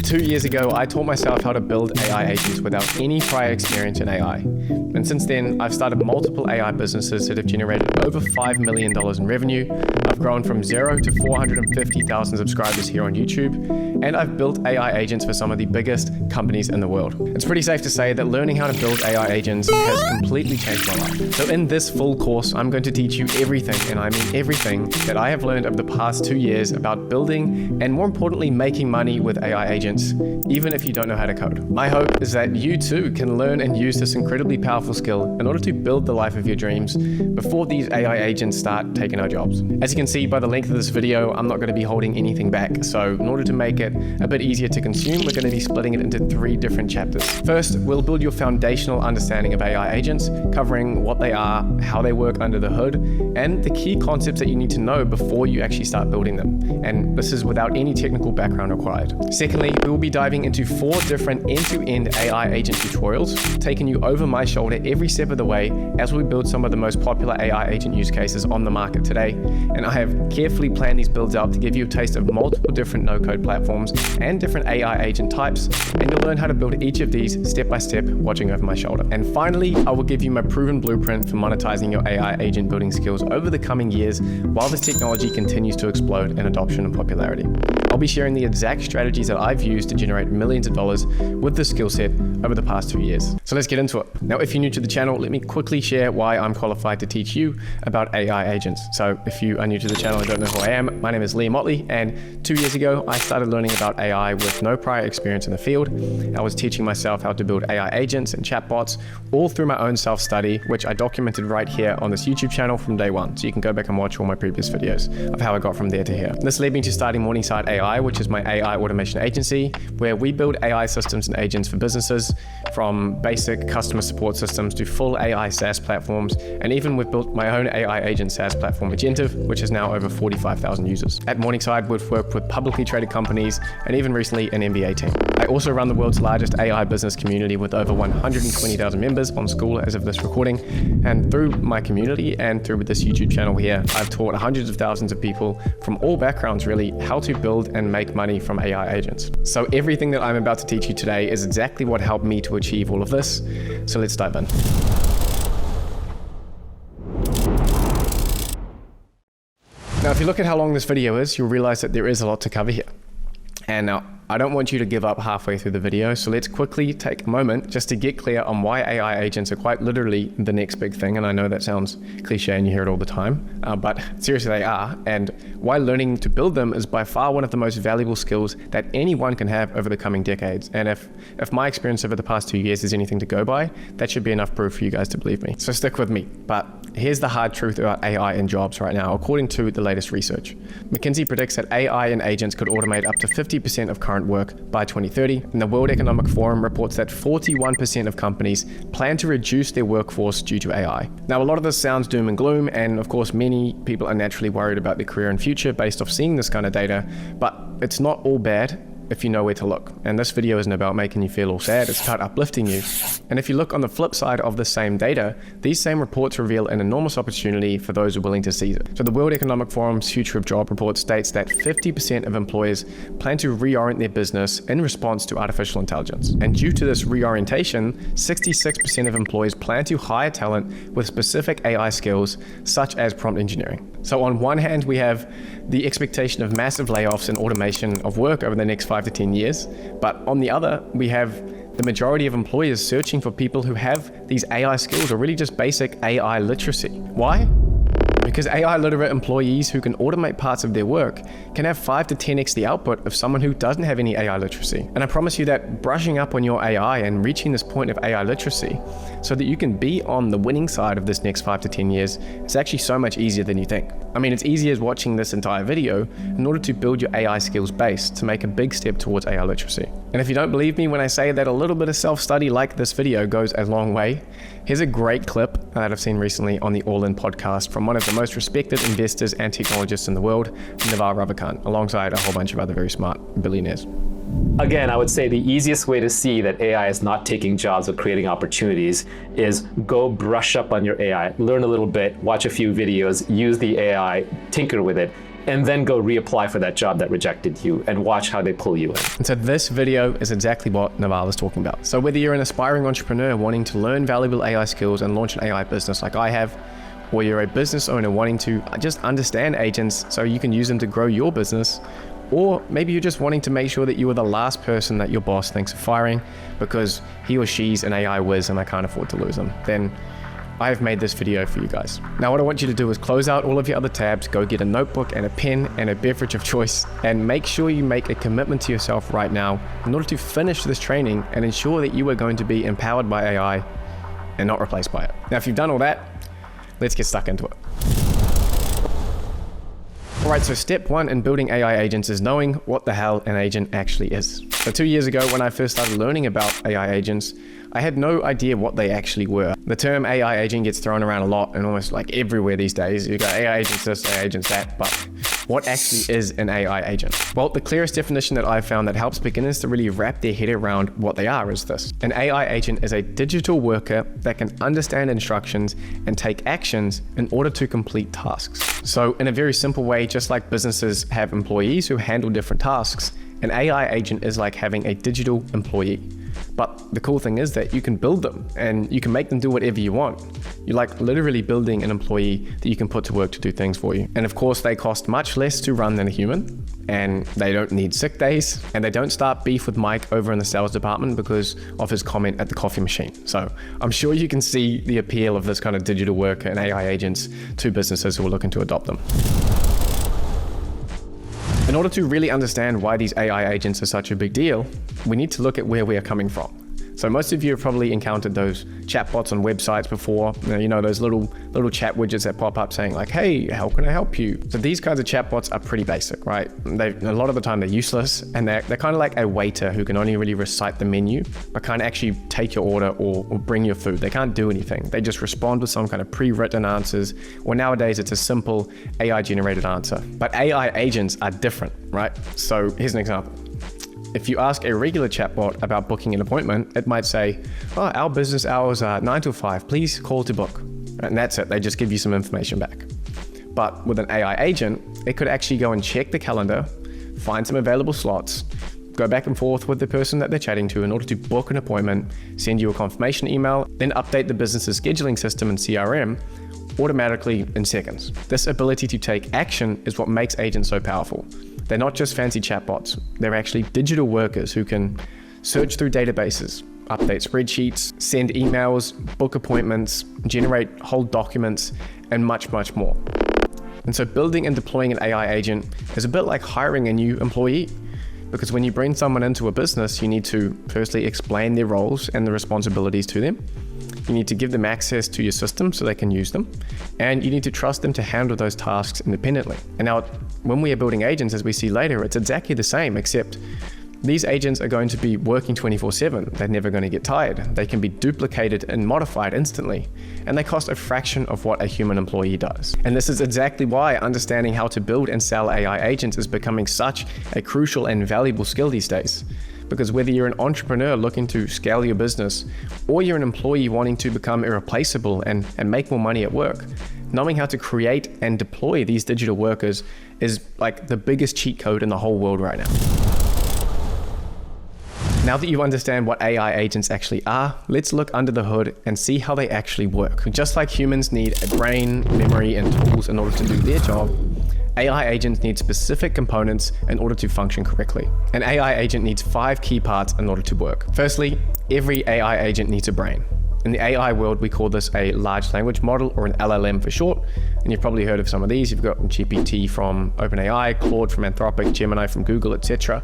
2 years ago, I taught myself how to build AI agents without any prior experience in AI. And since then, I've started multiple AI businesses that have generated over $5 million in revenue. I've grown from 0 to 450,000 subscribers here on YouTube. And I've built AI agents for some of the biggest companies in the world. It's pretty safe to say that learning how to build AI agents has completely changed my life. So in this full course, I'm going to teach you everything, and I mean everything, that I have learned over the past 2 years about building and, more importantly, making money with AI agents, even if you don't know how to code. My hope is that you too can learn and use this incredibly powerful skill in order to build the life of your dreams before these AI agents start taking our jobs. As you can see by the length of this video, I'm not going to be holding anything back. So in order to make it a bit easier to consume, we're going to be splitting it into 3 different chapters. First, we'll build your foundational understanding of AI agents, covering what they are, how they work under the hood, and the key concepts that you need to know before you actually start building them. And this is without any technical background required. Secondly, we will be diving into 4 different end-to-end AI agent tutorials, taking you over my shoulder every step of the way as we build some of the most popular AI agent use cases on the market today. And I have carefully planned these builds out to give you a taste of multiple different no-code platforms and different AI agent types, and you'll learn how to build each of these step by step, watching over my shoulder. And finally, I will give you my proven blueprint for monetizing your AI agent building skills over the coming years while this technology continues to explode in adoption and popularity. I'll be sharing the exact strategies that I've used to generate millions of dollars with this skill set over the past 2 years. So let's get into it. Now, if you're new to the channel, let me quickly share why I'm qualified to teach you about AI agents. So if you are new to the channel and don't know who I am, my name is Ottley, and 2 years ago, I started learning about AI with no prior experience in the field. I was teaching myself how to build AI agents and chatbots, all through my own self-study, which I documented right here on this YouTube channel from day one. So you can go back and watch all my previous videos of how I got from there to here. This led me to starting Morningside AI, which is my AI automation agency, where we build AI systems and agents for businesses, from basic customer support systems to full AI SaaS platforms. And even we've built my own AI agent SaaS platform, Agentive, which is now over 45,000 users. At Morningside, we've worked with publicly traded companies and even recently an MBA team. I also run the world's largest AI business community with over 120,000 members on school as of this recording. And through my community and through this YouTube channel here, I've taught hundreds of thousands of people from all backgrounds really how to build and make money from AI agents. So everything that I'm about to teach you today is exactly what helped me to achieve all of this. So let's dive in. Now, if you look at how long this video is, you'll realize that there is a lot to cover here. And now, I don't want you to give up halfway through the video, so let's quickly take a moment just to get clear on why AI agents are quite literally the next big thing. And I know that sounds cliche and you hear it all the time, but seriously they are. And why learning to build them is by far one of the most valuable skills that anyone can have over the coming decades. And if my experience over the past 2 years is anything to go by, that should be enough proof for you guys to believe me. So stick with me. But here's the hard truth about AI and jobs right now, according to the latest research. McKinsey predicts that AI and agents could automate up to 50% of current work by 2030, and the World Economic Forum reports that 41% of companies plan to reduce their workforce due to AI. Now, a lot of this sounds doom and gloom, and of course many people are naturally worried about their career and future based off seeing this kind of data, but it's not all bad if you know where to look. And this video isn't about making you feel all sad, it's about uplifting you. And if you look on the flip side of the same data, these same reports reveal an enormous opportunity for those who are willing to seize it. So the World Economic Forum's Future of Job report states that 50% of employers plan to reorient their business in response to artificial intelligence. And due to this reorientation, 66% of employers plan to hire talent with specific AI skills, such as prompt engineering. So on one hand, we have the expectation of massive layoffs and automation of work over the next 5 to 10 years. But on the other, we have the majority of employers searching for people who have these AI skills or really just basic AI literacy. Why? Because AI literate employees who can automate parts of their work can have 5 to 10x the output of someone who doesn't have any AI literacy. And I promise you that brushing up on your AI and reaching this point of AI literacy so that you can be on the winning side of this next 5 to 10 years is actually so much easier than you think. I mean, it's easy as watching this entire video in order to build your AI skills base to make a big step towards AI literacy. And if you don't believe me when I say that a little bit of self-study like this video goes a long way, here's a great clip that I've seen recently on the All In podcast from one of the most respected investors and technologists in the world, Naval Ravikant, alongside a whole bunch of other very smart billionaires. Again, I would say the easiest way to see that AI is not taking jobs or creating opportunities is go brush up on your AI, learn a little bit, watch a few videos, use the AI, tinker with it, and then go reapply for that job that rejected you and watch how they pull you in. And so this video is exactly what Naval is talking about. So whether you're an aspiring entrepreneur wanting to learn valuable AI skills and launch an AI business like I have, or you're a business owner wanting to just understand agents so you can use them to grow your business, or maybe you're just wanting to make sure that you are the last person that your boss thinks of firing because he or she's an AI whiz and I can't afford to lose them, then I've made this video for you guys. Now what I want you to do is close out all of your other tabs, go get a notebook and a pen and a beverage of choice, and make sure you make a commitment to yourself right now in order to finish this training and ensure that you are going to be empowered by AI and not replaced by it. Now if you've done all that, let's get stuck into it. All right, so step one in building AI agents is knowing what the hell an agent actually is. So 2 years ago, when I first started learning about AI agents, I had no idea what they actually were. The term AI agent gets thrown around a lot and almost like everywhere these days. You got AI agents this, AI agents that, but what actually is an AI agent? Well, the clearest definition that I've found that helps beginners to really wrap their head around what they are is this. An AI agent is a digital worker that can understand instructions and take actions in order to complete tasks. So in a very simple way, just like businesses have employees who handle different tasks, an AI agent is like having a digital employee. But the cool thing is that you can build them and you can make them do whatever you want. You're like literally building an employee that you can put to work to do things for you. And of course, they cost much less to run than a human, and they don't need sick days, and they don't start beef with Mike over in the sales department because of his comment at the coffee machine. So I'm sure you can see the appeal of this kind of digital worker and AI agents to businesses who are looking to adopt them. In order to really understand why these AI agents are such a big deal, we need to look at where we are coming from. So most of you have probably encountered those chatbots on websites before, you know, those little chat widgets that pop up saying like, hey, how can I help you? So these kinds of chatbots are pretty basic, right? A lot of the time they're useless, and they're kind of like a waiter who can only really recite the menu, but can't actually take your order or bring your food. They can't do anything. They just respond with some kind of pre-written answers, or nowadays it's a simple AI generated answer. But AI agents are different, right? So here's an example. If you ask a regular chatbot about booking an appointment, it might say, oh, our business hours are 9 to 5, please call to book. And that's it, they just give you some information back. But with an AI agent, it could actually go and check the calendar, find some available slots, go back and forth with the person that they're chatting to in order to book an appointment, send you a confirmation email, then update the business's scheduling system in CRM automatically in seconds. This ability to take action is what makes agents so powerful. They're not just fancy chatbots, they're actually digital workers who can search through databases, update spreadsheets, send emails, book appointments, generate whole documents, and much, much more. And so building and deploying an AI agent is a bit like hiring a new employee. Because when you bring someone into a business, you need to firstly explain their roles and the responsibilities to them. You need to give them access to your system so they can use them. And you need to trust them to handle those tasks independently. And now, when we are building agents, as we see later, it's exactly the same, except these agents are going to be working 24/7. They're never going to get tired. They can be duplicated and modified instantly. And they cost a fraction of what a human employee does. And this is exactly why understanding how to build and sell AI agents is becoming such a crucial and valuable skill these days. Because whether you're an entrepreneur looking to scale your business, or you're an employee wanting to become irreplaceable and make more money at work, knowing how to create and deploy these digital workers is like the biggest cheat code in the whole world right now. Now that you understand what AI agents actually are, let's look under the hood and see how they actually work. Just like humans need a brain, memory, and tools in order to do their job, AI agents need specific components in order to function correctly. An AI agent needs 5 key parts in order to work. Firstly, every AI agent needs a brain. In the AI world, we call this a large language model, or an LLM for short. And you've probably heard of some of these. You've got GPT from OpenAI, Claude from Anthropic, Gemini from Google, etc.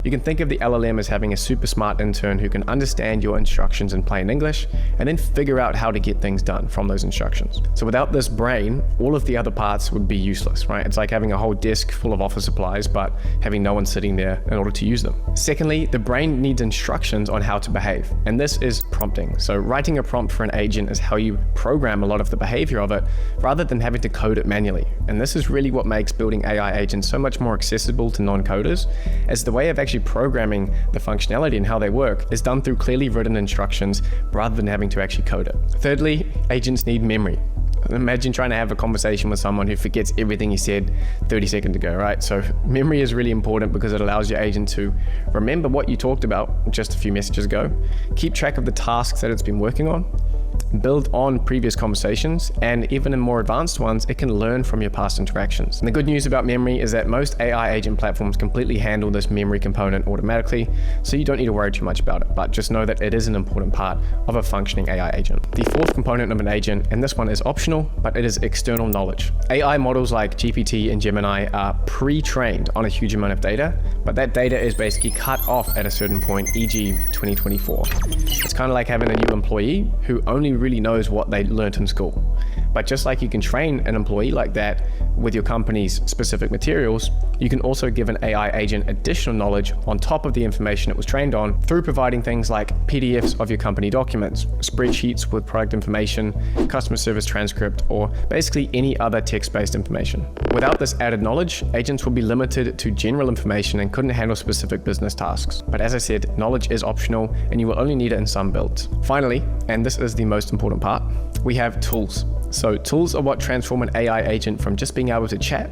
You can think of the LLM as having a super smart intern who can understand your instructions in plain English and then figure out how to get things done from those instructions. So without this brain, all of the other parts would be useless, right? It's like having a whole desk full of office supplies, but having no one sitting there in order to use them. Secondly, the brain needs instructions on how to behave, and this is prompting. So writing a prompt for an agent is how you program a lot of the behavior of it, rather than having to code it manually. And this is really what makes building AI agents so much more accessible to non-coders, as the way of actually programming the functionality and how they work is done through clearly written instructions rather than having to actually code it. Thirdly, agents need memory. Imagine trying to have a conversation with someone who forgets everything you said 30 seconds ago, right? So memory is really important because it allows your agent to remember what you talked about just a few messages ago, keep track of the tasks that it's been working on, build on previous conversations, and even in more advanced ones, it can learn from your past interactions. And the good news about memory is that most AI agent platforms completely handle this memory component automatically, so you don't need to worry too much about it, but just know that it is an important part of a functioning AI agent. The fourth component of an agent, and this one is optional, but it is external knowledge. AI models like GPT and Gemini are pre-trained on a huge amount of data, but that data is basically cut off at a certain point, e.g. 2024. It's kind of like having a new employee who only really knows what they learned in school. But just like you can train an employee like that with your company's specific materials, you can also give an AI agent additional knowledge on top of the information it was trained on through providing things like PDFs of your company documents, spreadsheets with product information, customer service transcript, or basically any other text-based information. Without this added knowledge, agents will be limited to general information and couldn't handle specific business tasks. But as I said, knowledge is optional and you will only need it in some builds. Finally, and this is the most important part, we have tools. So tools are what transform an AI agent from just being able to chat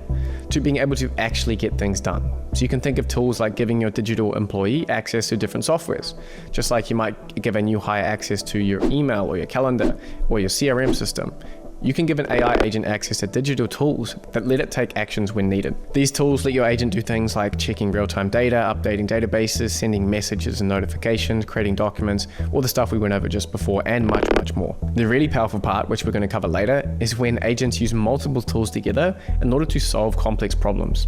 to being able to actually get things done. So you can think of tools like giving your digital employee access to different softwares, just like you might give a new hire access to your email or your calendar or your CRM system. You can give an AI agent access to digital tools that let it take actions when needed. These tools let your agent do things like checking real-time data, updating databases, sending messages and notifications, creating documents, all the stuff we went over just before, and much, much more. The really powerful part, which we're going to cover later, is when agents use multiple tools together in order to solve complex problems.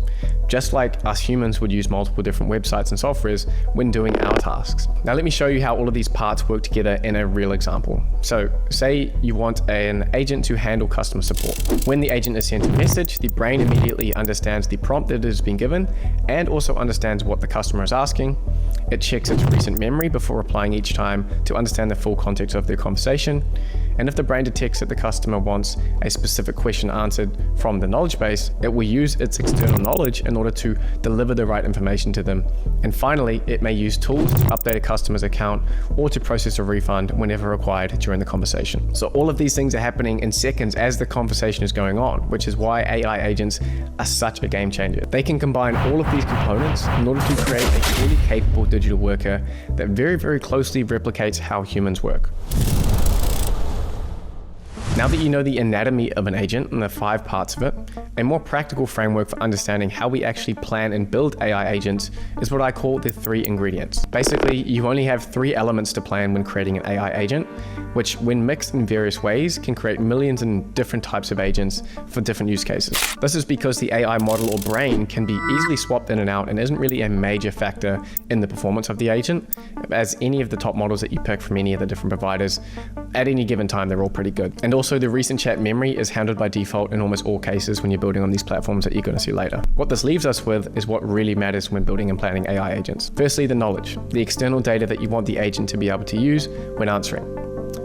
Just like us humans would use multiple different websites and softwares when doing our tasks. Now let me show you how all of these parts work together in a real example. So say you want an agent to handle customer support. When the agent is sent a message, the brain immediately understands the prompt that has been given and also understands what the customer is asking. It checks its recent memory before replying each time to understand the full context of their conversation. And if the brain detects that the customer wants a specific question answered from the knowledge base, it will use its external knowledge in order to deliver the right information to them. And finally, it may use tools to update a customer's account or to process a refund whenever required during the conversation. So all of these things are happening in seconds as the conversation is going on, which is why AI agents are such a game changer. They can combine all of these components in order to create a fully capable digital worker that very, very closely replicates how humans work. Now that you know the anatomy of an agent and the 5 parts of it, a more practical framework for understanding how we actually plan and build AI agents is what I call the 3 ingredients. Basically, you only have 3 elements to plan when creating an AI agent, which when mixed in various ways can create millions and different types of agents for different use cases. This is because the AI model or brain can be easily swapped in and out and isn't really a major factor in the performance of the agent, as any of the top models that you pick from any of the different providers, at any given time, they're all pretty good. And also the recent chat memory is handled by default in almost all cases when you're building on these platforms that you're going to see later. What this leaves us with is what really matters when building and planning AI agents. Firstly, the knowledge, the external data that you want the agent to be able to use when answering.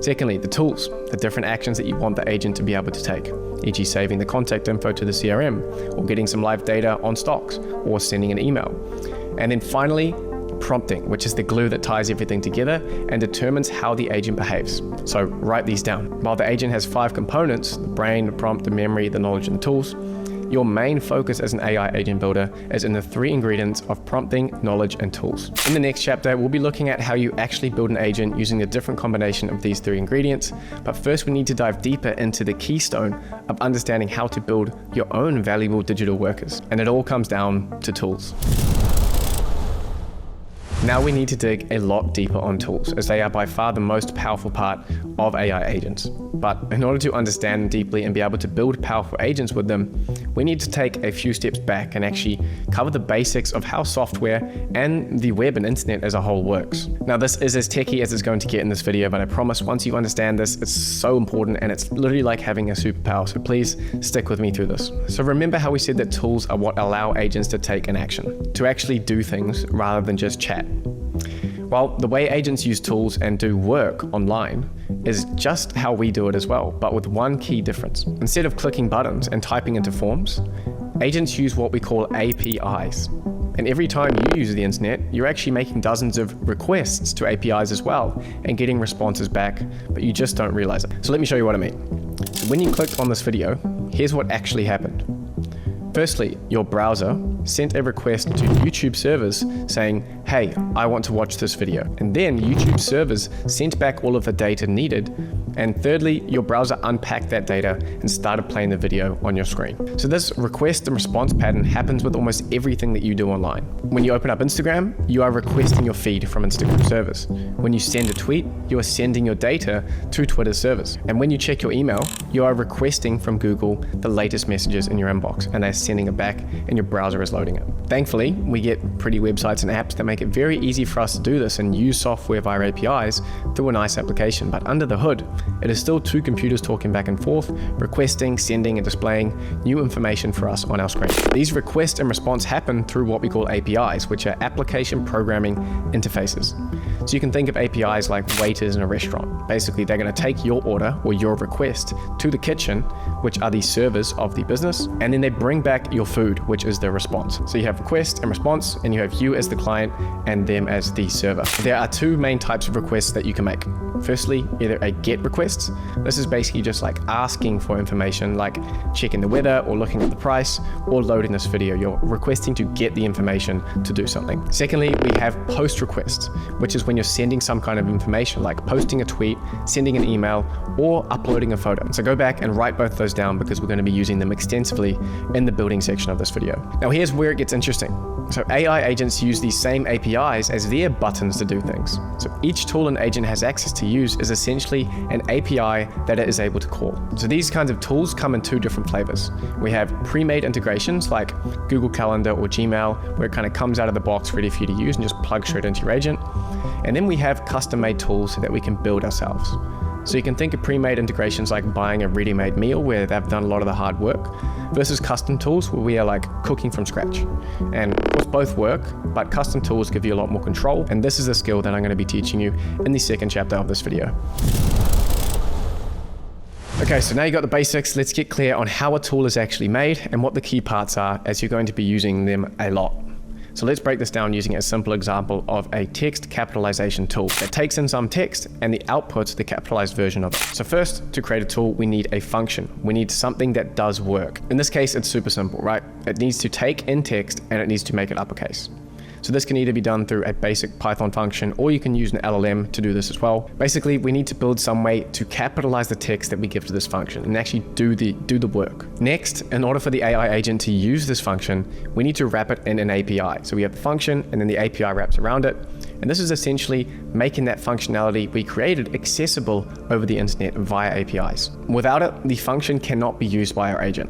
Secondly, the tools, the different actions that you want the agent to be able to take, e.g. saving the contact info to the CRM, or getting some live data on stocks, or sending an email. And then finally, prompting, which is the glue that ties everything together and determines how the agent behaves. So write these down. While the agent has 5 components, the brain, the prompt, the memory, the knowledge, and the tools, your main focus as an AI agent builder is in the 3 ingredients of prompting, knowledge, and tools. In the next chapter, we'll be looking at how you actually build an agent using a different combination of these 3 ingredients. But first, we need to dive deeper into the keystone of understanding how to build your own valuable digital workers. And it all comes down to tools. Now we need to dig a lot deeper on tools, as they are by far the most powerful part of AI agents. But in order to understand them deeply and be able to build powerful agents with them, we need to take a few steps back and actually cover the basics of how software and the web and internet as a whole works. Now this is as techy as it's going to get in this video, but I promise once you understand this, it's so important and it's literally like having a superpower. So please stick with me through this. So remember how we said that tools are what allow agents to take an action, to actually do things rather than just chat. Well, the way agents use tools and do work online is just how we do it as well, but with one key difference. Instead of clicking buttons and typing into forms, agents use what we call APIs. And every time you use the internet, you're actually making dozens of requests to APIs as well and getting responses back, but you just don't realize it. So let me show you what I mean. So when you clicked on this video, here's what actually happened. Firstly, your browser sent a request to YouTube servers saying, hey, I want to watch this video. And then YouTube servers sent back all of the data needed. And thirdly, your browser unpacked that data and started playing the video on your screen. So this request and response pattern happens with almost everything that you do online. When you open up Instagram, you are requesting your feed from Instagram servers. When you send a tweet, you are sending your data to Twitter servers. And when you check your email, you are requesting from Google the latest messages in your inbox, and they're sending it back and your browser is loading it. Thankfully, we get pretty websites and apps that make it very easy for us to do this and use software via APIs through a nice application. But under the hood, it is still two computers talking back and forth, requesting, sending, and displaying new information for us on our screen. These request and response happen through what we call APIs, which are application programming interfaces. So you can think of APIs like waiters in a restaurant. Basically, they're going to take your order or your request to the kitchen, which are the servers of the business, and then they bring back your food, which is the response. So you have request and response, and you have you as the client and them as the server. There are two main types of requests that you can make. Firstly, either a GET request. This is basically just like asking for information, like checking the weather or looking at the price or loading this video. You're requesting to get the information to do something. Secondly, we have POST requests, which is when you're sending some kind of information, like posting a tweet, sending an email, or uploading a photo. So go back and write both those down because we're going to be using them extensively in the building section of this video. Now here's where it gets interesting. So AI agents use these same APIs as their buttons to do things. So each tool an agent has access to use is essentially an API that it is able to call. So these kinds of tools come in two different flavors. We have pre-made integrations like Google Calendar or Gmail, where it kind of comes out of the box ready for you to use and just plug straight into your agent. And then we have custom-made tools that we can build ourselves. So you can think of pre-made integrations like buying a ready-made meal where they've done a lot of the hard work versus custom tools where we are like cooking from scratch. And of course both work, but custom tools give you a lot more control. And this is a skill that I'm going to be teaching you in the second chapter of this video. Okay, so now you got the basics. Let's get clear on how a tool is actually made and what the key parts are as you're going to be using them a lot. So let's break this down using a simple example of a text capitalization tool that takes in some text and the outputs the capitalized version of it. So first, to create a tool, we need a function. We need something that does work. In this case, it's super simple, right? It needs to take in text and it needs to make it uppercase. So this can either be done through a basic Python function, or you can use an LLM to do this as well. Basically, we need to build some way to capitalize the text that we give to this function and actually do the work. Next, in order for the AI agent to use this function, we need to wrap it in an API. So we have the function and then the API wraps around it. And this is essentially making that functionality we created accessible over the internet via APIs. Without it, the function cannot be used by our agent.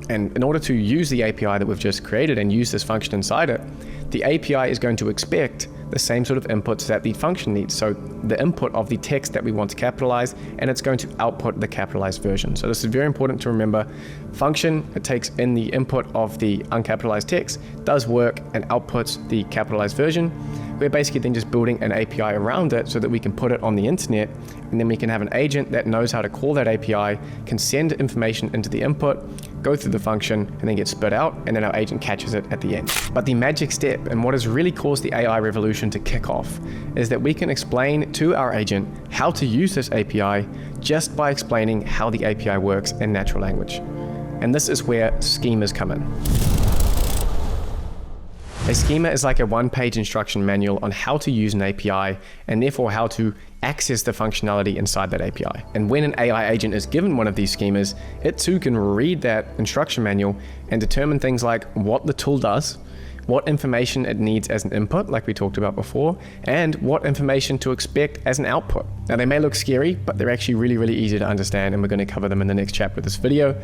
And in order to use the API that we've just created and use this function inside it, the API is going to expect the same sort of inputs that the function needs. So the input of the text that we want to capitalize, and it's going to output the capitalized version. So this is very important to remember. Function, it takes in the input of the uncapitalized text, does work and outputs the capitalized version. We're basically then just building an API around it so that we can put it on the internet, and then we can have an agent that knows how to call that API, can send information into the input, go through the function, and then get spit out, and then our agent catches it at the end. But the magic step, and what has really caused the AI revolution to kick off, is that we can explain to our agent how to use this API just by explaining how the API works in natural language. And this is where schemas come in. A schema is like a one-page instruction manual on how to use an API and therefore how to access the functionality inside that API. And when an AI agent is given one of these schemas, it too can read that instruction manual and determine things like what the tool does, what information it needs as an input, like we talked about before, and what information to expect as an output. Now they may look scary, but they're actually really, really easy to understand, and we're going to cover them in the next chapter of this video.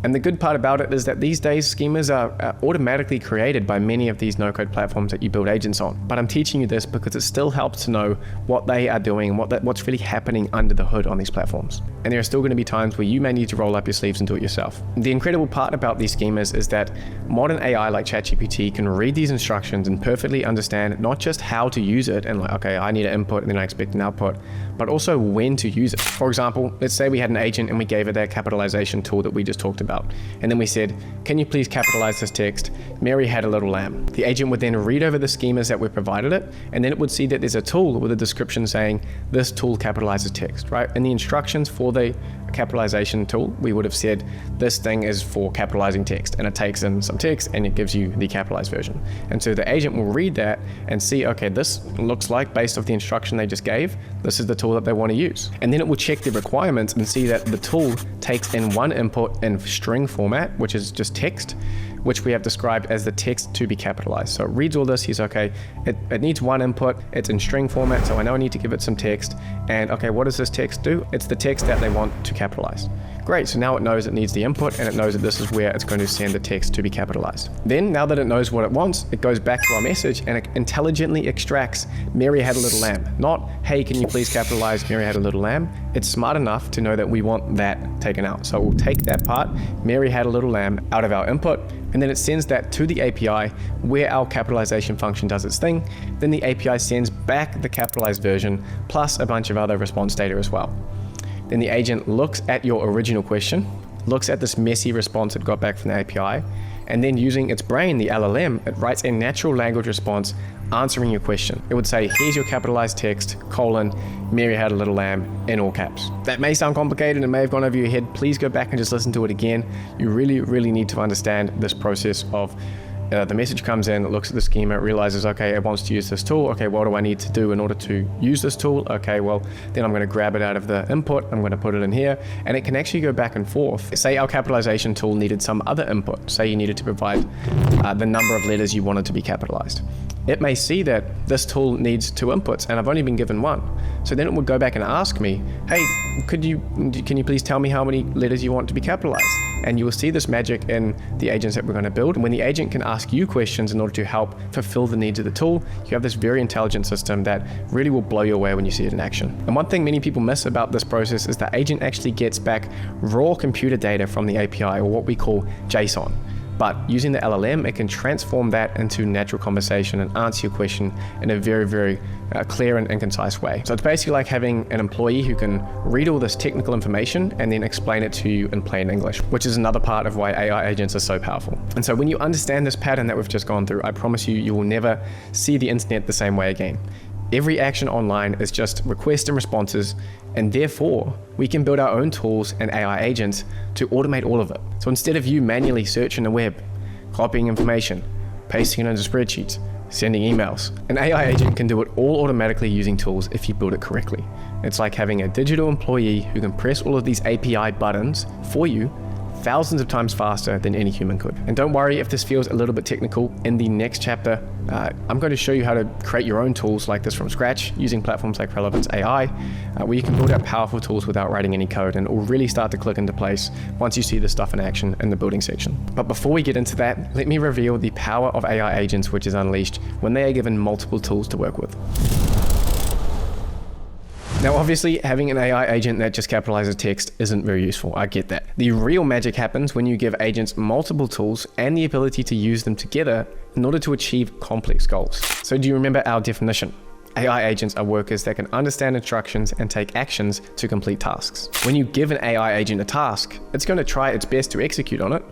And the good part about it is that these days schemas are automatically created by many of these no-code platforms that you build agents on. But I'm teaching you this because it still helps to know what they are doing and what's really happening under the hood on these platforms. And there are still going to be times where you may need to roll up your sleeves and do it yourself. The incredible part about these schemas is that modern AI like ChatGPT can read these instructions and perfectly understand not just how to use it and like, okay, I need an input and then I expect an output, but also when to use it. For example, let's say we had an agent and we gave it that capitalization tool that we just talked about. And then we said, can you please capitalize this text? Mary had a little lamb. The agent would then read over the schemas that we provided it, and then it would see that there's a tool with a description saying, this tool capitalizes text, right? And the instructions for the capitalization tool, we would have said this thing is for capitalizing text, and it takes in some text and it gives you the capitalized version. And so the agent will read that and see, okay, this looks like, based off the instruction they just gave, this is the tool that they want to use. And then it will check the requirements and see that the tool takes in one input in string format, which is just text, which we have described as the text to be capitalized. So it reads all this, he's okay, it needs one input, it's in string format, so I know I need to give it some text, and okay, what does this text do? It's the text that they want to capitalize. Great, so now it knows it needs the input, and it knows that this is where it's going to send the text to be capitalized. Then, now that it knows what it wants, it goes back to our message and it intelligently extracts Mary had a little lamb. Not, hey, can you please capitalize Mary had a little lamb? It's smart enough to know that we want that taken out. So we'll take that part, Mary had a little lamb, out of our input, and then it sends that to the API where our capitalization function does its thing. Then the API sends back the capitalized version plus a bunch of other response data as well. Then the agent looks at your original question, looks at this messy response it got back from the API, and then using its brain, the LLM, it writes a natural language response answering your question. It would say, here's your capitalized text, Mary had a little lamb, in all caps. That may sound complicated and may have gone over your head. Please go back and just listen to it again. You really, really need to understand this process of the message comes in, it looks at the schema, it realizes, okay, it wants to use this tool. Okay, what do I need to do in order to use this tool? Okay, well, then I'm going to grab it out of the input, I'm going to put it in here, and it can actually go back and forth. Say our capitalization tool needed some other input. Say you needed to provide the number of letters you wanted to be capitalized. It may see that this tool needs 2 inputs and I've only been given 1. So then it would go back and ask me, hey, can you please tell me how many letters you want to be capitalized? And you will see this magic in the agents that we're going to build. And when the agent can ask you questions in order to help fulfill the needs of the tool, you have this very intelligent system that really will blow you away when you see it in action. And one thing many people miss about this process is the agent actually gets back raw computer data from the API, or what we call JSON. But using the LLM, it can transform that into natural conversation and answer your question in a very, very clear and concise way. So it's basically like having an employee who can read all this technical information and then explain it to you in plain English, which is another part of why AI agents are so powerful. And so when you understand this pattern that we've just gone through, I promise you, you will never see the internet the same way again. Every action online is just requests and responses, and therefore we can build our own tools and AI agents to automate all of it. So instead of you manually searching the web, copying information, pasting it into spreadsheets, sending emails, an AI agent can do it all automatically using tools if you build it correctly. It's like having a digital employee who can press all of these API buttons for you thousands of times faster than any human could. And don't worry if this feels a little bit technical. In the next chapter, I'm going to show you how to create your own tools like this from scratch using platforms like Relevance AI, where you can build out powerful tools without writing any code, and it will really start to click into place once you see this stuff in action in the building section. But before we get into that, let me reveal the power of AI agents which is unleashed when they are given multiple tools to work with. Now, obviously, having an AI agent that just capitalizes text isn't very useful. I get that. The real magic happens when you give agents multiple tools and the ability to use them together in order to achieve complex goals. So do you remember our definition? AI agents are workers that can understand instructions and take actions to complete tasks. When you give an AI agent a task, it's going to try its best to execute on it.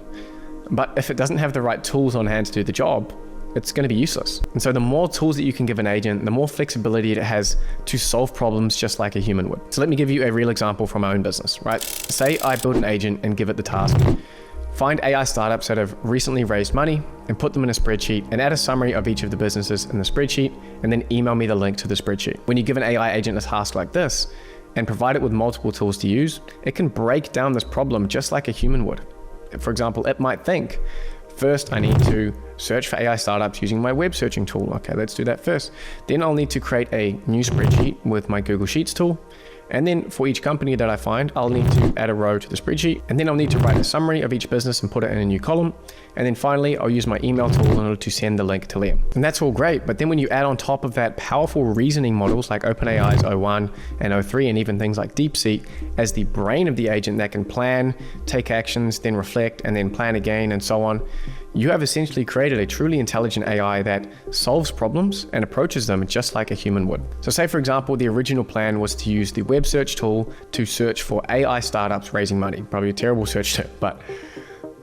But if it doesn't have the right tools on hand to do the job, it's going to be useless. And so the more tools that you can give an agent, the more flexibility it has to solve problems just like a human would. So let me give you a real example from my own business, right? Say I build an agent and give it the task. Find AI startups that have recently raised money and put them in a spreadsheet and add a summary of each of the businesses in the spreadsheet and then email me the link to the spreadsheet. When you give an AI agent a task like this and provide it with multiple tools to use, it can break down this problem just like a human would. For example, it might think, first, I need to search for AI startups using my web searching tool. Okay, let's do that first. Then I'll need to create a new spreadsheet with my Google Sheets tool. And then for each company that I find, I'll need to add a row to the spreadsheet. And then I'll need to write a summary of each business and put it in a new column. And then finally, I'll use my email tool in order to send the link to Liam. And that's all great. But then when you add on top of that powerful reasoning models like OpenAI's O1 and O3, and even things like DeepSeek as the brain of the agent that can plan, take actions, then reflect, and then plan again, and so on, you have essentially created a truly intelligent AI that solves problems and approaches them just like a human would. So say, for example, the original plan was to use the web search tool to search for AI startups raising money. Probably a terrible search term, but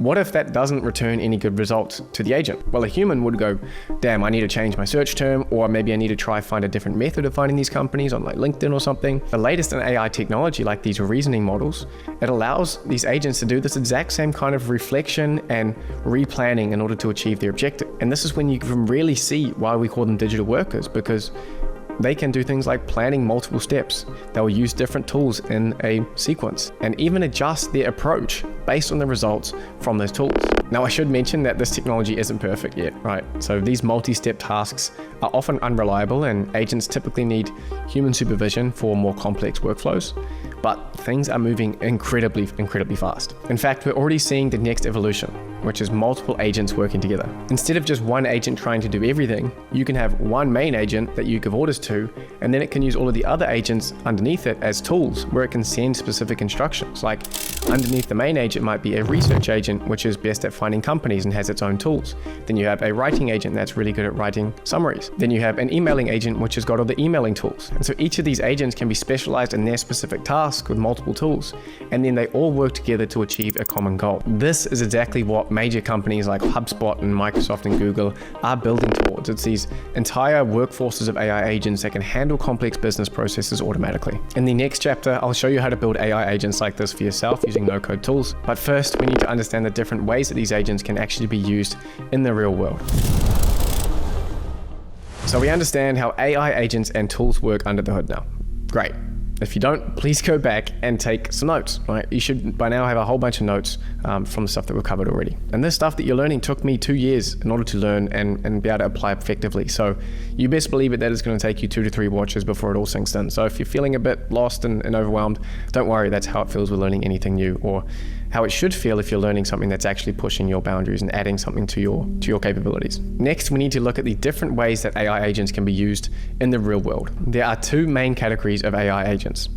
what if that doesn't return any good results to the agent? Well, a human would go, damn, I need to change my search term, or maybe I need to try find a different method of finding these companies on like LinkedIn or something. The latest in AI technology, like these reasoning models, it allows these agents to do this exact same kind of reflection and replanning in order to achieve their objective. And this is when you can really see why we call them digital workers, because they can do things like planning multiple steps. They'll use different tools in a sequence and even adjust their approach based on the results from those tools. Now, I should mention that this technology isn't perfect yet, right? So these multi-step tasks are often unreliable and agents typically need human supervision for more complex workflows. But things are moving incredibly fast. In fact, we're already seeing the next evolution, which is multiple agents working together. Instead of just one agent trying to do everything, you can have one main agent that you give orders to, and then it can use all of the other agents underneath it as tools where it can send specific instructions. Like underneath the main agent might be a research agent, which is best at finding companies and has its own tools. Then you have a writing agent that's really good at writing summaries. Then you have an emailing agent, which has got all the emailing tools. And so each of these agents can be specialized in their specific task with multiple tools, and then they all work together to achieve a common goal. This is exactly what major companies like HubSpot and Microsoft and Google are building towards. It's these entire workforces of AI agents that can handle complex business processes automatically. In the next chapter, I'll show you how to build AI agents like this for yourself using no-code tools. But first, we need to understand the different ways that these agents can actually be used in the real world. So we understand how AI agents and tools work under the hood now. Great. If you don't, please go back and take some notes, right? You should by now have a whole bunch of notes from the stuff that we've covered already. And this stuff that you're learning took me 2 years in order to learn and be able to apply effectively. So you best believe it that it's going to take you 2 to 3 watches before it all sinks in. So if you're feeling a bit lost and overwhelmed, don't worry, that's how it feels with learning anything new, or how it should feel if you're learning something that's actually pushing your boundaries and adding something to your capabilities. Next, we need to look at the different ways that AI agents can be used in the real world. There are 2 main categories of AI agents: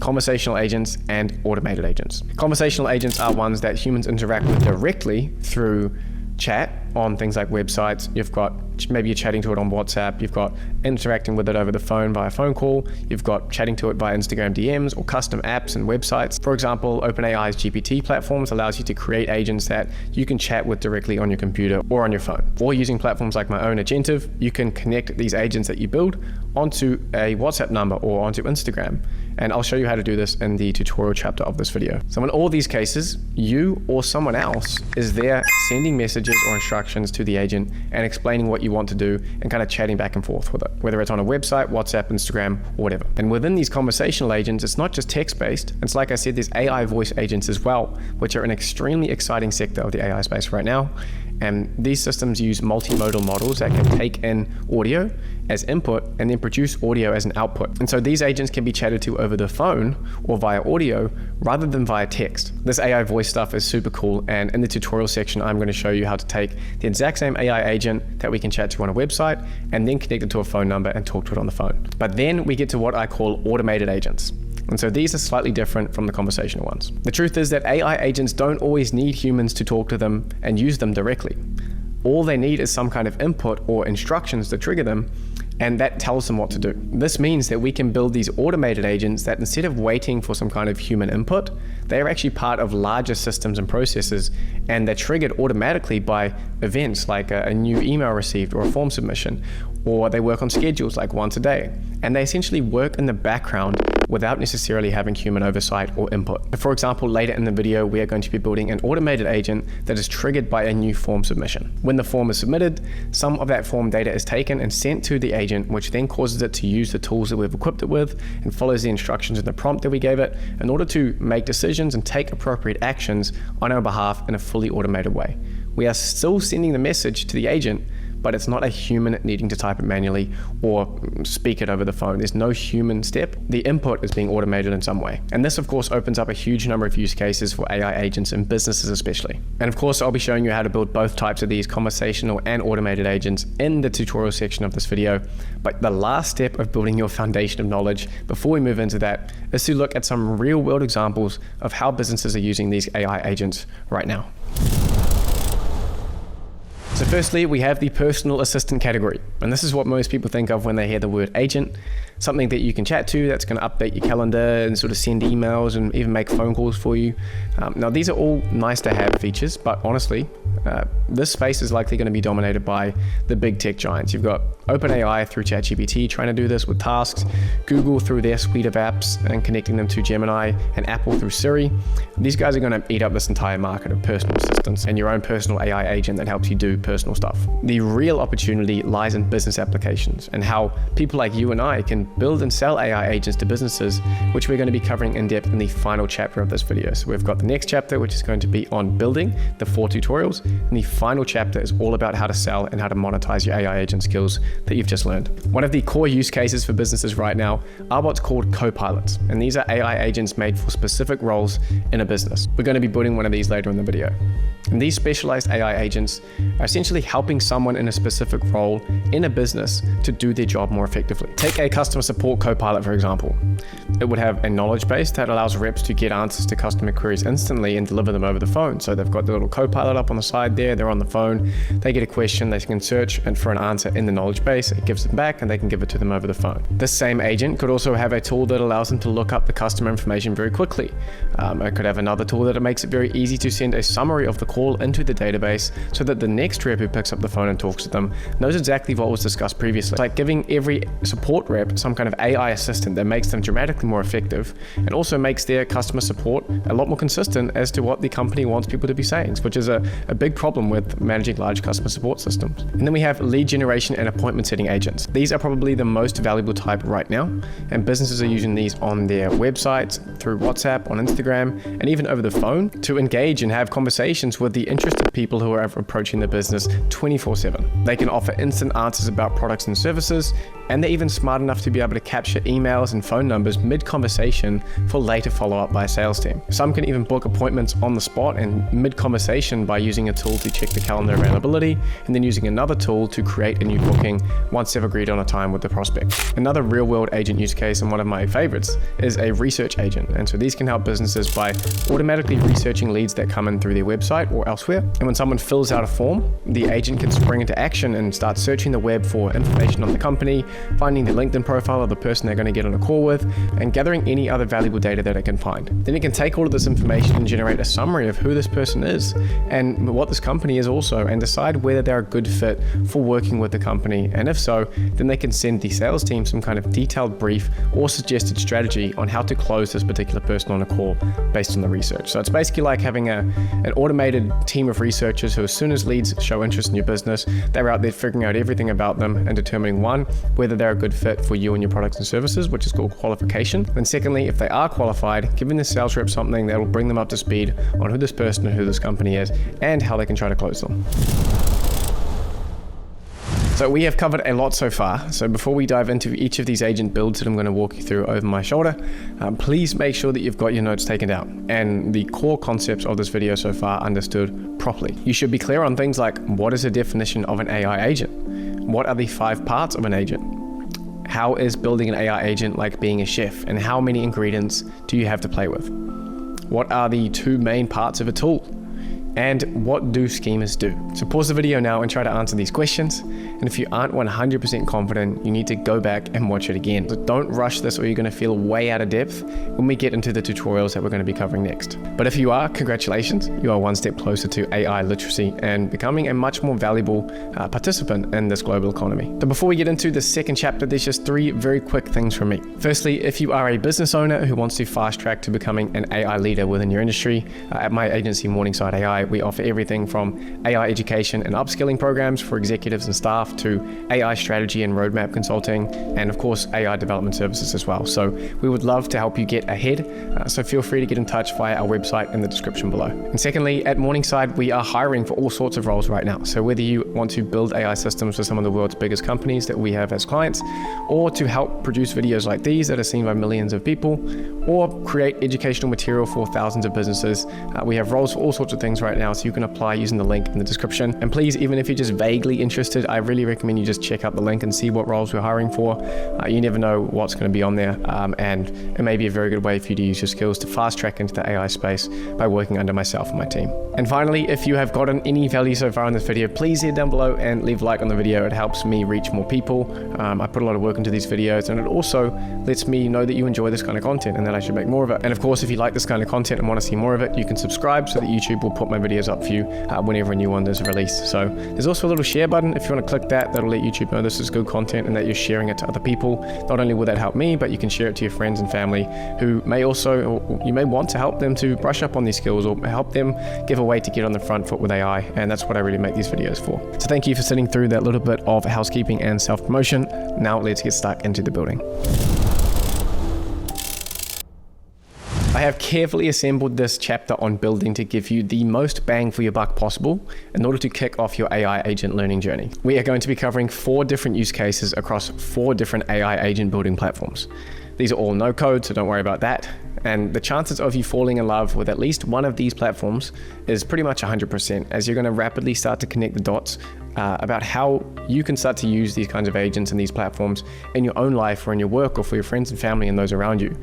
conversational agents and automated agents. Conversational agents are ones that humans interact with directly through chat on things like websites. You've got, maybe you're chatting to it on WhatsApp, you've got interacting with it over the phone via phone call, you've got chatting to it via Instagram DMs or custom apps and websites. For example, OpenAI's GPT platforms allows you to create agents that you can chat with directly on your computer or on your phone. Or using platforms like my own Agentive, you can connect these agents that you build onto a WhatsApp number or onto Instagram. And I'll show you how to do this in the tutorial chapter of this video. So in all these cases, you or someone else is there sending messages or instructions to the agent and explaining what you want to do and kind of chatting back and forth with it, whether it's on a website, WhatsApp, Instagram, or whatever. And within these conversational agents, it's not just text-based. It's like I said, there's AI voice agents as well, which are an extremely exciting sector of the AI space right now. And these systems use multimodal models that can take in audio as input and then produce audio as an output. And so these agents can be chatted to over the phone or via audio rather than via text. This AI voice stuff is super cool, and in the tutorial section, I'm going to show you how to take the exact same AI agent that we can chat to on a website and then connect it to a phone number and talk to it on the phone. But then we get to what I call automated agents. And so these are slightly different from the conversational ones. The truth is that AI agents don't always need humans to talk to them and use them directly. All they need is some kind of input or instructions to trigger them, and that tells them what to do. This means that we can build these automated agents that instead of waiting for some kind of human input, they are actually part of larger systems and processes, and they're triggered automatically by events like a new email received or a form submission, or they work on schedules like once a day. And they essentially work in the background without necessarily having human oversight or input. For example, later in the video, we are going to be building an automated agent that is triggered by a new form submission. When the form is submitted, some of that form data is taken and sent to the agent, which then causes it to use the tools that we've equipped it with and follows the instructions in the prompt that we gave it in order to make decisions and take appropriate actions on our behalf in a fully automated way. We are still sending the message to the agent, but it's not a human needing to type it manually or speak it over the phone. There's no human step. The input is being automated in some way. And this, of course, opens up a huge number of use cases for AI agents in businesses especially. And of course, I'll be showing you how to build both types of these conversational and automated agents in the tutorial section of this video. But the last step of building your foundation of knowledge before we move into that is to look at some real world examples of how businesses are using these AI agents right now. So firstly, we have the personal assistant category. And this is what most people think of when they hear the word agent. something that you can chat to that's going to update your calendar and sort of send emails and even make phone calls for you. Now, these are all nice to have features, but honestly, this space is likely going to be dominated by the big tech giants. You've got OpenAI through ChatGPT trying to do this with tasks, Google through their suite of apps and connecting them to Gemini, and Apple through Siri. These guys are going to eat up this entire market of personal assistants and your own personal AI agent that helps you do personal stuff. The real opportunity lies in business applications and how people like you and I can build and sell AI agents to businesses, which we're going to be covering in depth in the final chapter of this video. So we've got the next chapter, which is going to be on building, the 4 tutorials, and the final chapter is all about how to sell and how to monetize your AI agent skills that you've just learned. One of the core use cases for businesses right now are what's called co-pilots, and these are AI agents made for specific roles in a business. We're going to be building one of these later in the video. And these specialized AI agents are essentially helping someone in a specific role in a business to do their job more effectively. Take a customer support co-pilot, for example. It would have a knowledge base that allows reps to get answers to customer queries instantly and deliver them over the phone. So they've got the little co-pilot up on the side there, they're on the phone, they get a question, they can search and for an answer in the knowledge base, it gives them back and they can give it to them over the phone. This same agent could also have a tool that allows them to look up the customer information very quickly. It could have another tool that makes it very easy to send a summary of the call into the database so that the next rep who picks up the phone and talks to them knows exactly what was discussed previously. It's like giving every support rep some kind of AI assistant that makes them dramatically more effective and also makes their customer support a lot more consistent as to what the company wants people to be saying, which is a big problem with managing large customer support systems. And then we have lead generation and appointment setting agents. These are probably the most valuable type right now, and businesses are using these on their websites, through WhatsApp, on Instagram, and even over the phone to engage and have conversations with the interested people who are approaching the business 24/7. They can offer instant answers about products and services, and they're even smart enough to be able to capture emails and phone numbers mid-conversation for later follow-up by a sales team. Some can even book appointments on the spot and mid-conversation by using a tool to check the calendar availability, and then using another tool to create a new booking once they've agreed on a time with the prospect. Another real-world agent use case, and one of my favorites, is a research agent. And so these can help businesses by automatically researching leads that come in through their website or elsewhere. And when someone fills out a form, the agent can spring into action and start searching the web for information on the company, finding the LinkedIn profile of the person they're going to get on a call with, and gathering any other valuable data that it can find. Then it can take all of this information and generate a summary of who this person is and what this company is also, and decide whether they're a good fit for working with the company. And if so, then they can send the sales team some kind of detailed brief or suggested strategy on how to close this particular person on a call based on the research. So it's basically like having an automated team of researchers who, as soon as leads show interest in your business, they're out there figuring out everything about them and determining, one, whether they're a good fit for you and your products and services, which is called qualification. And secondly, if they are qualified, giving the sales rep something that will bring them up to speed on who this person and who this company is and how they can try to close them. So we have covered a lot so far. So before we dive into each of these agent builds that I'm going to walk you through over my shoulder, please make sure that you've got your notes taken down and the core concepts of this video so far understood properly. You should be clear on things like, what is the definition of an AI agent? What are the 5 parts of an agent? How is building an AI agent like being a chef, and how many ingredients do you have to play with? What are the 2 main parts of a tool? And what do schemas do? So pause the video now and try to answer these questions. And if you aren't 100% confident, you need to go back and watch it again. So don't rush this or you're going to feel way out of depth when we get into the tutorials that we're going to be covering next. But if you are, congratulations, you are one step closer to AI literacy and becoming a much more valuable participant in this global economy. So before we get into the second chapter, there's just 3 very quick things from me. Firstly, if you are a business owner who wants to fast track to becoming an AI leader within your industry, at my agency Morningside AI, we offer everything from AI education and upskilling programs for executives and staff to AI strategy and roadmap consulting, and of course AI development services as well. So we would love to help you get ahead, so feel free to get in touch via our website in the description below. And secondly, at Morningside, we are hiring for all sorts of roles right now. So whether you want to build AI systems for some of the world's biggest companies that we have as clients, or to help produce videos like these that are seen by millions of people, or create educational material for thousands of businesses, we have roles for all sorts of things right right now, so you can apply using the link in the description. And please, even if you're just vaguely interested, I really recommend you just check out the link and see what roles we're hiring for. You never know what's going to be on there, and it may be a very good way for you to use your skills to fast track into the AI space by working under myself and my team. And finally, if you have gotten any value so far in this video, please head down below and leave a like on the video. It helps me reach more people. I put a lot of work into these videos, and it also lets me know that you enjoy this kind of content and that I should make more of it. And of course, if you like this kind of content and want to see more of it, you can subscribe so that YouTube will put my videos up for you whenever a new one is released. So there's also a little share button. If you want to click that, that'll let YouTube know this is good content and that you're sharing it to other people. Not only will that help me, but you can share it to your friends and family who may also, or you may want to help them to brush up on these skills or help them give a way to get on the front foot with AI. And that's what I really make these videos for. So thank you for sitting through that little bit of housekeeping and self-promotion. Now let's get stuck into the building. I have carefully assembled this chapter on building to give you the most bang for your buck possible in order to kick off your AI agent learning journey. We are going to be covering 4 different use cases across 4 different AI agent building platforms. These are all no code, so don't worry about that. And the chances of you falling in love with at least one of these platforms is pretty much 100%, as you're going to rapidly start to connect the dots about how you can start to use these kinds of agents and these platforms in your own life or in your work or for your friends and family and those around you.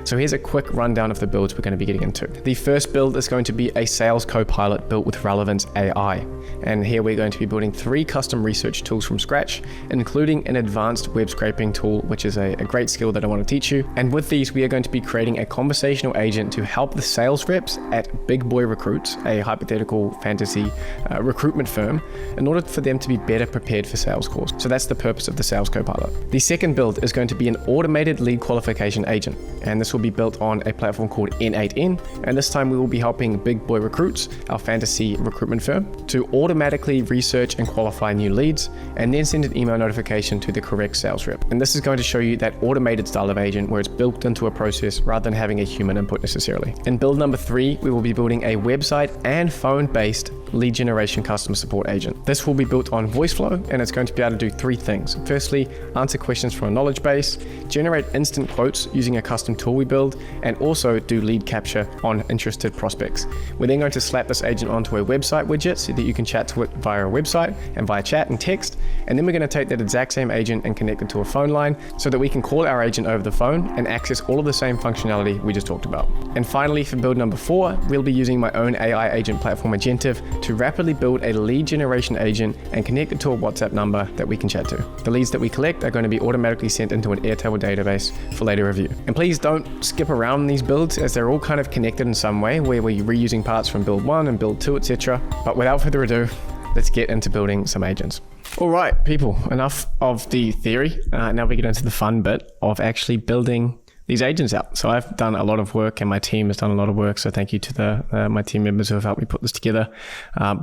So here's a quick rundown of the builds we're going to be getting into. The first build is going to be a sales copilot built with Relevance AI. And here we're going to be building 3 custom research tools from scratch, including an advanced web scraping tool, which is a great skill that I want to teach you. And with these, we are going to be creating a conversational agent to help the sales reps at Big Boy Recruits, a hypothetical fantasy recruitment firm, in order for them to be better prepared for sales calls. So that's the purpose of the sales copilot. The second build is going to be an automated lead qualification agent. And this will be built on a platform called N8N. And this time we will be helping Big Boy Recruits, our fantasy recruitment firm, to automatically research and qualify new leads and then send an email notification to the correct sales rep. And this is going to show you that automated style of agent where it's built into a process rather than having a human input necessarily. In build number 3, we will be building a website and phone-based lead generation customer support agent. This will be built on VoiceFlow, and it's going to be able to do 3 things. Firstly, answer questions from a knowledge base, generate instant quotes using a custom tool we build, and also do lead capture on interested prospects. We're then going to slap this agent onto a website widget so that you can chat to it via a website and via chat and text. And then we're going to take that exact same agent and connect it to a phone line so that we can call our agent over the phone and access all of the same functionality we just talked about. And finally, for build number 4, we'll be using my own AI agent platform, Agentive, to rapidly build a lead generation agent and connect it to a WhatsApp number that we can chat to. The leads that we collect are going to be automatically sent into an Airtable database for later review. And please don't skip around these builds, as they're all kind of connected in some way, where we're reusing parts from build 1 and build 2, etc. But without further ado, let's get into building some agents. All right, people, enough of the theory. Now we get into the fun bit of actually building these agents out. So I've done a lot of work and my team has done a lot of work. So thank you to my team members who have helped me put this together.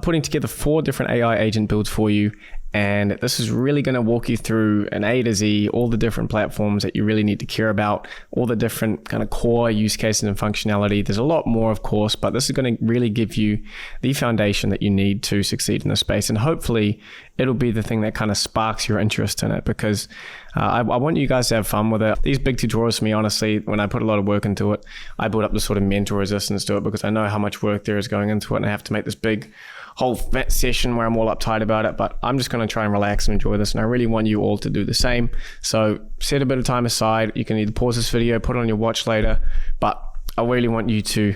Putting together 4 different AI agent builds for you. And this is really going to walk you through an A to Z, all the different platforms that you really need to care about, all the different kind of core use cases and functionality. There's a lot more, of course, but this is going to really give you the foundation that you need to succeed in this space. And hopefully it'll be the thing that kind of sparks your interest in it, because I want you guys to have fun with it. These big tutorials for me, honestly, when I put a lot of work into it, I build up this sort of mental resistance to it because I know how much work there is going into it, and I have to make this big whole session where I'm all uptight about it. But I'm just going to try and relax and enjoy this, and I really want you all to do the same. So set a bit of time aside. You can either pause this video, put it on your watch later, but I really want you to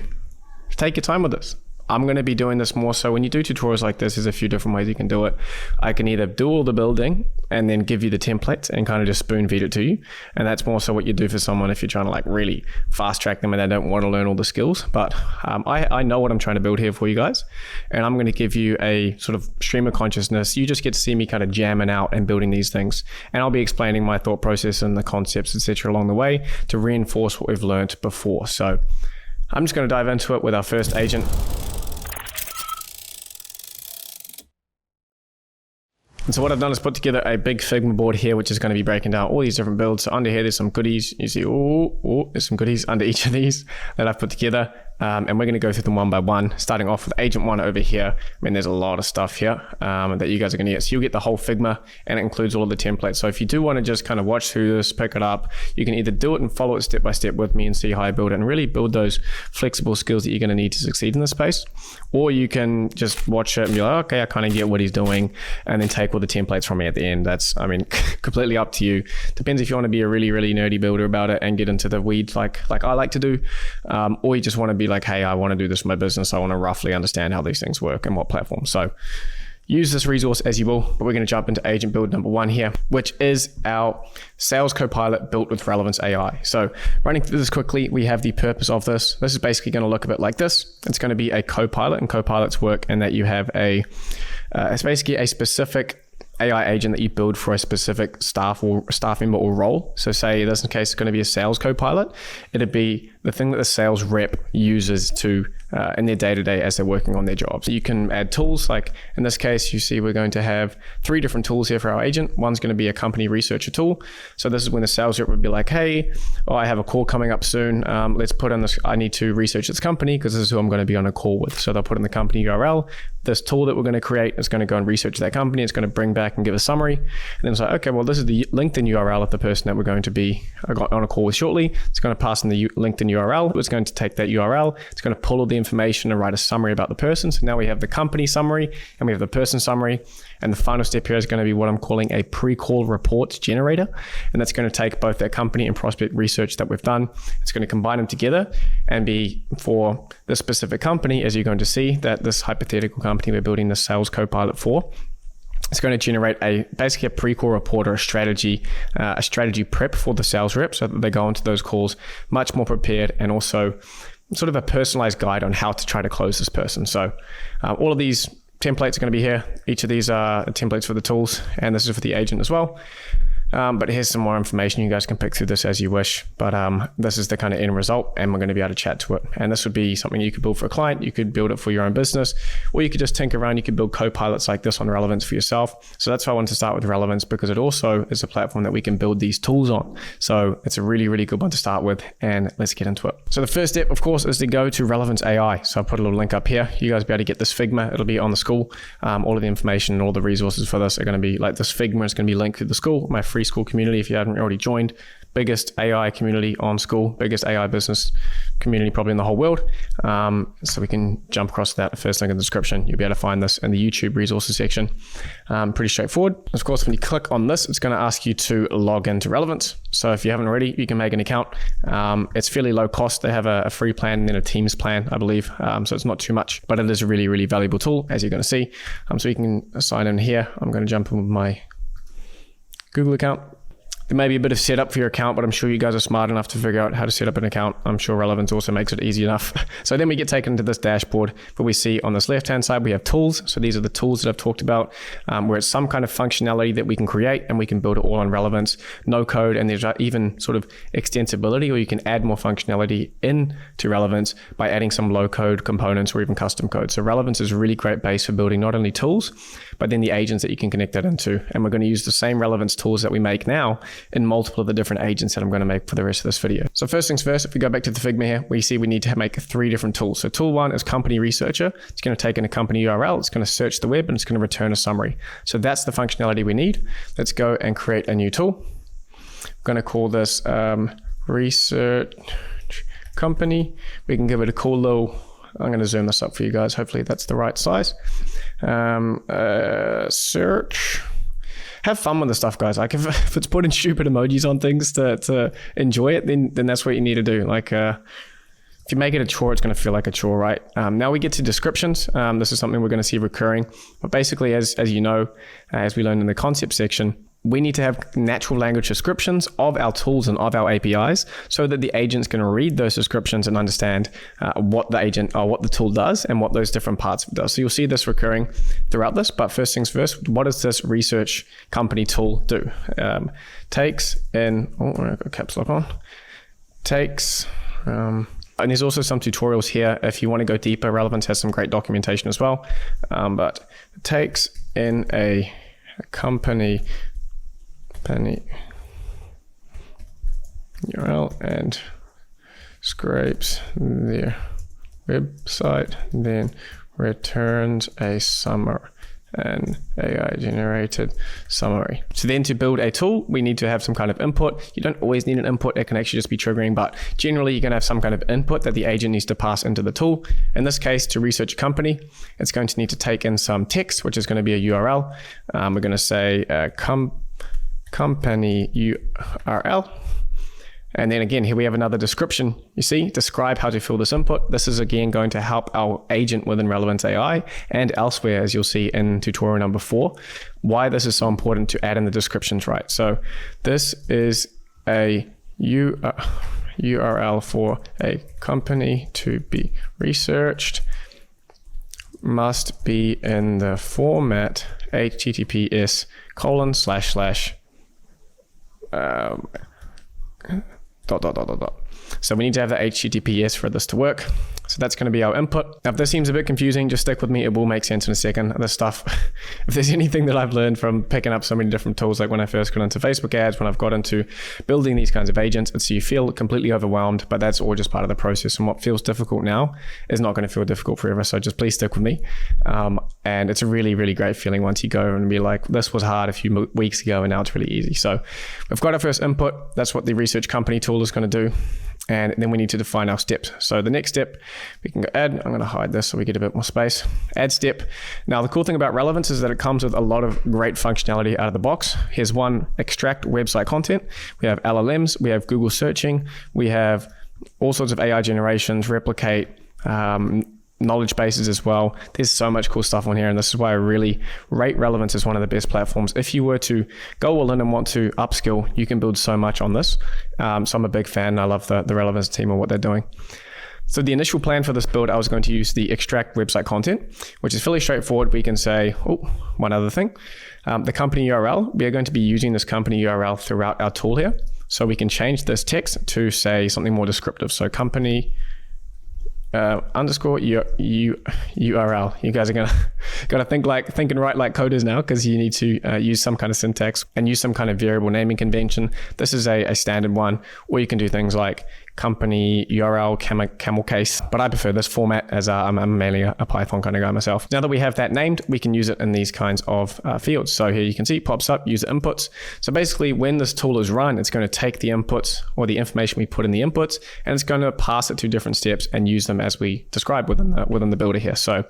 take your time with this. I'm going to be doing this more so when you do tutorials like this. There's a few different ways you can do it. I can either do all the building and then give you the template and kind of just spoon feed it to you. And that's more so what you do for someone if you're trying to like really fast track them and they don't want to learn all the skills. But I know what I'm trying to build here for you guys. And I'm going to give you a sort of stream of consciousness. You just get to see me kind of jamming out and building these things. And I'll be explaining my thought process and the concepts, etc. along the way to reinforce what we've learned before. So I'm just going to dive into it with our first agent. And so what I've done is put together a big Figma board here, which is going to be breaking down all these different builds. So under here, there's some goodies. You see, there's some goodies under each of these that I've put together. and we're going to go through them one by one, starting off with agent one over here. I mean, there's a lot of stuff here that you guys are going to get. So you'll get the whole Figma, and it includes all of the templates. So if you do want to just kind of watch through this, pick it up, you can either do it and follow it step by step with me and see how I build it and really build those flexible skills that you're going to need to succeed in this space. Or you can just watch it and be like, okay, I kind of get what he's doing, and then take all the templates from me at the end. That's, I mean, completely up to you. Depends if you want to be a really, really nerdy builder about it and get into the weeds like I like to do, or you just want to be like, hey, I want to do this for my business. I want to roughly understand how these things work and what platforms. So use this resource as you will, but we're going to jump into agent build number one here, which is our sales copilot built with Relevance AI. So running through this quickly, we have the purpose of this. This is basically going to look a bit like this. It's going to be a copilot, and copilots work in that you have it's basically a specific AI agent that you build for a specific staff member or role. So say in this case, it's going to be a sales copilot. It'd be the thing that the sales rep uses to in their day-to-day as they're working on their job. So you can add tools, like in this case, you see we're going to have 3 different tools here for our agent. One's going to be a company researcher tool. So this is when the sales rep would be like, hey, I have a call coming up soon. Let's put in this, I need to research this company because this is who I'm going to be on a call with. So they'll put in the company URL. This tool that we're going to create is going to go and research that company. It's going to bring back and give a summary. And then it's like, okay, well, this is the LinkedIn URL of the person that we're going to be on a call with shortly. It's going to pass in the LinkedIn URL. It's going to take that URL. It's going to pull all the information and write a summary about the person. So now we have the company summary and we have the person summary. And the final step here is going to be what I'm calling a pre-call report generator. And that's going to take both that company and prospect research that we've done. It's going to combine them together and be for this specific company, as you're going to see, that this hypothetical company we're building the sales copilot for. It's going to generate basically a pre-call report or a strategy prep for the sales rep so that they go into those calls much more prepared, and also sort of a personalized guide on how to try to close this person. So all of these templates are going to be here. Each of these are templates for the tools, and this is for the agent as well. But here's some more information. You guys can pick through this as you wish, but this is the kind of end result, and we're going to be able to chat to it. And this would be something you could build for a client. You could build it for your own business, or you could just tinker around. You could build copilots like this on Relevance for yourself. So that's why I wanted to start with Relevance, because it also is a platform that we can build these tools on. So it's a really, really good one to start with, and let's get into it. So the first step, of course, is to go to Relevance AI. So I'll put a little link up here. You guys will be able to get this Figma. It'll be on the school. All of the information and all the resources for this are going to be like this Figma is going to be linked to the school, my free school community. If you haven't already joined, biggest AI community on school, biggest AI business community probably in the whole world. So we can jump across that. The first link in the description. You'll be able to find this in the YouTube resources section. Pretty straightforward. Of course, when you click on this, it's going to ask you to log into Relevance. So if you haven't already, you can make an account. It's fairly low cost. They have a free plan and then a Teams plan, I believe. So it's not too much, but it is a really, really valuable tool, as you're going to see. So you can sign in here. I'm going to jump in with my Google account. There may be a bit of setup for your account, but I'm sure you guys are smart enough to figure out how to set up an account. I'm sure Relevance also makes it easy enough. So then we get taken to this dashboard where we see on this left-hand side, we have tools. So these are the tools that I've talked about, where it's some kind of functionality that we can create and we can build it all on Relevance, no code. And there's even sort of extensibility, or you can add more functionality into Relevance by adding some low code components or even custom code. So Relevance is a really great base for building not only tools, but then the agents that you can connect that into. And we're going to use the same Relevance tools that we make now in multiple of the different agents that I'm going to make for the rest of this video. So first things first, if we go back to the Figma here, we see we need to make 3 different tools. So tool 1 is company researcher. It's going to take in a company URL. It's going to search the web and it's going to return a summary. So that's the functionality we need. Let's go and create a new tool. I'm going to call this research company. We can give it a cool little, I'm going to zoom this up for you guys. Hopefully that's the right size. Search. Have fun with the stuff, guys. Like if it's putting stupid emojis on things to enjoy it, then that's what you need to do. Like if you make it a chore, it's going to feel like a chore, right? Now we get to descriptions. This is something we're going to see recurring. But basically, as you know, as we learned in the concept section, we need to have natural language descriptions of our tools and of our APIs so that the agent's going to read those descriptions and understand what the agent or what the tool does and what those different parts of it does. So you'll see this recurring throughout this, but first things first, what does this research company tool do? Takes in, I've got caps lock on, takes, and there's also some tutorials here. If you want to go deeper, Relevance has some great documentation as well, but it takes in a company URL and scrapes their website, then returns a summary, an AI generated summary. So then to build a tool, we need to have some kind of input. You don't always need an input. It can actually just be triggering, but generally you're going to have some kind of input that the agent needs to pass into the tool. In this case, to research a company, it's going to need to take in some text, which is going to be a URL. We're going to say company URL. And then again, here we have another description. You see, describe how to fill this input. This is again going to help our agent within Relevance AI and elsewhere, as you'll see in tutorial number 4, why this is so important to add in the descriptions right. So this is a URL for a company to be researched, must be in the format https:// So we need to have the HTTPS for this to work. So that's going to be our input. Now, if this seems a bit confusing, just stick with me. It will make sense in a second. This stuff, if there's anything that I've learned from picking up so many different tools, like when I first got into Facebook ads, when I've got into building these kinds of agents, it's you feel completely overwhelmed, but that's all just part of the process. And what feels difficult now is not going to feel difficult forever. So just please stick with me. And it's a really, really great feeling once you go and be like, this was hard a few weeks ago and now it's really easy. So we've got our first input. That's what the research company tool is going to do. And then we need to define our steps. So the next step, we can go add. I'm going to hide this so we get a bit more space. Add step. Now, the cool thing about Relevance is that it comes with a lot of great functionality out of the box. Here's one: extract website content. We have LLMs. We have Google searching. We have all sorts of AI generations, replicate, knowledge bases as well. There's so much cool stuff on here, and this is why I really rate Relevance as one of the best platforms. If you were to go all in and want to upskill, you can build so much on this. So I'm a big fan. I love the Relevance team and what they're doing. So the initial plan for this build, I was going to use the extract website content, which is fairly straightforward. We can say, one other thing, the company URL. We are going to be using this company URL throughout our tool here. So we can change this text to say something more descriptive. So company underscore URL. You guys are gonna think and write like coders now, because you need to use some kind of syntax and use some kind of variable naming convention. This is a standard one, or you can do things like company URL camel case, but I prefer this format as I'm mainly a Python kind of guy myself. Now that we have that named, we can use it in these kinds of fields. So here you can see pops up user inputs. So basically when this tool is run, it's going to take the inputs or the information we put in the inputs, and it's going to pass it to different steps and use them as we describe within the builder here. So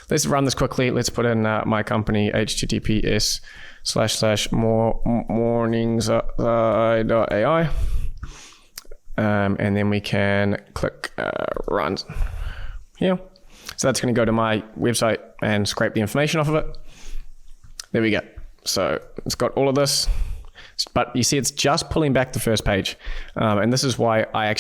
let's run this quickly. Let's put in my company https://morningsi.ai. And then we can click run here. So that's going to go to my website and scrape the information off of it. There we go. So it's got all of this, but you see it's just pulling back the first page. And this is why I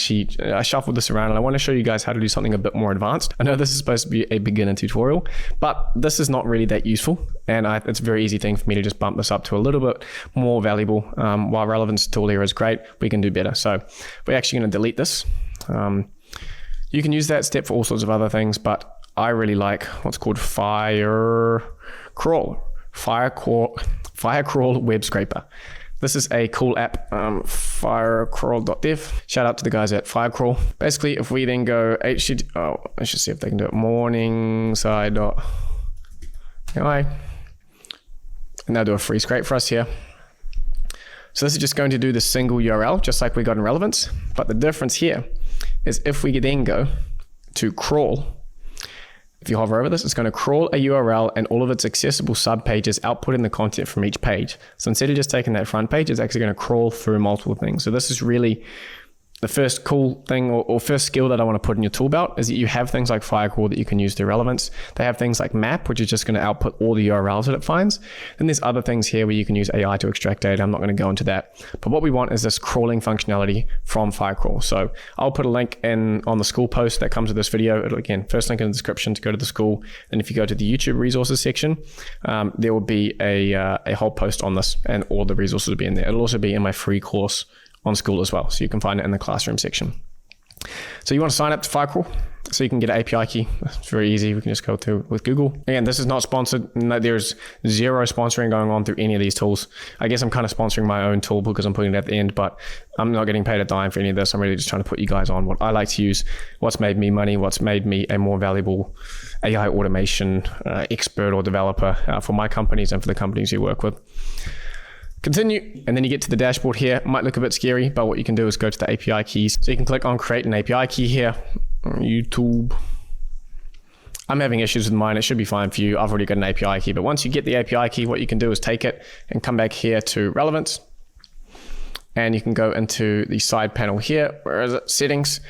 shuffled this around, and I want to show you guys how to do something a bit more advanced. I know this is supposed to be a beginner tutorial, but this is not really that useful. And it's a very easy thing for me to just bump this up to a little bit more valuable. While Relevance tool here is great, we can do better. So we're actually going to delete this. You can use that step for all sorts of other things, but I really like what's called Firecrawl web scraper. This is a cool app, firecrawl.dev. Shout out to the guys at Firecrawl. Basically, if we then go let's just see if they can do it, morningsi.ai. And they'll do a free scrape for us here. So this is just going to do the single URL, just like we got in Relevance. But the difference here is if we then go to crawl, if you hover over this, it's going to crawl a URL and all of its accessible subpages, outputting the content from each page. So instead of just taking that front page, it's actually going to crawl through multiple things. So this is really the first cool thing or first skill that I want to put in your tool belt, is that you have things like Firecrawl that you can use through Relevance. They have things like Map, which is just going to output all the URLs that it finds. Then there's other things here where you can use AI to extract data. I'm not going to go into that. But what we want is this crawling functionality from Firecrawl. So I'll put a link on the school post that comes with this video. It'll, again, first link in the description to go to the school. And if you go to the YouTube resources section, there will be a whole post on this, and all the resources will be in there. It'll also be in my free course on school as well, so you can find it in the classroom section. So you want to sign up to Firecrawl. So you can get an API key. It's very easy. We can just go through with Google. Again, this is not sponsored. There's zero sponsoring going on through any of these tools. I guess I'm kind of sponsoring my own tool because I'm putting it at the end, but I'm not getting paid a dime for any of this. I'm really just trying to put you guys on what I like to use, what's made me money, what's made me a more valuable AI automation expert or developer for my companies and for the companies you work with. Continue, and then you get to the dashboard here. It might look a bit scary, but what you can do is go to the API keys. So you can click on create an API key here. YouTube. I'm having issues with mine. It should be fine for you. I've already got an API key, but once you get the API key, what you can do is take it and come back here to relevance. And you can go into the side panel here. Where is it? Settings.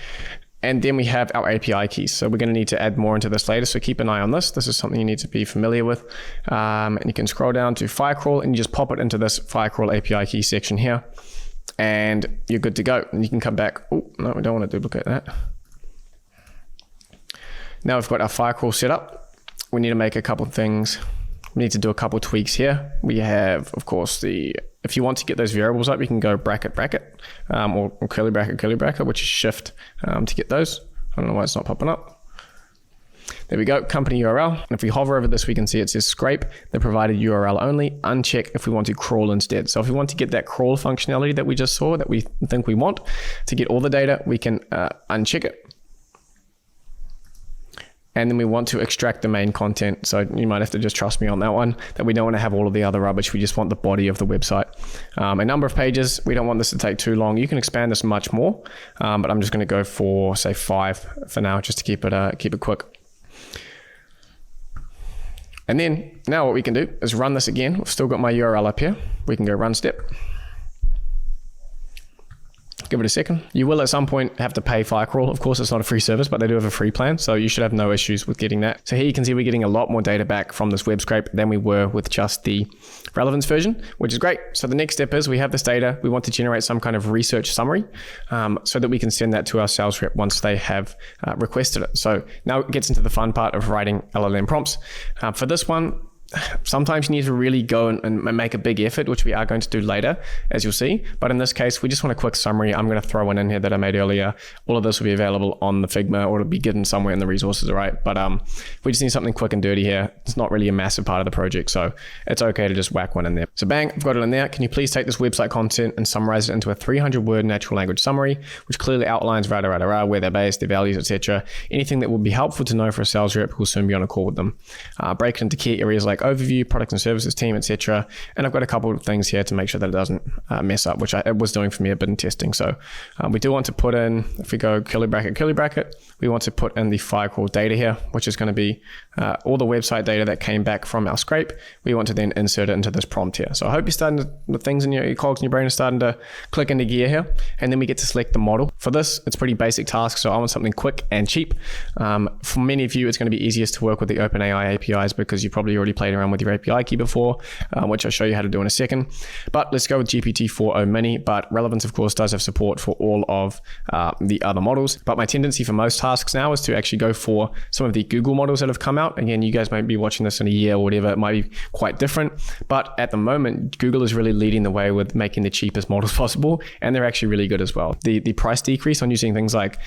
And then we have our API keys. So we're going to need to add more into this later. So keep an eye on this. This is something you need to be familiar with. And you can scroll down to Firecrawl and you just pop it into this Firecrawl API key section here. And you're good to go. And you can come back. Oh, no, we don't want to duplicate that. Now we've got our Firecrawl set up. We need to make a couple of things. We need to do a couple of tweaks here. We have, of course, if you want to get those variables up, you can go bracket, or curly bracket, which is shift to get those. I don't know why it's not popping up. There we go, company URL. And if we hover over this, we can see it says scrape the provided URL only, uncheck if we want to crawl instead. So if we want to get that crawl functionality that we just saw, that we think we want to get all the data, we can uncheck it. And then we want to extract the main content. So you might have to just trust me on that one, that we don't want to have all of the other rubbish. We just want the body of the website. A number of pages. We don't want this to take too long. You can expand this much more, but I'm just going to go for, say, 5 for now, just to keep it quick. And then now what we can do is run this again. We've still got my URL up here. We can go run step. Give it a second. You will at some point have to pay Firecrawl. Of course, it's not a free service, but they do have a free plan, so you should have no issues with getting that. So here you can see we're getting a lot more data back from this web scrape than we were with just the relevance version, which is great. So the next step is we have this data. We want to generate some kind of research summary so that we can send that to our sales rep once they have requested it. So now it gets into the fun part of writing LLM prompts. For this one, sometimes you need to really go and make a big effort, which we are going to do later, as you'll see. But in this case, we just want a quick summary. I'm going to throw one in here that I made earlier. All of this will be available on the Figma, or it'll be given somewhere in the resources, all right? But we just need something quick and dirty here. It's not really a massive part of the project, so it's okay to just whack one in there. So bang, I've got it in there. Can you please take this website content and summarize it into a 300-word natural language summary, which clearly outlines where they're based, their values, etc. Anything that will be helpful to know for a sales rep who will soon be on a call with them. Break it into key areas like overview, products and services team, etc. And I've got a couple of things here to make sure that it doesn't mess up, which it was doing for me a bit in testing. So we do want to put in, if we go curly bracket, we want to put in the Firecrawl data here, which is going to be all the website data that came back from our scrape. We want to then insert it into this prompt here. So I hope you're starting to, the things in your cogs in your brain are starting to click into gear here. And then we get to select the model. For this, it's pretty basic task. So I want something quick and cheap. For many of you, it's going to be easiest to work with the OpenAI APIs because you probably already played around with your API key before, which I'll show you how to do in a second. But let's go with GPT-4o Mini. But Relevance, of course, does have support for all of the other models. But my tendency for most tasks now is to actually go for some of the Google models that have come out. Again, you guys might be watching this in a year or whatever. It might be quite different. But at the moment, Google is really leading the way with making the cheapest models possible. And they're actually really good as well. The price decrease on using things like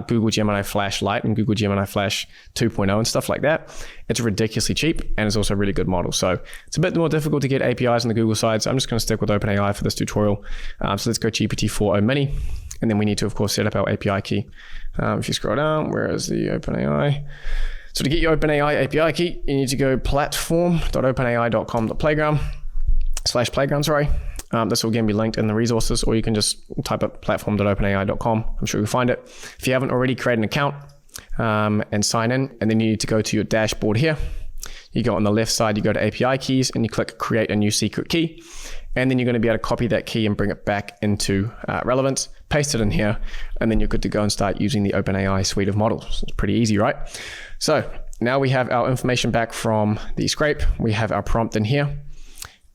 Google Gemini Flash Lite and Google Gemini Flash 2.0 and stuff like that, it's ridiculously cheap, and it's also a really good model. So it's a bit more difficult to get APIs on the Google side. So I'm just going to stick with OpenAI for this tutorial. So let's go GPT-4o Mini. And then we need to, of course, set up our API key. If you scroll down, where is the OpenAI? So to get your OpenAI API key, you need to go platform.openai.com/playground. This will again be linked in the resources, or you can just type up platform.openai.com. I'm sure you'll find it. If you haven't already, create an account and sign in, and then you need to go to your dashboard here. You go on the left side, you go to API keys, and you click create a new secret key. And then you're going to be able to copy that key and bring it back into Relevance, paste it in here, and then you're good to go and start using the OpenAI suite of models. It's pretty easy, right? So now we have our information back from the scrape. We have our prompt in here.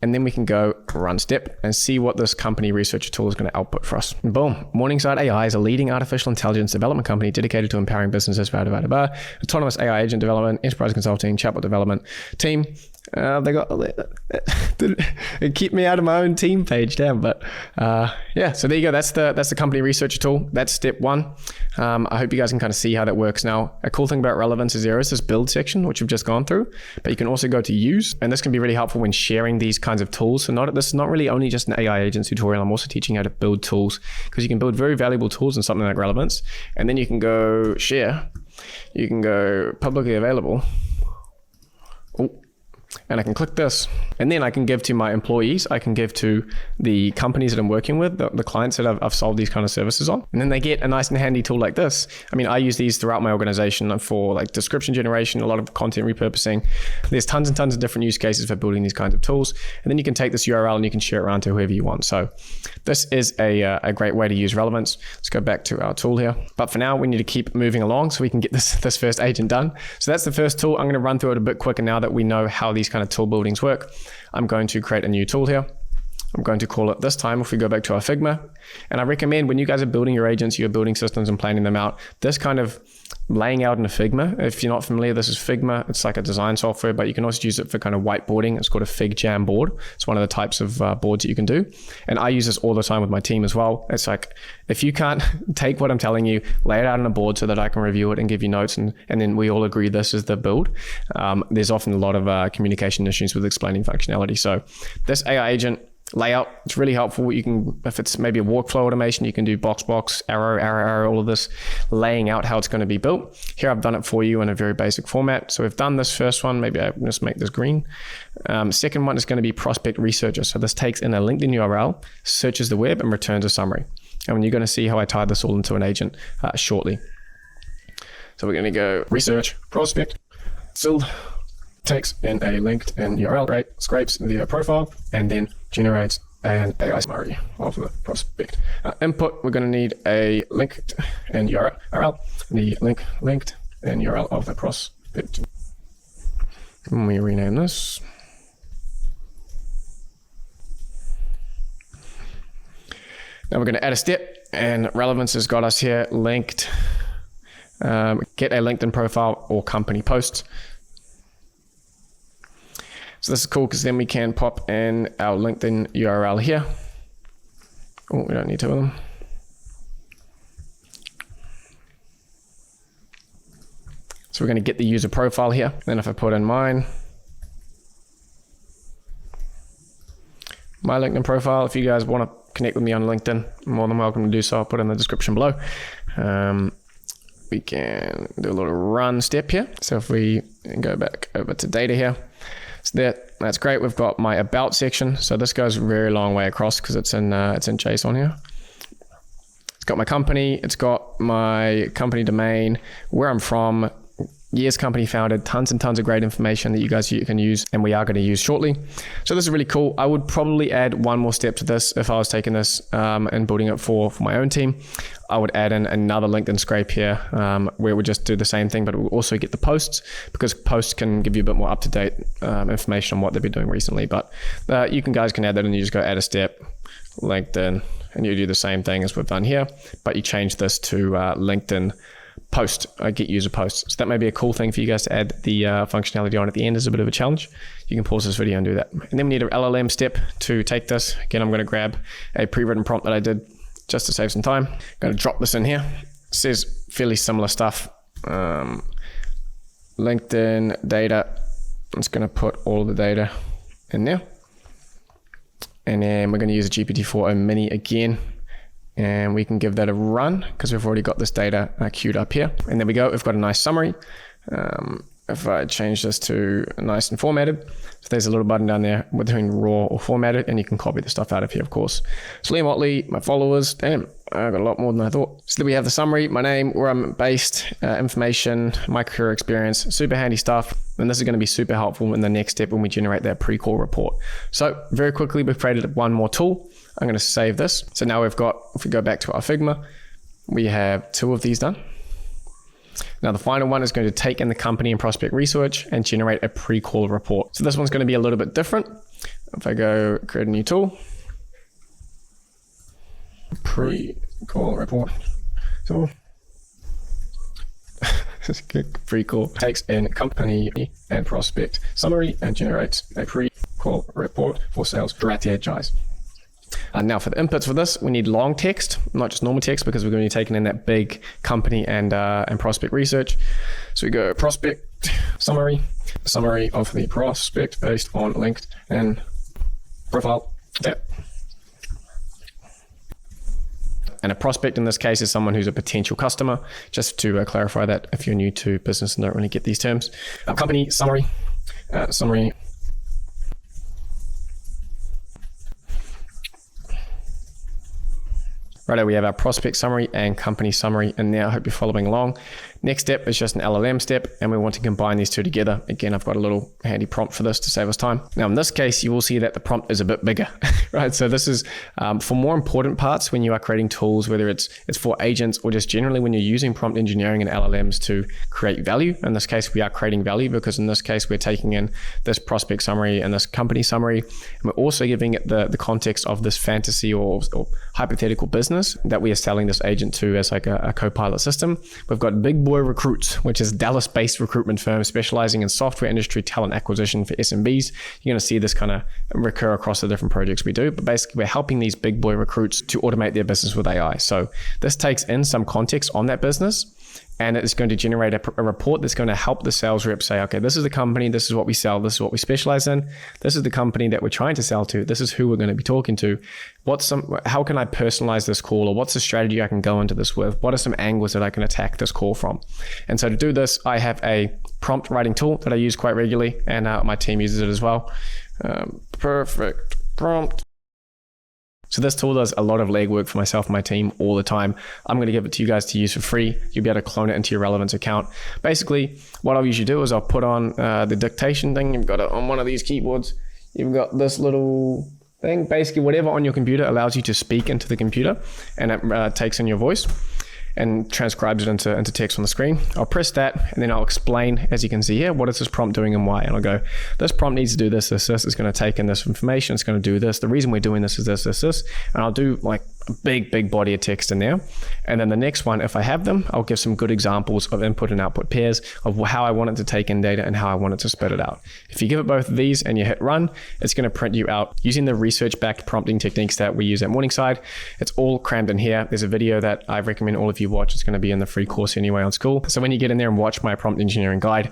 And then we can go run step and see what this company researcher tool is going to output for us. Boom. Morningside AI is a leading artificial intelligence development company dedicated to empowering businesses, autonomous AI agent development, enterprise consulting, chatbot development team. They got it keep me out of my own team page, damn. But yeah, so there you go. That's the company researcher tool. That's step one. I hope you guys can kind of see how that works now. A cool thing about relevance is there is this build section, which we've just gone through, but you can also go to use, and this can be really helpful when sharing these kinds of tools. So this is not really only just an AI agent tutorial. I'm also teaching how to build tools, because you can build very valuable tools in something like relevance, and then you can go share, you can go publicly available. And I can click this, and then I can give to my employees, I can give to the companies that I'm working with, the clients that I've sold these kind of services on, and then they get a nice and handy tool like this. I mean, I use these throughout my organization for like description generation, a lot of content repurposing. There's tons and tons of different use cases for building these kinds of tools, and then you can take this URL and you can share it around to whoever you want. So this is a great way to use relevance. Let's go back to our tool here. But for now, we need to keep moving along so we can get this first agent done. So that's the first tool. I'm going to run through it a bit quicker now that we know how these kind of tool buildings work. I'm going to create a new tool here. I'm going to call it this time, if we go back to our Figma, and I recommend when you guys are building your agents, you're building systems and planning them out, this kind of laying out in a Figma. If you're not familiar, this is Figma. It's like a design software, but you can also use it for kind of whiteboarding. It's called a Fig Jam board. It's one of the types of boards that you can do. And I use this all the time with my team as well. It's like, if you can't take what I'm telling you, lay it out on a board so that I can review it and give you notes, and then we all agree this is the build. There's often a lot of communication issues with explaining functionality. So this AI agent layout, it's really helpful. You can, if it's maybe a workflow automation, you can do box, arrow, all of this, laying out how it's going to be built. Here I've done it for you in a very basic format. So we've done this first one, maybe I just make this green. Second one is going to be prospect researcher. So this takes in a LinkedIn URL, searches the web, and returns a summary. And you're going to see how I tie this all into an agent shortly. So we're going to go research, prospect, still takes in a LinkedIn URL, right? Scrapes the profile, and then generates an AI summary of the prospect. Input, we're going to need a linked and URL, the linked and URL of the prospect. And we rename this. Now we're going to add a step, and relevance has got us here linked. Get a LinkedIn profile or company post. So this is cool because then we can pop in our LinkedIn URL here. Oh, we don't need two of them. So we're going to get the user profile here. Then if I put in my LinkedIn profile, if you guys want to connect with me on LinkedIn, I'm more than welcome to do so. I'll put it in the description below. We can do a little run step here. So if we go back over to data here, so that's great. We've got my about section. So this goes a very long way across because it's in JSON here. It's got my company. It's got my company domain, where I'm from, years company founded, tons and tons of great information that you can use, and we are going to use shortly. So this is really cool. I would probably add one more step to this if I was taking this and building it for my own team. I would add in another LinkedIn scrape here where we just do the same thing, but we'll also get the posts, because posts can give you a bit more up-to-date information on what they've been doing recently. But you guys can add that, and you just go add a step, LinkedIn, and you do the same thing as we've done here, but you change this to LinkedIn post, get user posts. So that may be a cool thing for you guys to add the functionality on at the end as a bit of a challenge. You can pause this video and do that. And then we need an LLM step to take this. Again, I'm going to grab a pre-written prompt that I did just to save some time. I'm going to drop this in here. It says fairly similar stuff. LinkedIn data. I'm just going to put all of the data in there. And then we're going to use a GPT-4o Mini again. And we can give that a run because we've already got this data queued up here. And there we go. We've got a nice summary. If I change this to nice and formatted, so there's a little button down there between raw or formatted, and you can copy the stuff out of here, of course. So Liam Ottley, my followers, damn, I got a lot more than I thought. So then we have the summary, my name, where I'm based, information, my career experience, super handy stuff. And this is going to be super helpful in the next step when we generate that pre-call report. So very quickly, we've created one more tool. I'm going to save this. So now we've got, if we go back to our Figma, we have 2 of these done. Now the final one is going to take in the company and prospect research and generate a pre-call report. So this one's going to be a little bit different. If I go create a new tool, pre-call report. So pre-call takes in company and prospect summary and generates a pre-call report for sales strategize. Now for the inputs for this, we need long text, not just normal text, because we're going to be taking in that big company and prospect research. So we go prospect summary of the prospect based on LinkedIn profile. Yep. And a prospect in this case is someone who's a potential customer, just to clarify that if you're new to business and don't really get these terms. Company summary. Righto, we have our prospect summary and company summary in there. I hope you're following along. Next step is just an LLM step, and we want to combine these two together. Again, I've got a little handy prompt for this to save us time. Now, in this case, you will see that the prompt is a bit bigger, right? So this is for more important parts when you are creating tools, whether it's for agents or just generally when you're using prompt engineering and LLMs to create value. In this case, we are creating value because in this case, we're taking in this prospect summary and this company summary, and we're also giving it the context of this fantasy or hypothetical business that we are selling this agent to as like a co-pilot system. We've got Big Boy Recruits, which is a Dallas-based recruitment firm specializing in software industry talent acquisition for SMBs. You're going to see this kind of recur across the different projects we do, but basically we're helping these big boy recruits to automate their business with AI. So this takes in some context on that business, and it's going to generate a report that's going to help the sales rep say, okay, this is the company, this is what we sell, this is what we specialize in, this is the company that we're trying to sell to, this is who we're going to be talking to. How can I personalize this call, or what's the strategy I can go into this with? What are some angles that I can attack this call from? And so to do this, I have a prompt writing tool that I use quite regularly, and my team uses it as well. Perfect prompt. So this tool does a lot of legwork for myself and my team all the time. I'm going to give it to you guys to use for free. You'll be able to clone it into your Relevance account. Basically, what I'll usually do is I'll put on the dictation thing. You've got it on one of these keyboards. You've got this little thing. Basically, whatever on your computer allows you to speak into the computer, and it takes in your voice and transcribes it into text on the screen. I'll press that, and then I'll explain, as you can see here, what is this prompt doing and why. And I'll go, this prompt needs to do this. It's going to take in this information. It's going to do this. The reason we're doing this is this. And I'll do like a big body of text in there. And then the next one, if I have them, I'll give some good examples of input and output pairs of how I want it to take in data and how I want it to spit it out. If you give it both of these and you hit run, it's going to print you out using the research-backed prompting techniques that we use at Morningside. It's all crammed in here. There's a video that I recommend all of you watch. It's going to be in the free course anyway on school. So when you get in there and watch my prompt engineering guide,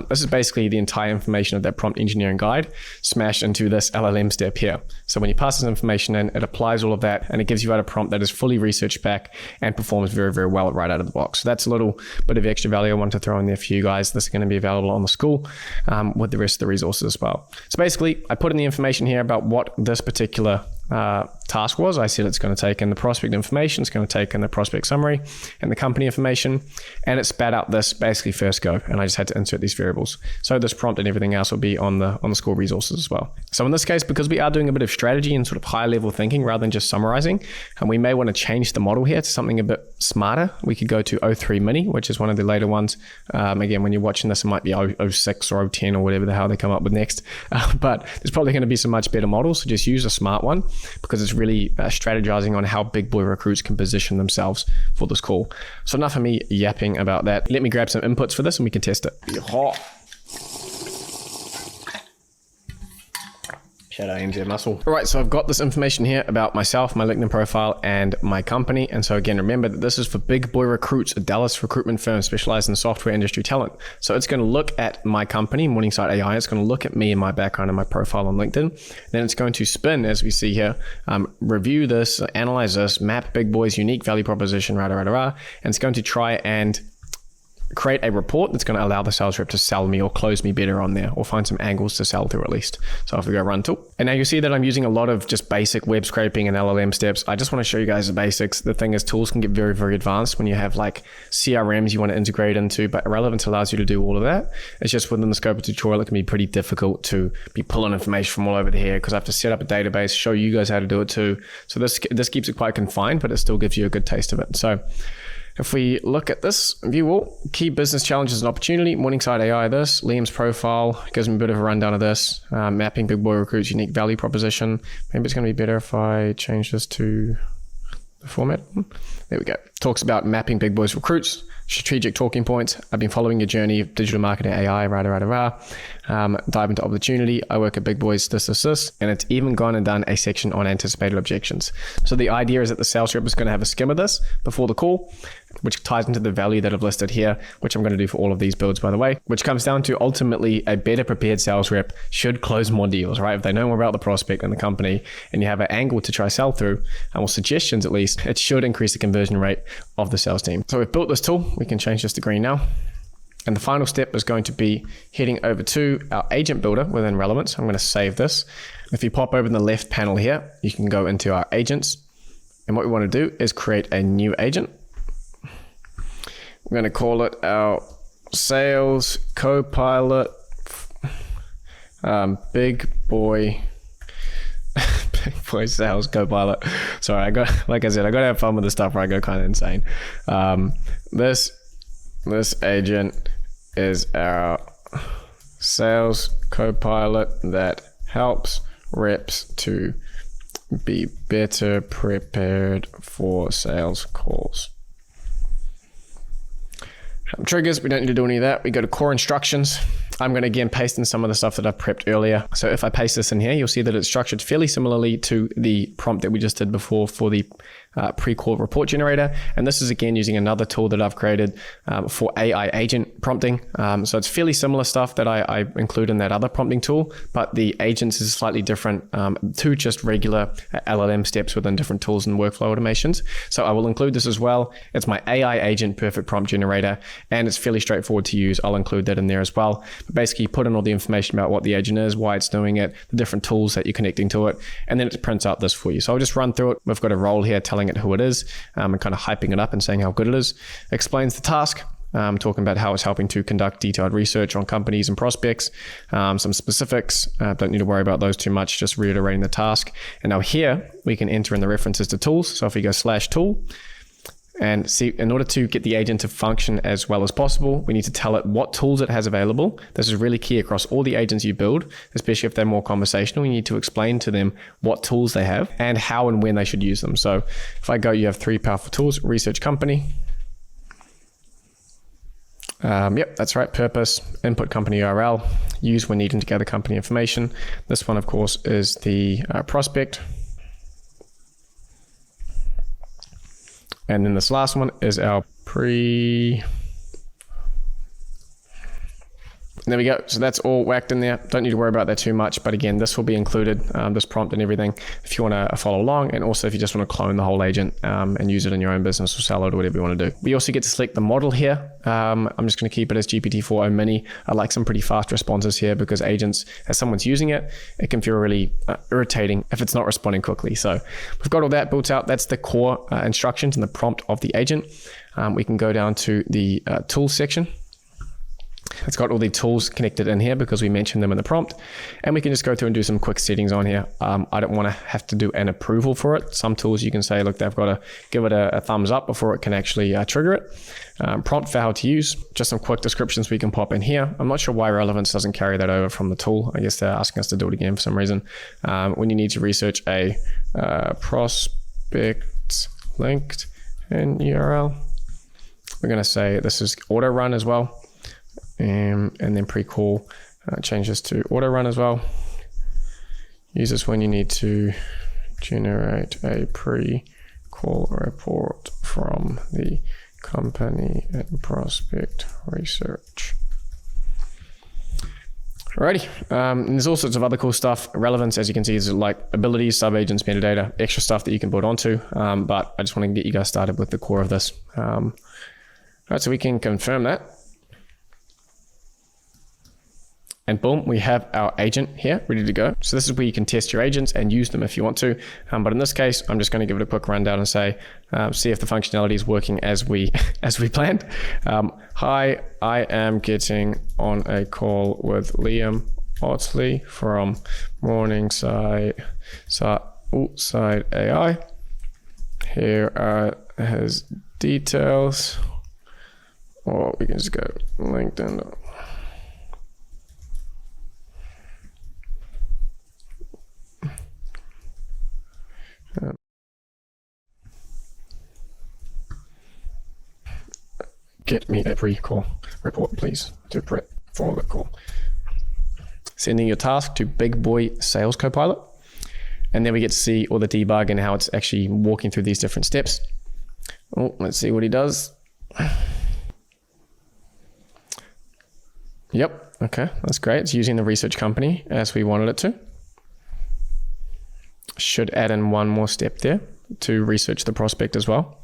this is basically the entire information of that prompt engineering guide smashed into this LLM step here. So when you pass this information in, it applies all of that, and it gives you out a prompt that is fully researched back and performs very well right out of the box. So that's a little bit of extra value I want to throw in there for you guys. This is going to be available on the school with the rest of the resources as well. So basically, I put in the information here about what this particular task was. I said it's going to take in the prospect information, it's going to take in the prospect summary and the company information, and it spat out this basically first go, and I just had to insert these variables. So this prompt and everything else will be on the school resources as well. So in this case, because we are doing a bit of strategy and sort of high level thinking rather than just summarizing, and we may want to change the model here to something a bit smarter, we could go to O3 Mini, which is one of the later ones. Again, when you're watching this, it might be O6 or O10 or whatever the hell they come up with next. But there's probably going to be some much better models, so just use a smart one, because it's really strategizing on how big boy recruits can position themselves for this call. So enough of me yapping about that. Let me grab some inputs for this and we can test it. Shout out NZ Muscle. All right, so I've got this information here about myself, my LinkedIn profile, and my company. And so again, remember that this is for Big Boy Recruits, a Dallas recruitment firm specialized in software industry talent. So it's going to look at my company, Morningside AI. It's going to look at me and my background and my profile on LinkedIn. Then it's going to spin, as we see here, review this, analyze this, map Big Boy's unique value proposition, and it's going to try and create a report that's going to allow the sales rep to sell me or close me better on there, or find some angles to sell through at least. So if we go run tool, and now you see that I'm using a lot of just basic web scraping and LLM steps. I just want to show you guys the basics. The thing is, tools can get very advanced when you have like CRMs you want to integrate into, but Relevance allows you to do all of that. It's just within the scope of tutorial, it can be pretty difficult to be pulling information from all over here, because I have to set up a database, show you guys how to do it too. So this keeps it quite confined, but it still gives you a good taste of it. So if we look at this, view all, key business challenges and opportunity, Morningside AI this, Liam's profile, gives me a bit of a rundown of this, mapping Big Boy Recruit's unique value proposition. Maybe it's going to be better if I change this to the format. There we go. Talks about mapping big boys recruits, strategic talking points. I've been following your journey of digital marketing, AI, dive into opportunity. I work at big boys, this. And it's even gone and done a section on anticipated objections. So the idea is that the sales rep is going to have a skim of this before the call, which ties into the value that I've listed here, which I'm going to do for all of these builds, by the way, which comes down to ultimately a better prepared sales rep should close more deals, right? If they know more about the prospect and the company and you have an angle to try sell through, or suggestions at least, it should increase the conversion rate of the sales team. So we've built this tool. We can change this to green now. And the final step is going to be heading over to our agent builder within Relevance. I'm going to save this. If you pop over in the left panel here, you can go into our agents. And what we want to do is create a new agent. We're going to call it our sales co-pilot, big boy sales co-pilot. Sorry, I got to have fun with the stuff where I go kind of insane. This agent is our sales co-pilot that helps reps to be better prepared for sales calls. Triggers, we don't need to do any of that. We go to core instructions. I'm going to again paste in some of the stuff that I've prepped earlier. So if I paste this in here, you'll see that it's structured fairly similarly to the prompt that we just did before for the pre-call report generator. And this is again using another tool that I've created for AI agent prompting. So it's fairly similar stuff that I include in that other prompting tool, but the agents is slightly different to just regular LLM steps within different tools and workflow automations. So I will include this as well. It's my AI agent perfect prompt generator, and it's fairly straightforward to use. I'll include that in there as well. But basically, you put in all the information about what the agent is, why it's doing it, the different tools that you're connecting to it, and then it prints out this for you. So I'll just run through it. We've got a role here telling it who it is, and kind of hyping it up and saying how good it is. Explains the task, talking about how it's helping to conduct detailed research on companies and prospects, some specifics. Don't need to worry about those too much, just reiterating the task. And now here, we can enter in the references to tools. So if we go /tool, and see, in order to get the agent to function as well as possible, we need to tell it what tools it has available. This is really key across all the agents you build, especially if they're more conversational. You need to explain to them what tools they have and how and when they should use them. So if I go, you have 3 powerful tools: research company. Yep, that's right. Purpose, input company URL, use when needing to gather company information. This one, of course, is the prospect. And then this last one is our There we go. So that's all whacked in there. Don't need to worry about that too much. But again, this will be included, this prompt and everything, if you want to follow along. And also if you just want to clone the whole agent and use it in your own business or sell it or whatever you want to do. We also get to select the model here. I'm just going to keep it as GPT-4o Mini. I like some pretty fast responses here because agents, as someone's using it, it can feel really irritating if it's not responding quickly. So we've got all that built out. That's the core instructions and the prompt of the agent. We can go down to the tools section. It's got all the tools connected in here because we mentioned them in the prompt, and we can just go through and do some quick settings on here. I don't want to have to do an approval for it. Some tools you can say, look, they've got to give it a thumbs up before it can actually trigger it. Prompt for how to use, just some quick descriptions we can pop in here. I'm not sure why Relevance doesn't carry that over from the tool. I guess they're asking us to do it again for some reason. When you need to research a prospect linked in URL, we're going to say this is auto run as well. And then pre-call, change this to auto run as well. Use this when you need to generate a pre-call report from the company and prospect research. Alrighty, and there's all sorts of other cool stuff. Relevance, as you can see, is like abilities, sub-agents, metadata, extra stuff that you can build onto. But I just want to get you guys started with the core of this. Alright, so we can confirm that. And boom, we have our agent here ready to go. So this is where you can test your agents and use them if you want to. But in this case, I'm just going to give it a quick rundown and say, see if the functionality is working as we planned. Hi, I am getting on a call with Liam Ottley from Morningside AI. Here are his details. Or we can just go LinkedIn. get me a pre-call report, please, to prep for the call. Sending your task to Big Boy Sales Copilot. And then we get to see all the debug and how it's actually walking through these different steps. Oh, let's see what he does. Yep, okay, that's great. It's using the research company as we wanted it to. Should add in one more step there to research the prospect as well.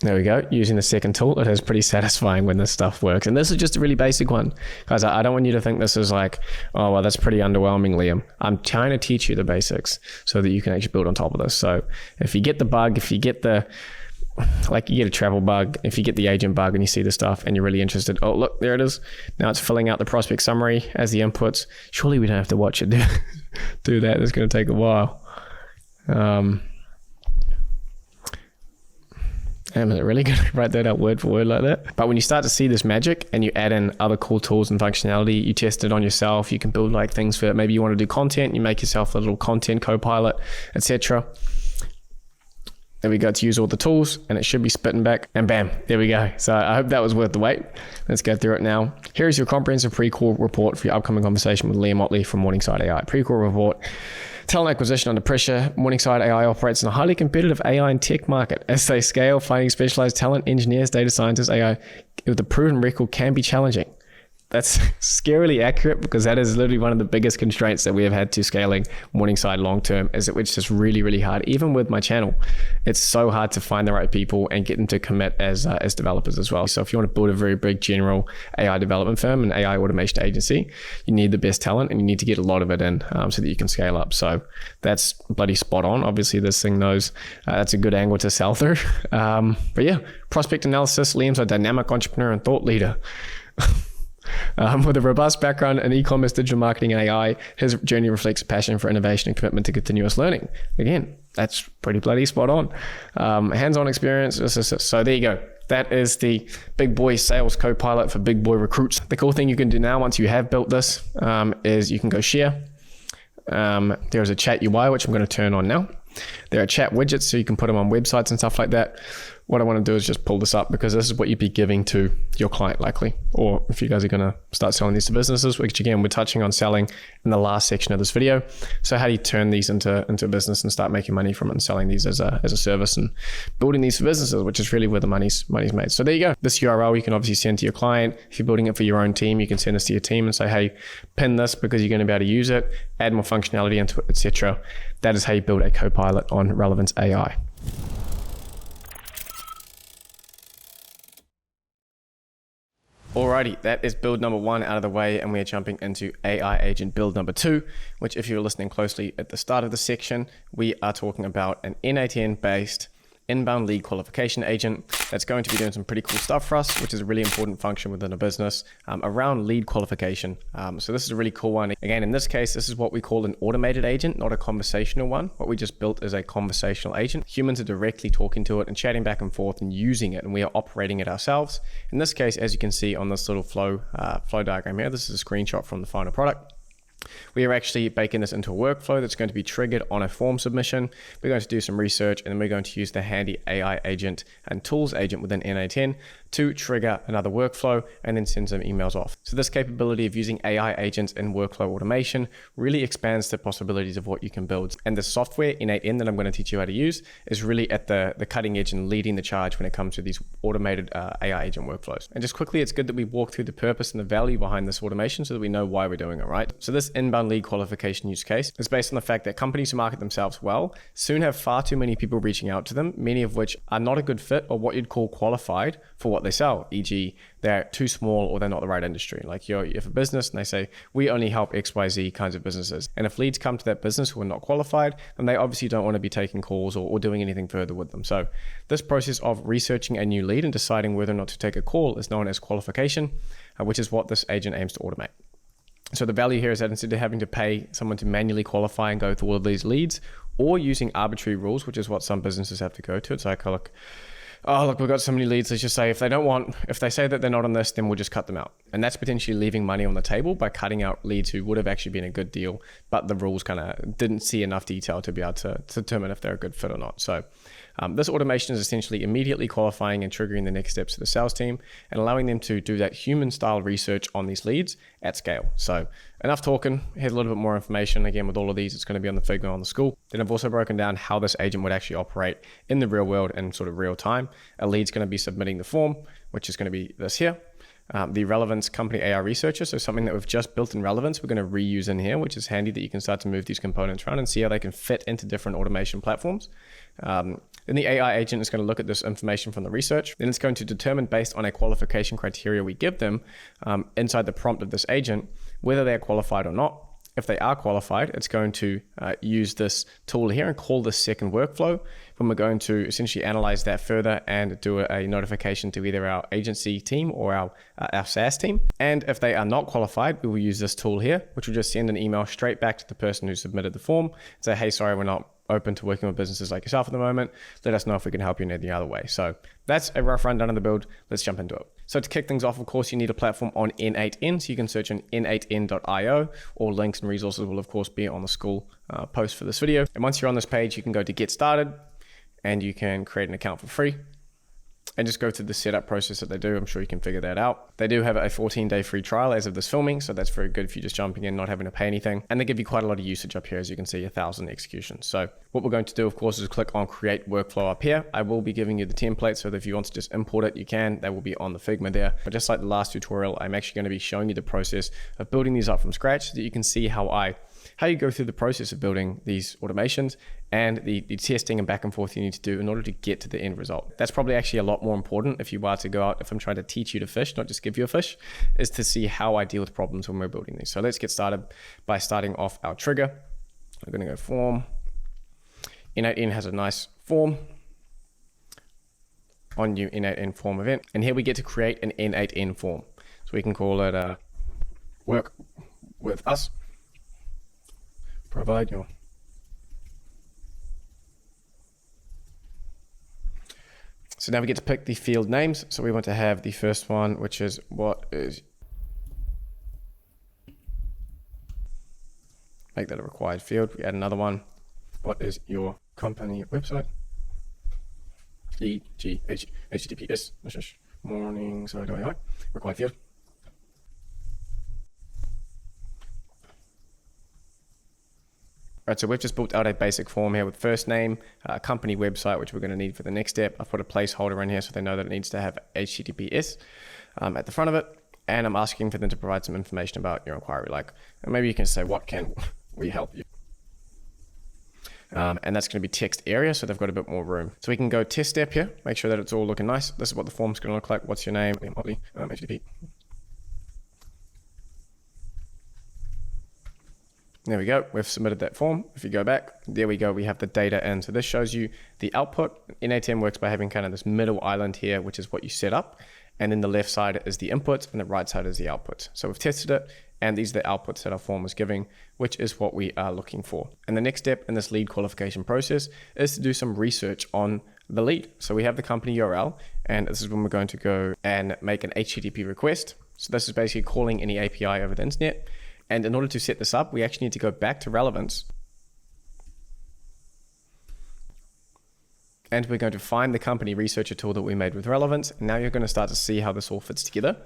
There we go, using the second tool. It is pretty satisfying when this stuff works. And this is just a really basic one. Guys, I don't want you to think this is like, oh, well, that's pretty underwhelming, Liam. I'm trying to teach you the basics so that you can actually build on top of this. So if you get the bug, if you get you get a travel bug, if you get the agent bug and you see the stuff and you're really interested, oh, look, there it is. Now it's filling out the prospect summary as the inputs. Surely we don't have to watch it do that. It's going to take a while. Am I really going to write that out word for word like that? But when you start to see this magic and you add in other cool tools and functionality, you test it on yourself, you can build like things for, maybe you want to do content, you make yourself a little content copilot, etc. There we go, to use all the tools and it should be spitting back and bam, there we go. So I hope that was worth the wait. Let's go through it now. Here is your comprehensive pre-call report for your upcoming conversation with Liam Ottley from Morningside AI. Pre-call report. Talent acquisition under pressure. Morningside AI operates in a highly competitive AI and tech market. As they scale, finding specialized talent, engineers, data scientists, AI with a proven record can be challenging. That's scarily accurate because that is literally one of the biggest constraints that we have had to scaling Morningside long-term, is which is just really, really hard. Even with my channel, it's so hard to find the right people and get them to commit as developers as well. So if you want to build a very big general AI development firm and AI automation agency, you need the best talent and you need to get a lot of it in so that you can scale up. So that's bloody spot on. Obviously this thing knows that's a good angle to sell through. But yeah, prospect analysis. Liam's a dynamic entrepreneur and thought leader. With a robust background in e-commerce, digital marketing, and AI, his journey reflects a passion for innovation and commitment to continuous learning. Again, that's pretty bloody spot on. Hands-on experience. So there you go. That is the Big Boy Sales Copilot for Big Boy Recruits. The cool thing you can do now, once you have built this, is you can go share. There's a chat UI, which I'm going to turn on now. There are chat widgets, so you can put them on websites and stuff like that. What I want to do is just pull this up because this is what you'd be giving to your client likely, or if you guys are going to start selling these to businesses, which again, we're touching on selling in the last section of this video. So how do you turn these into a business and start making money from it and selling these as a service and building these for businesses, which is really where the money's made. So there you go. This URL you can obviously send to your client. If you're building it for your own team, you can send this to your team and say, hey, pin this because you're going to be able to use it, add more functionality into it, etc. That is how you build a copilot on Relevance AI. Alrighty, that is build number 1 out of the way, and we are jumping into AI agent build number 2, which if you were listening closely at the start of the section, we are talking about an N8N based inbound lead qualification agent that's going to be doing some pretty cool stuff for us, which is a really important function within a business around lead qualification. So this is a really cool one. Again, in this case, this is what we call an automated agent, not a conversational one. What we just built is a conversational agent. Humans are directly talking to it and chatting back and forth and using it, and we are operating it ourselves. In this case, as you can see on this little flow diagram here, this is a screenshot from the final product. We are actually baking this into a workflow that's going to be triggered on a form submission. We're going to do some research, and then we're going to use the handy AI agent and tools agent within N8N to trigger another workflow and then send some emails off. So this capability of using AI agents in workflow automation really expands the possibilities of what you can build. And the software N8N that I'm going to teach you how to use is really at the cutting edge and leading the charge when it comes to these automated AI agent workflows. And just quickly, it's good that we walk through the purpose and the value behind this automation so that we know why we're doing it, right? So this inbound lead qualification use case is based on the fact that companies who market themselves well soon have far too many people reaching out to them, many of which are not a good fit or what you'd call qualified for what they sell, e.g. they're too small or they're not the right industry. Like you have a business and they say, we only help XYZ kinds of businesses. And if leads come to that business who are not qualified, then they obviously don't want to be taking calls or doing anything further with them. So this process of researching a new lead and deciding whether or not to take a call is known as qualification, which is what this agent aims to automate. So the value here is that instead of having to pay someone to manually qualify and go through all of these leads, or using arbitrary rules, which is what some businesses have to go to, it's like, look, we've got so many leads. Let's just say if they say that they're not on this, then we'll just cut them out. And that's potentially leaving money on the table by cutting out leads who would have actually been a good deal, but the rules kind of didn't see enough detail to be able to determine if they're a good fit or not. So This automation is essentially immediately qualifying and triggering the next steps of the sales team and allowing them to do that human-style research on these leads at scale. So enough talking. Here's a little bit more information. Again, with all of these, it's going to be on the Figma on the school. Then I've also broken down how this agent would actually operate in the real world and sort of real time. A lead's going to be submitting the form, which is going to be this here. The relevance company AI researcher, so something that we've just built in relevance, we're going to reuse in here, which is handy that you can start to move these components around and see how they can fit into different automation platforms. Then the AI agent is going to look at this information from the research. Then it's going to determine, based on a qualification criteria we give them inside the prompt of this agent, whether they're qualified or not. If they are qualified, it's going to use this tool here and call this second workflow, when we're going to essentially analyze that further and do a notification to either our agency team or our SaaS team. And if they are not qualified, we will use this tool here, which will just send an email straight back to the person who submitted the form and say, hey, sorry, we're not open to working with businesses like yourself at the moment. Let us know if we can help you in any other way. So that's a rough rundown of the build. Let's jump into it. So to kick things off, of course, you need a platform on N8N. So you can search on n8n.io. All links and resources will, of course, be on the school post for this video. And once you're on this page, you can go to Get Started and you can create an account for free and just go through the setup process that they do. I'm sure you can figure that out. They do have a 14-day free trial as of this filming, so that's very good if you're just jumping in, not having to pay anything. And they give you quite a lot of usage up here, as you can see, 1,000 executions. So what we're going to do, of course, is click on Create Workflow up here. I will be giving you the template, so that if you want to just import it, you can. They will be on the Figma there. But just like the last tutorial, I'm actually going to be showing you the process of building these up from scratch so that you can see how you go through the process of building these automations and the testing and back and forth you need to do in order to get to the end result. That's probably actually a lot more important if you are to go out, if I'm trying to teach you to fish, not just give you a fish, is to see how I deal with problems when we're building these. So let's get started by starting off our trigger. We're going to go form. N8N has a nice form on new N8N form event. And here we get to create an N8N form. So we can call it work with us. Provide your So now we get to pick the field names. So we want to have the first one, which is make that a required field. We add another one. What is your company website? HTTPS morning.ai required field. Right, so we've just built out a basic form here with first name, company website, which we're going to need for the next step. I've put a placeholder in here so they know that it needs to have HTTPS at the front of it. And I'm asking for them to provide some information about your inquiry. Like maybe you can say, what can we help you? And that's going to be text area, so they've got a bit more room. So we can go test step here, make sure that it's all looking nice. This is what the form's going to look like. What's your name? Ottley, HTTP. There we go, we've submitted that form. If you go back, there we go, we have the data in. So this shows you the output. N8N works by having kind of this middle island here, which is what you set up. And then the left side is the inputs and the right side is the outputs. So we've tested it and these are the outputs that our form is giving, which is what we are looking for. And the next step in this lead qualification process is to do some research on the lead. So we have the company URL and this is when we're going to go and make an HTTP request. So this is basically calling any API over the internet. And in order to set this up, we actually need to go back to relevance. And we're going to find the company researcher tool that we made with relevance. And now you're going to start to see how this all fits together.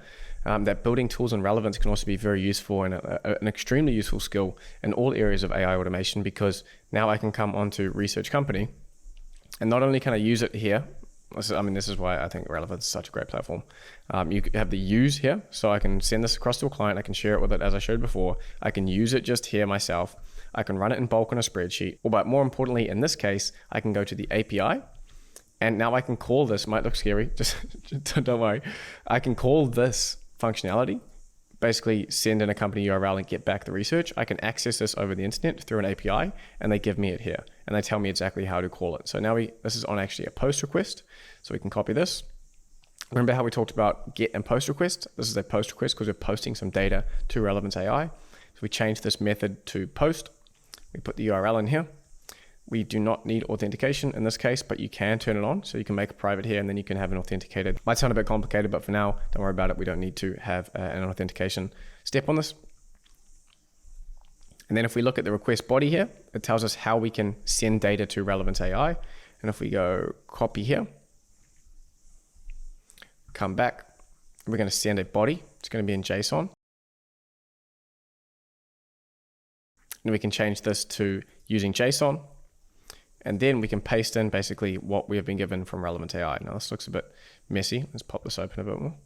That building tools and relevance can also be very useful and an extremely useful skill in all areas of AI automation, because now I can come onto research company and not only can I use it here, this is why I think Relevance is such a great platform. You have the use here, so I can send this across to a client. I can share it with it as I showed before. I can use it just here myself. I can run it in bulk on a spreadsheet. But more importantly, in this case, I can go to the API and now I can call this, might look scary, just don't worry. I can call this functionality, basically send in a company URL and get back the research. I can access this over the internet through an API and they give me it here and they tell me exactly how to call it. So now this is on actually a post request. So we can copy this. Remember how we talked about get and post request? This is a post request because we're posting some data to Relevance AI. So we change this method to post. We put the URL in here. We do not need authentication in this case, but you can turn it on. So you can make it private here and then you can have an authenticated. Might sound a bit complicated, but for now, don't worry about it. We don't need to have an authentication step on this. And then if we look at the request body here, it tells us how we can send data to Relevance AI. And if we go copy here, come back, we're going to send a body. It's going to be in JSON. And we can change this to using JSON. And then we can paste in basically what we have been given from Relevant AI. Now this looks a bit messy. Let's pop this open a bit more.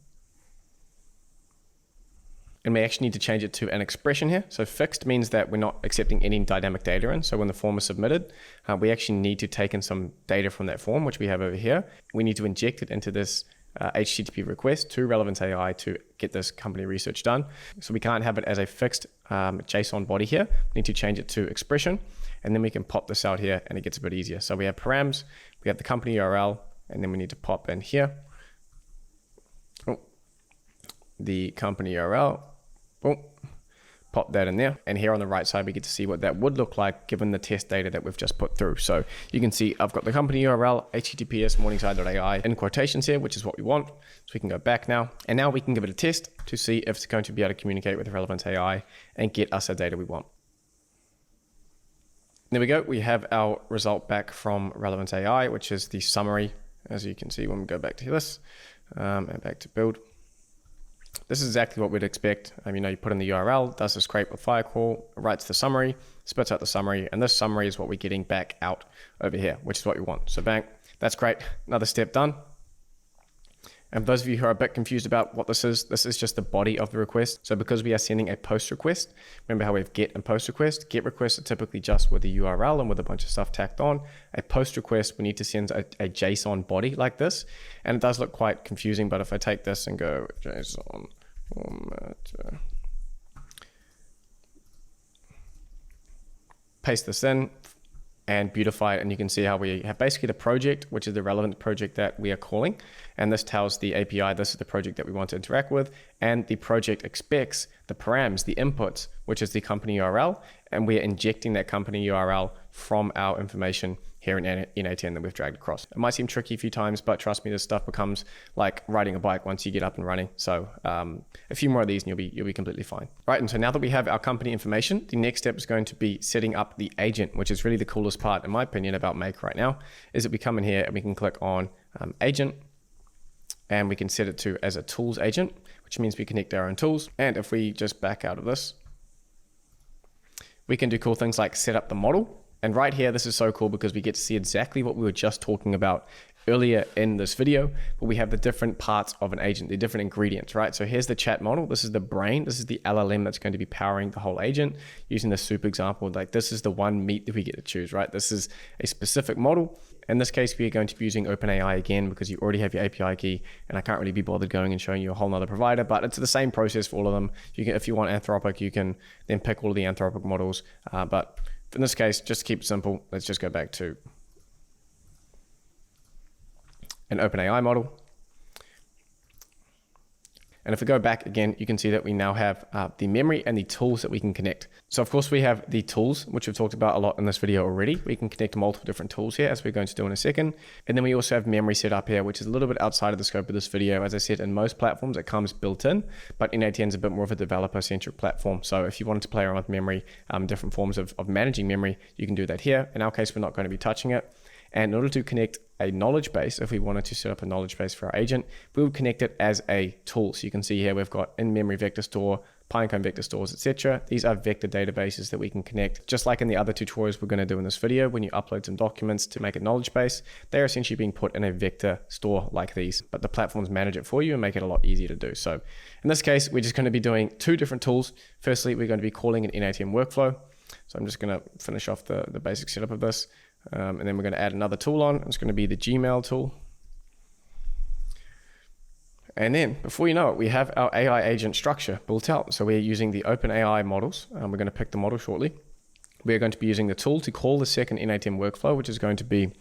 And we actually need to change it to an expression here. So fixed means that we're not accepting any dynamic data in. So when the form is submitted, we actually need to take in some data from that form, which we have over here. We need to inject it into this HTTP request to Relevant AI to get this company research done. So we can't have it as a fixed JSON body here. We need to change it to expression, and then we can pop this out here and it gets a bit easier. So we have params, we have the company URL, and then we need to pop in here the company URL. Boom. Pop that in there, and here on the right side we get to see what that would look like given the test data that we've just put through. So you can see I've got the company URL https morningside.ai in quotations here, which is what we want. So we can go back now, and now we can give it a test to see if it's going to be able to communicate with Relevant AI and get us the data we want. There we go. We have our result back from Relevant AI, which is the summary, as you can see when we go back to this and back to build. This is exactly what we'd expect. You put in the URL, does the scrape with Firecall, writes the summary, spits out the summary, and this summary is what we're getting back out over here, which is what we want. So bang, that's great. Another step done. And for those of you who are a bit confused about what this is just the body of the request. So because we are sending a post request, remember how we have get and post request? Get requests are typically just with the URL and with a bunch of stuff tacked on. A post request, we need to send a JSON body like this. And it does look quite confusing, but if I take this and go JSON format, paste this in, and beautify it, and you can see how we have basically the project, which is the relevant project that we are calling, and this tells the API this is the project that we want to interact with, and the project expects the params, the inputs, which is the company URL, and we are injecting that company URL from our information here in N8N that we've dragged across. It might seem tricky a few times, but trust me, this stuff becomes like riding a bike once you get up and running. So a few more of these and you'll be completely fine. Right, and so now that we have our company information, the next step is going to be setting up the agent, which is really the coolest part, in my opinion, about Make right now, is that we come in here and we can click on agent, and we can set it to as a tools agent, which means we connect our own tools. And if we just back out of this, we can do cool things like set up the model. And right here, this is so cool because we get to see exactly what we were just talking about earlier in this video, but we have the different parts of an agent, the different ingredients, right? So here's the chat model. This is the brain. This is the LLM that's going to be powering the whole agent. Using the soup example, like this is the one meat that we get to choose, right? This is a specific model. In this case, we are going to be using OpenAI again because you already have your API key, and I can't really be bothered going and showing you a whole nother provider, but it's the same process for all of them. You can, if you want Anthropic, you can then pick all of the Anthropic models, but in this case, just to keep it simple, let's just go back to an OpenAI model. And if we go back again, you can see that we now have the memory and the tools that we can connect. So of course we have the tools, which we've talked about a lot in this video already. We can connect multiple different tools here, as we're going to do in a second. And then we also have memory set up here, which is a little bit outside of the scope of this video. As I said, in most platforms, it comes built in, but N8N is a bit more of a developer-centric platform. So if you wanted to play around with memory, different forms of managing memory, you can do that here. In our case, we're not going to be touching it. And in order to connect a knowledge base, if we wanted to set up a knowledge base for our agent, we would connect it as a tool. So you can see here, we've got in-memory vector store, Pinecone vector stores, etc. These are vector databases that we can connect. Just like in the other tutorials we're going to do in this video, when you upload some documents to make a knowledge base, they're essentially being put in a vector store like these, but the platforms manage it for you and make it a lot easier to do. So in this case, we're just going to be doing two different tools. Firstly, we're going to be calling an N8N workflow. So I'm just going to finish off the basic setup of this. And then we're going to add another tool on. It's going to be the Gmail tool. And then before you know it, we have our AI agent structure built out. So we're using the OpenAI models. We're going to pick the model shortly. We're going to be using the tool to call the second N8N workflow, which is going to be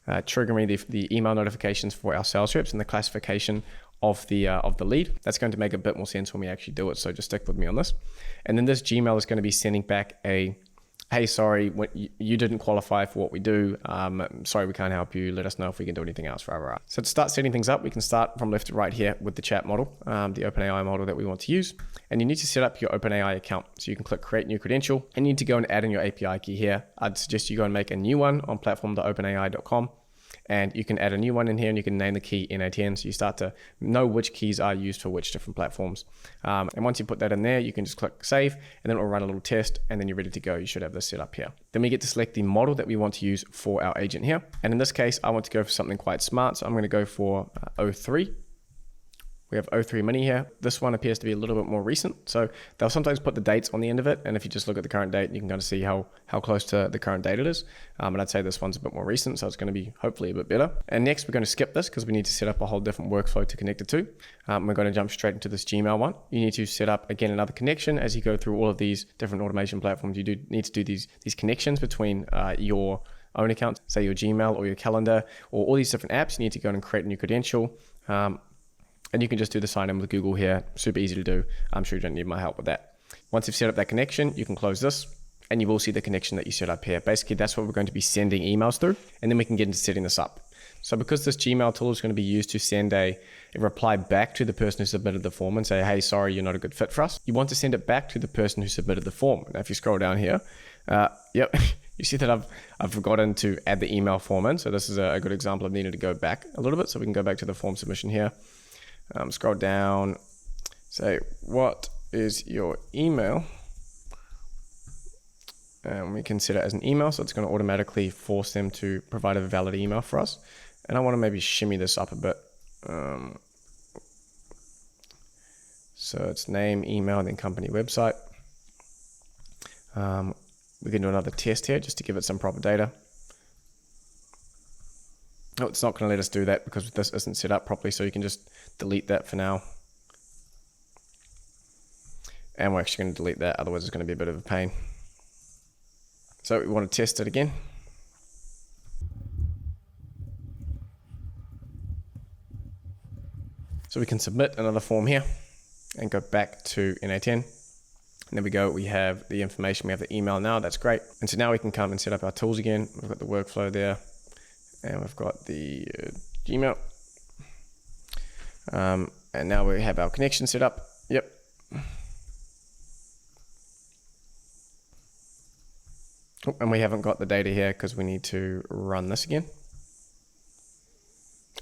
triggering the email notifications for our sales reps and the classification of the lead. That's going to make a bit more sense when we actually do it. So just stick with me on this. And then this Gmail is going to be sending back a, hey, sorry, you didn't qualify for what we do. Sorry, we can't help you. Let us know if we can do anything else for our. So to start setting things up, we can start from left to right here with the chat model, the OpenAI model that we want to use. And you need to set up your OpenAI account. So you can click create new credential and you need to go and add in your API key here. I'd suggest you go and make a new one on platform.openai.com. and you can add a new one in here and you can name the key NA10, so you start to know which keys are used for which different platforms. And once you put that in there, you can just click save, and then it will run a little test, and then you're ready to go. You should have this set up here. Then we get to select the model that we want to use for our agent here. And in this case, I want to go for something quite smart, so I'm going to go for O3. We have O3 Mini here. This one appears to be a little bit more recent. So they'll sometimes put the dates on the end of it. And if you just look at the current date, you can kind of see how close to the current date it is. And I'd say this one's a bit more recent, so it's going to be hopefully a bit better. And next, we're going to skip this because we need to set up a whole different workflow to connect it to. We're going to jump straight into this Gmail one. You need to set up, again, another connection. As you go through all of these different automation platforms, you do need to do these connections between your own account, say your Gmail or your calendar, or all these different apps. You need to go and create a new credential. And you can just do the sign in with Google here. Super easy to do. I'm sure you don't need my help with that. Once you've set up that connection, you can close this and you will see the connection that you set up here. Basically, that's what we're going to be sending emails through. And then we can get into setting this up. So because this Gmail tool is going to be used to send a reply back to the person who submitted the form and say, hey, sorry, you're not a good fit for us. You want to send it back to the person who submitted the form. Now, if you scroll down here, yep, you see that I've forgotten to add the email form in. So this is a good example of needing to go back a little bit. So we can go back to the form submission here. Scroll down, say, what is your email? And we can set it as an email, so it's going to automatically force them to provide a valid email for us. And I want to maybe shimmy this up a bit. So it's name, email, then company website. We can do another test here just to give it some proper data. Oh, it's not going to let us do that because this isn't set up properly, so you can just delete that for now. And we're actually going to delete that, otherwise it's going to be a bit of a pain. So we want to test it again. So we can submit another form here and go back to NA10. And there we go, we have the information, we have the email now, that's great. And so now we can come and set up our tools again. We've got the workflow there. And we've got the Gmail. And now we have our connection set up. Yep. Oh, and we haven't got the data here because we need to run this again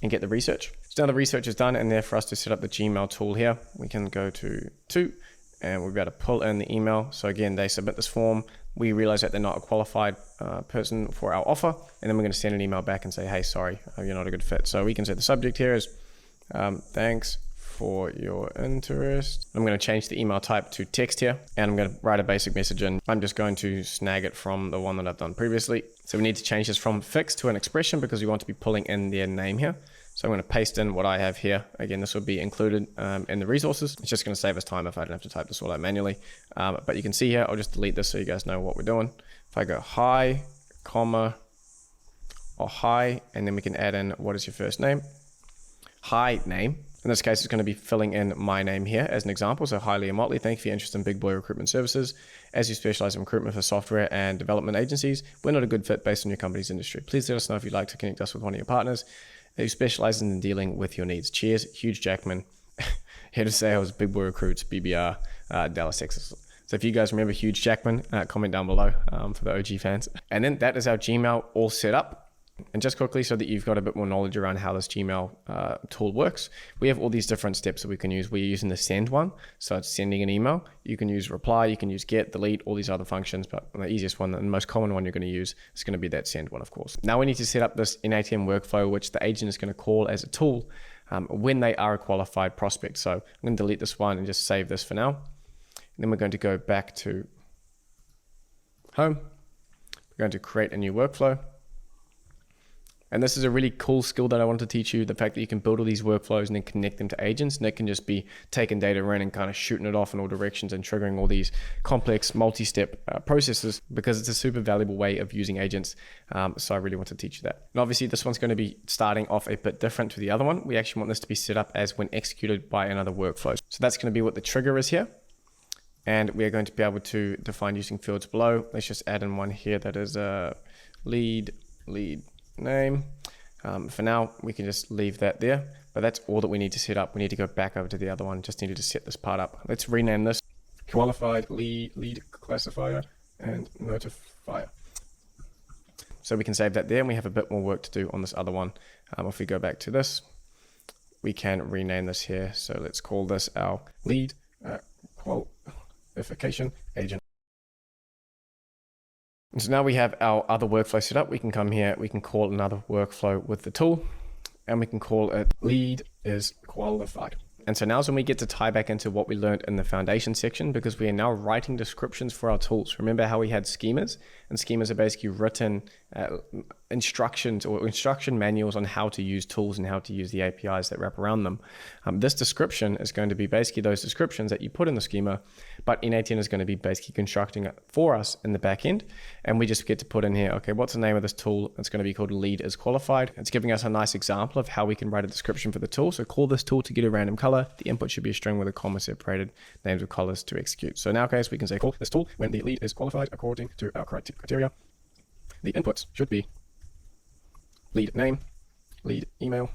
and get the research. So now the research is done, and there for us to set up the Gmail tool here, we can go to and we'll be able to pull in the email. So again, they submit this form. We realize that they're not a qualified person for our offer. And then we're going to send an email back and say, hey, sorry, you're not a good fit. So we can say the subject here is, thanks for your interest. I'm going to change the email type to text here, and I'm going to write a basic message in. I'm just going to snag it from the one that I've done previously. So we need to change this from fixed to an expression because we want to be pulling in their name here. So I'm going to paste in what I have here. Again, this will be included in the resources. It's just going to save us time if I don't have to type this all out manually. But you can see here, I'll just delete this so you guys know what we're doing. If I go hi, comma, or hi, and then we can add in what is your first name? Hi name. In this case, it's going to be filling in my name here as an example. So hi, Liam Ottley. Thank you for your interest in Big Boy Recruitment Services. As you specialize in recruitment for software and development agencies, we're not a good fit based on your company's industry. Please let us know if you'd like to connect us with one of your partners who specializes in dealing with your needs. Cheers, Huge Jackman, head of sales, Big Boy Recruits, BBR, Dallas, Texas. So if you guys remember Huge Jackman, comment down below for the OG fans. And then that is our Gmail all set up. And just quickly, so that you've got a bit more knowledge around how this Gmail tool works, we have all these different steps that we can use. We're using the send one, so it's sending an email. You can use reply, you can use get, delete, all these other functions, but the easiest one and the most common one you're going to use is going to be that send one, of course. Now we need to set up this in-ATM workflow, which the agent is going to call as a tool when they are a qualified prospect. So I'm going to delete this one and just save this for now. And then we're going to go back to home. We're going to create a new workflow. And this is a really cool skill that I wanted to teach you, the fact that you can build all these workflows and then connect them to agents. And it can just be taking data in and kind of shooting it off in all directions and triggering all these complex multi-step processes, because it's a super valuable way of using agents. So I really want to teach you that. And obviously this one's going to be starting off a bit different to the other one. We actually want this to be set up as when executed by another workflow. So that's going to be what the trigger is here. And we are going to be able to define using fields below. Let's just add in one here that is a lead name. For now, we can just leave that there, but that's all that we need to set up. We need to go back over to the other one. Just needed to set this part up. Let's rename this qualified lead classifier and notifier. So we can save that there, and we have a bit more work to do on this other one. If we go back to this, we can rename this here. So let's call this our lead qualification agent. And so now we have our other workflow set up. We can come here, we can call another workflow with the tool, and we can call it lead is qualified. And so now is when we get to tie back into what we learned in the foundation section, because we are now writing descriptions for our tools. Remember how we had schemas, and schemas are basically written instructions or instruction manuals on how to use tools and how to use the APIs that wrap around them. This description is going to be basically those descriptions that you put in the schema, but N18 is going to be basically constructing it for us in the back end. And we just get to put in here, okay, what's the name of this tool? It's going to be called lead is qualified. It's giving us a nice example of how we can write a description for the tool. So call this tool to get a random color. The input should be a string with a comma separated names of colors to execute. So in our case, we can say call this tool when the lead is qualified according to our criteria. The inputs should be lead name, lead email,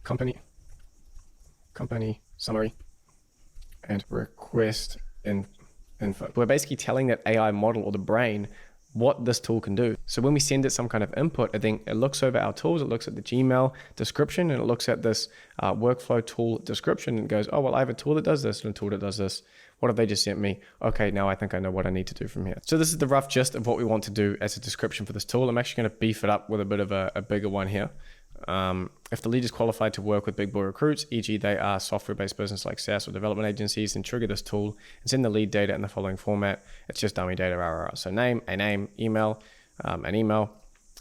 company summary, and request info. We're basically telling that AI model or the brain what this tool can do. So when we send it some kind of input, I think it looks over our tools, it looks at the Gmail description, and it looks at this workflow tool description and goes, oh, well, I have a tool that does this and a tool that does this. What have they just sent me? Okay, now I think I know what I need to do from here. So this is the rough gist of what we want to do as a description for this tool. I'm actually going to beef it up with a bit of a bigger one here. If the lead is qualified to work with big boy recruits, e.g. they are software-based business like SaaS or development agencies, then trigger this tool and send the lead data in the following format. It's just dummy data, RRR. So name, a name, email, an email,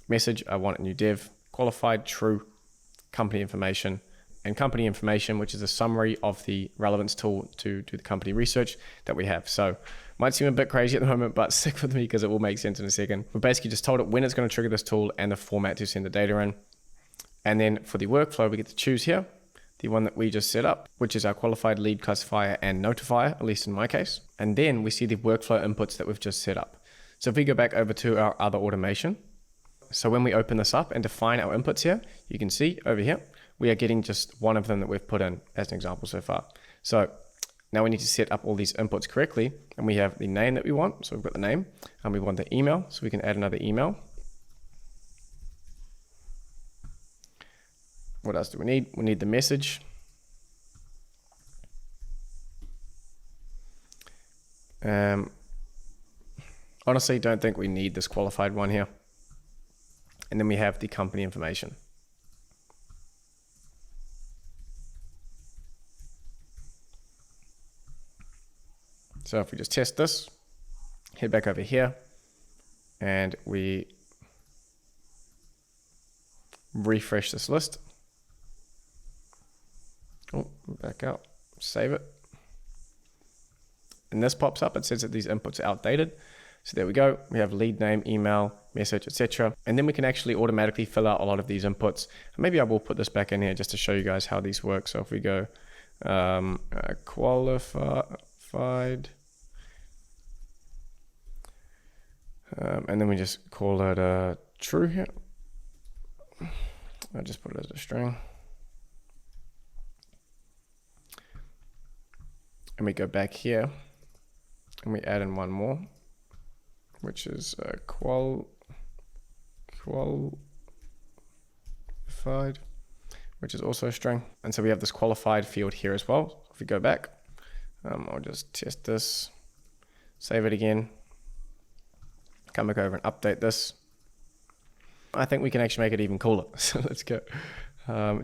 message, I want a new dev, qualified, true, company information, and company information, which is a summary of the relevance tool to the company research that we have. So might seem a bit crazy at the moment, but stick with me because it will make sense in a second. We basically just told it when it's going to trigger this tool and the format to send the data in. And then for the workflow, we get to choose here, the one that we just set up, which is our qualified lead classifier and notifier, at least in my case. And then we see the workflow inputs that we've just set up. So if we go back over to our other automation, so when we open this up and define our inputs here, you can see over here, we are getting just one of them that we've put in as an example so far. So now we need to set up all these inputs correctly, and we have the name that we want. So we've got the name, and we want the email, so we can add another email. What else do we need? We need the message. Honestly, don't think we need this qualified one here. And then we have the company information. So if we just test this, head back over here, and we refresh this list. Oh, back out, save it. And this pops up, it says that these inputs are outdated. So there we go, we have lead name, email, message, etc. And then we can actually automatically fill out a lot of these inputs. Maybe I will put this back in here just to show you guys how these work. So if we go qualified, and then we just call it true here. I'll just put it as a string. And we go back here and we add in one more, which is qualified, which is also a string. And so we have this qualified field here as well. If we go back, I'll just test this, save it again, come back over and update this. I think we can actually make it even cooler. So let's go.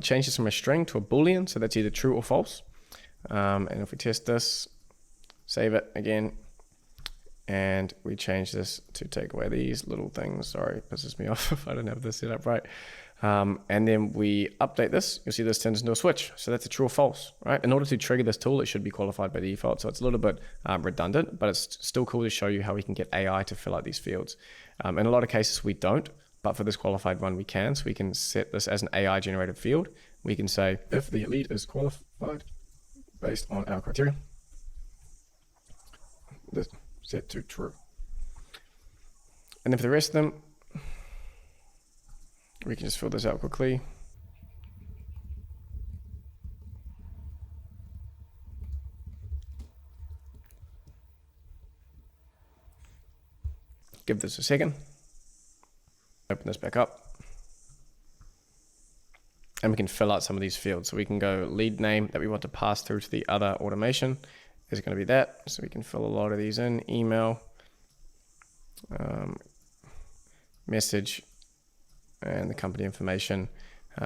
Change this from a string to a Boolean. So that's either true or false. And if we test this, save it again, and we change this to take away these little things. Sorry, it pisses me off if I don't have this set up right. And then we update this. You'll see this turns into a switch. So that's a true or false, right? In order to trigger this tool, it should be qualified by default. So it's a little bit redundant, but it's still cool to show you how we can get AI to fill out these fields. In a lot of cases, we don't. But for this qualified one, we can. So we can set this as an AI generated field. We can say, if the lead is qualified based on our criteria, this set to true. And then for the rest of them, we can just fill this out quickly. Give this a second. Open this back up. And we can fill out some of these fields. So we can go lead name that we want to pass through to the other automation is going to be that. So we can fill a lot of these in. Email, message, and the company information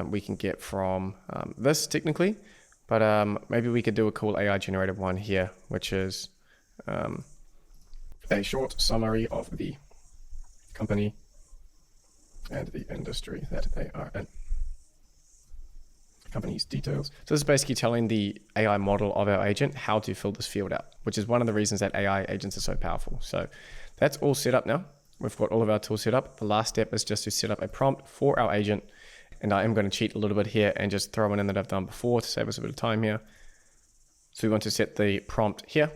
we can get from this technically. But maybe we could do a cool AI generated one here, which is a short summary of the company and the industry that they are in. Company's details. So this is basically telling the AI model of our agent how to fill this field out, which is one of the reasons that AI agents are so powerful. So that's all set up now. We've got all of our tools set up. The last step is just to set up a prompt for our agent. And I am going to cheat a little bit here and just throw one in that I've done before to save us a bit of time here. So we want to set the prompt here.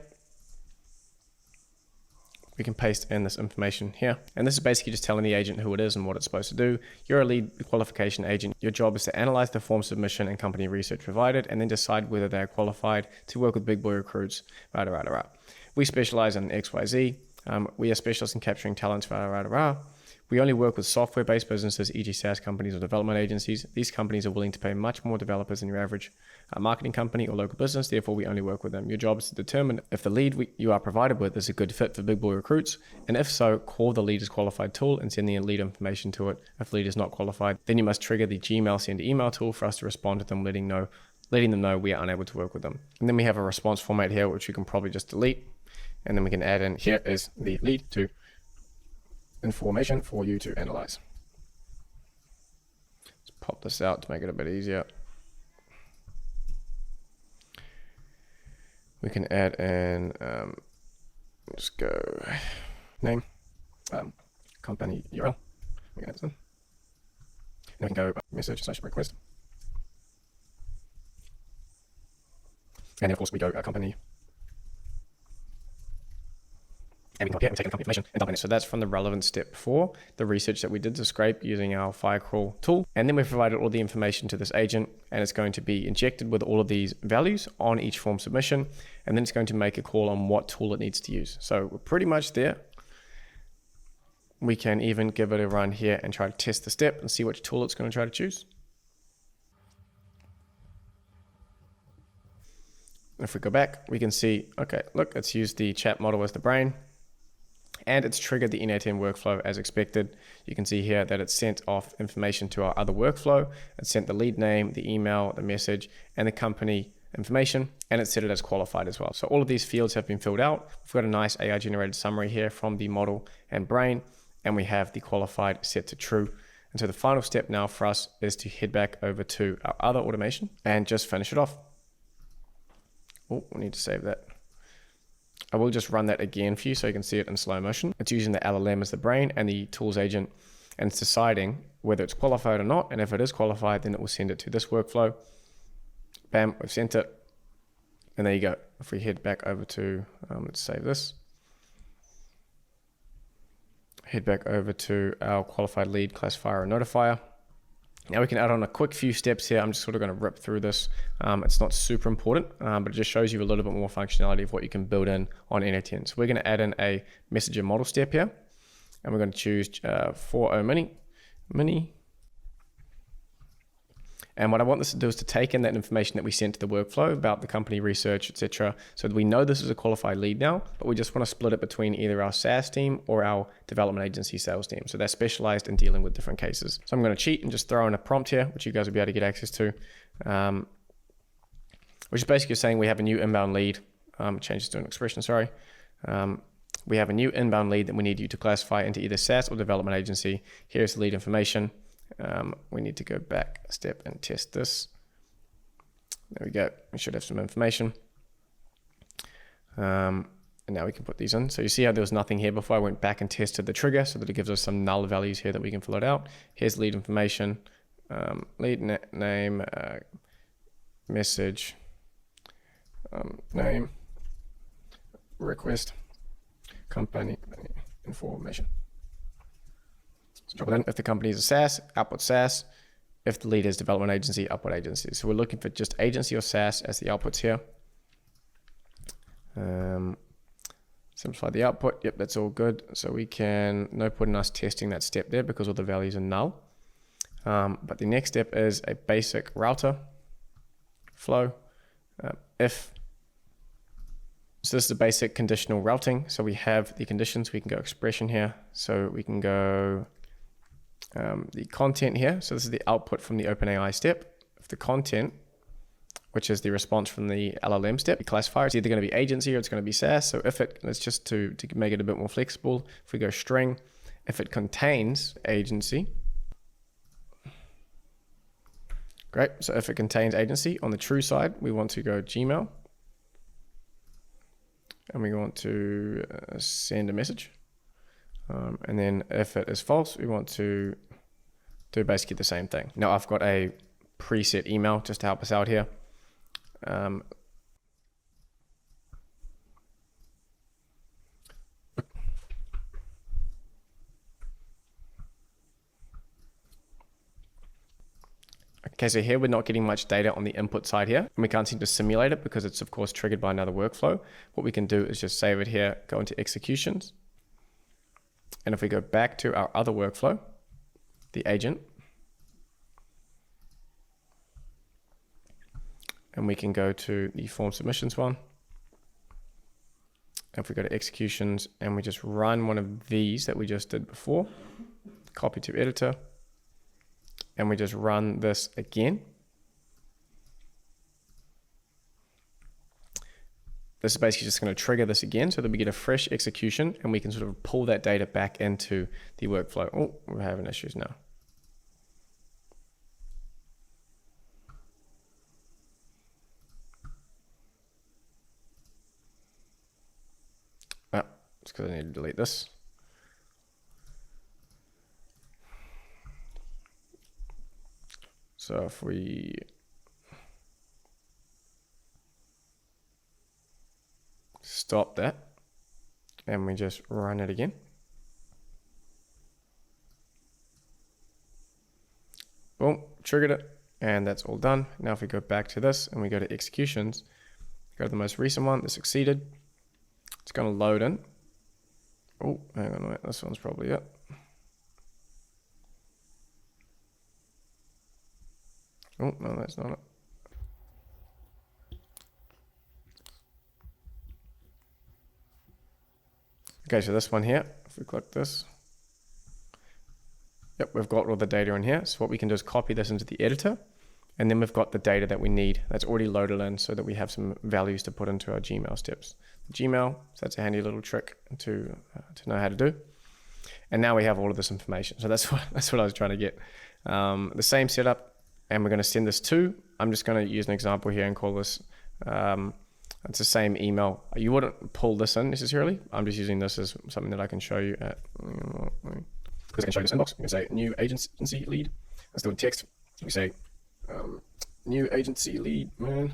We can paste in this information here. And this is basically just telling the agent who it is and what it's supposed to do. You're a lead qualification agent. Your job is to analyze the form submission and company research provided and then decide whether they're qualified to work with big boy recruits. We specialize in XYZ. We are specialists in capturing talents. We only work with software-based businesses, e.g. SaaS companies or development agencies. These companies are willing to pay much more developers than your average marketing company or local business. Therefore, we only work with them. Your job is to determine if the lead you are provided with is a good fit for big boy recruits. And if so, call the lead as qualified tool and send the lead information to it. If the lead is not qualified, then you must trigger the Gmail send email tool for us to respond to them, letting them know we are unable to work with them. And then we have a response format here, which we can probably just delete. And then we can add in, here is the lead to information for you to analyze. Let's pop this out to make it a bit easier. We can add in, just go name, company URL. We can add this in. And we can go message/request. And then of course we go company. And we can take the company information and dump it. So that's from the relevant step 4, the research that we did to scrape using our Firecrawl tool. And then we've provided all the information to this agent, and it's going to be injected with all of these values on each form submission. And then it's going to make a call on what tool it needs to use. So we're pretty much there. We can even give it a run here and try to test the step and see which tool it's going to try to choose. If we go back, we can see, okay, look, it's used the chat model as the brain. And it's triggered the in-ATM workflow as expected. You can see here that it's sent off information to our other workflow. It sent the lead name, the email, the message, and the company information, and it set it as qualified as well. So all of these fields have been filled out. We've got a nice AI generated summary here from the model and brain, and we have the qualified set to true. And so the final step now for us is to head back over to our other automation and just finish it off. Oh, we need to save that. I will just run that again for you so you can see it in slow motion. It's using the LLM as the brain and the tools agent, and it's deciding whether it's qualified or not. And if it is qualified, then it will send it to this workflow. Bam, we've sent it. And there you go. If we head back over to, let's save this. Head back over to our qualified lead classifier and notifier. Now we can add on a quick few steps here. I'm just sort of going to rip through this. It's not super important, but it just shows you a little bit more functionality of what you can build in on n8n. So we're going to add in a messenger model step here, and we're going to choose 4.0 mini. And what I want this to do is to take in that information that we sent to the workflow about the company research, etc. So that we know this is a qualified lead now, but we just want to split it between either our SaaS team or our development agency sales team. So they're specialized in dealing with different cases. So I'm going to cheat and just throw in a prompt here, which you guys will be able to get access to, which is basically saying we have a new inbound lead. Change this to an expression, sorry. We have a new inbound lead that we need you to classify into either SaaS or development agency. Here's the lead information. We need to go back a step and test this. There we go. We should have some information. And now we can put these in. So you see how there was nothing here before. I went back and tested the trigger so that it gives us some null values here that we can fill it out. Here's lead information, lead name, message, name, request, company information. So drop it in. If the company is a SaaS, output SaaS. If the lead is development agency, output agency. So we're looking for just agency or SaaS as the outputs here. Simplify the output. Yep, that's all good. So we can, no point in us testing that step there because all the values are null. But the next step is a basic router flow. If, so this is a basic conditional routing. So we have the conditions, we can go expression here. So we can go the content here. So this is the output from the OpenAI step. If the content, which is the response from the LLM step, the classifier, it's either going to be agency or it's going to be SaaS. So if it, let's just to make it a bit more flexible, if we go string, if it contains agency, great. So if it contains agency, on the true side, we want to go Gmail, and we want to send a message. And then if it is false, we want to do basically the same thing. Now I've got a preset email just to help us out here. Okay, so here we're not getting much data on the input side here, and we can't seem to simulate it because it's of course triggered by another workflow. What we can do is just save it here, go into executions. And if we go back to our other workflow, the agent, and we can go to the form submissions one. If we go to executions and we just run one of these that we just did before, copy to editor, and we just run this again. This is basically just going to trigger this again so that we get a fresh execution and we can sort of pull that data back into the workflow. Oh, we're having issues now. It's because I need to delete this. So if we stop that and we just run it again. Boom, triggered it, and that's all done. Now if we go back to this and we go to executions, go to the most recent one that succeeded. It's going to load in. Oh, hang on, wait, this one's probably it. Oh, no, that's not it. Okay, so this one here, if we click this, yep, we've got all the data in here. So what we can do is copy this into the editor, and then we've got the data that we need that's already loaded in so that we have some values to put into our Gmail steps. Gmail, so that's a handy little trick to know how to do. And now we have all of this information. So that's what I was trying to get. The same setup, and we're going to send this to, I'm just going to use an example here and call this, it's the same email. You wouldn't pull this in necessarily. I'm just using this as something that I can show you at, I can show you this inbox. We can say new agency lead. Let's do a text. We say, new agency lead, man,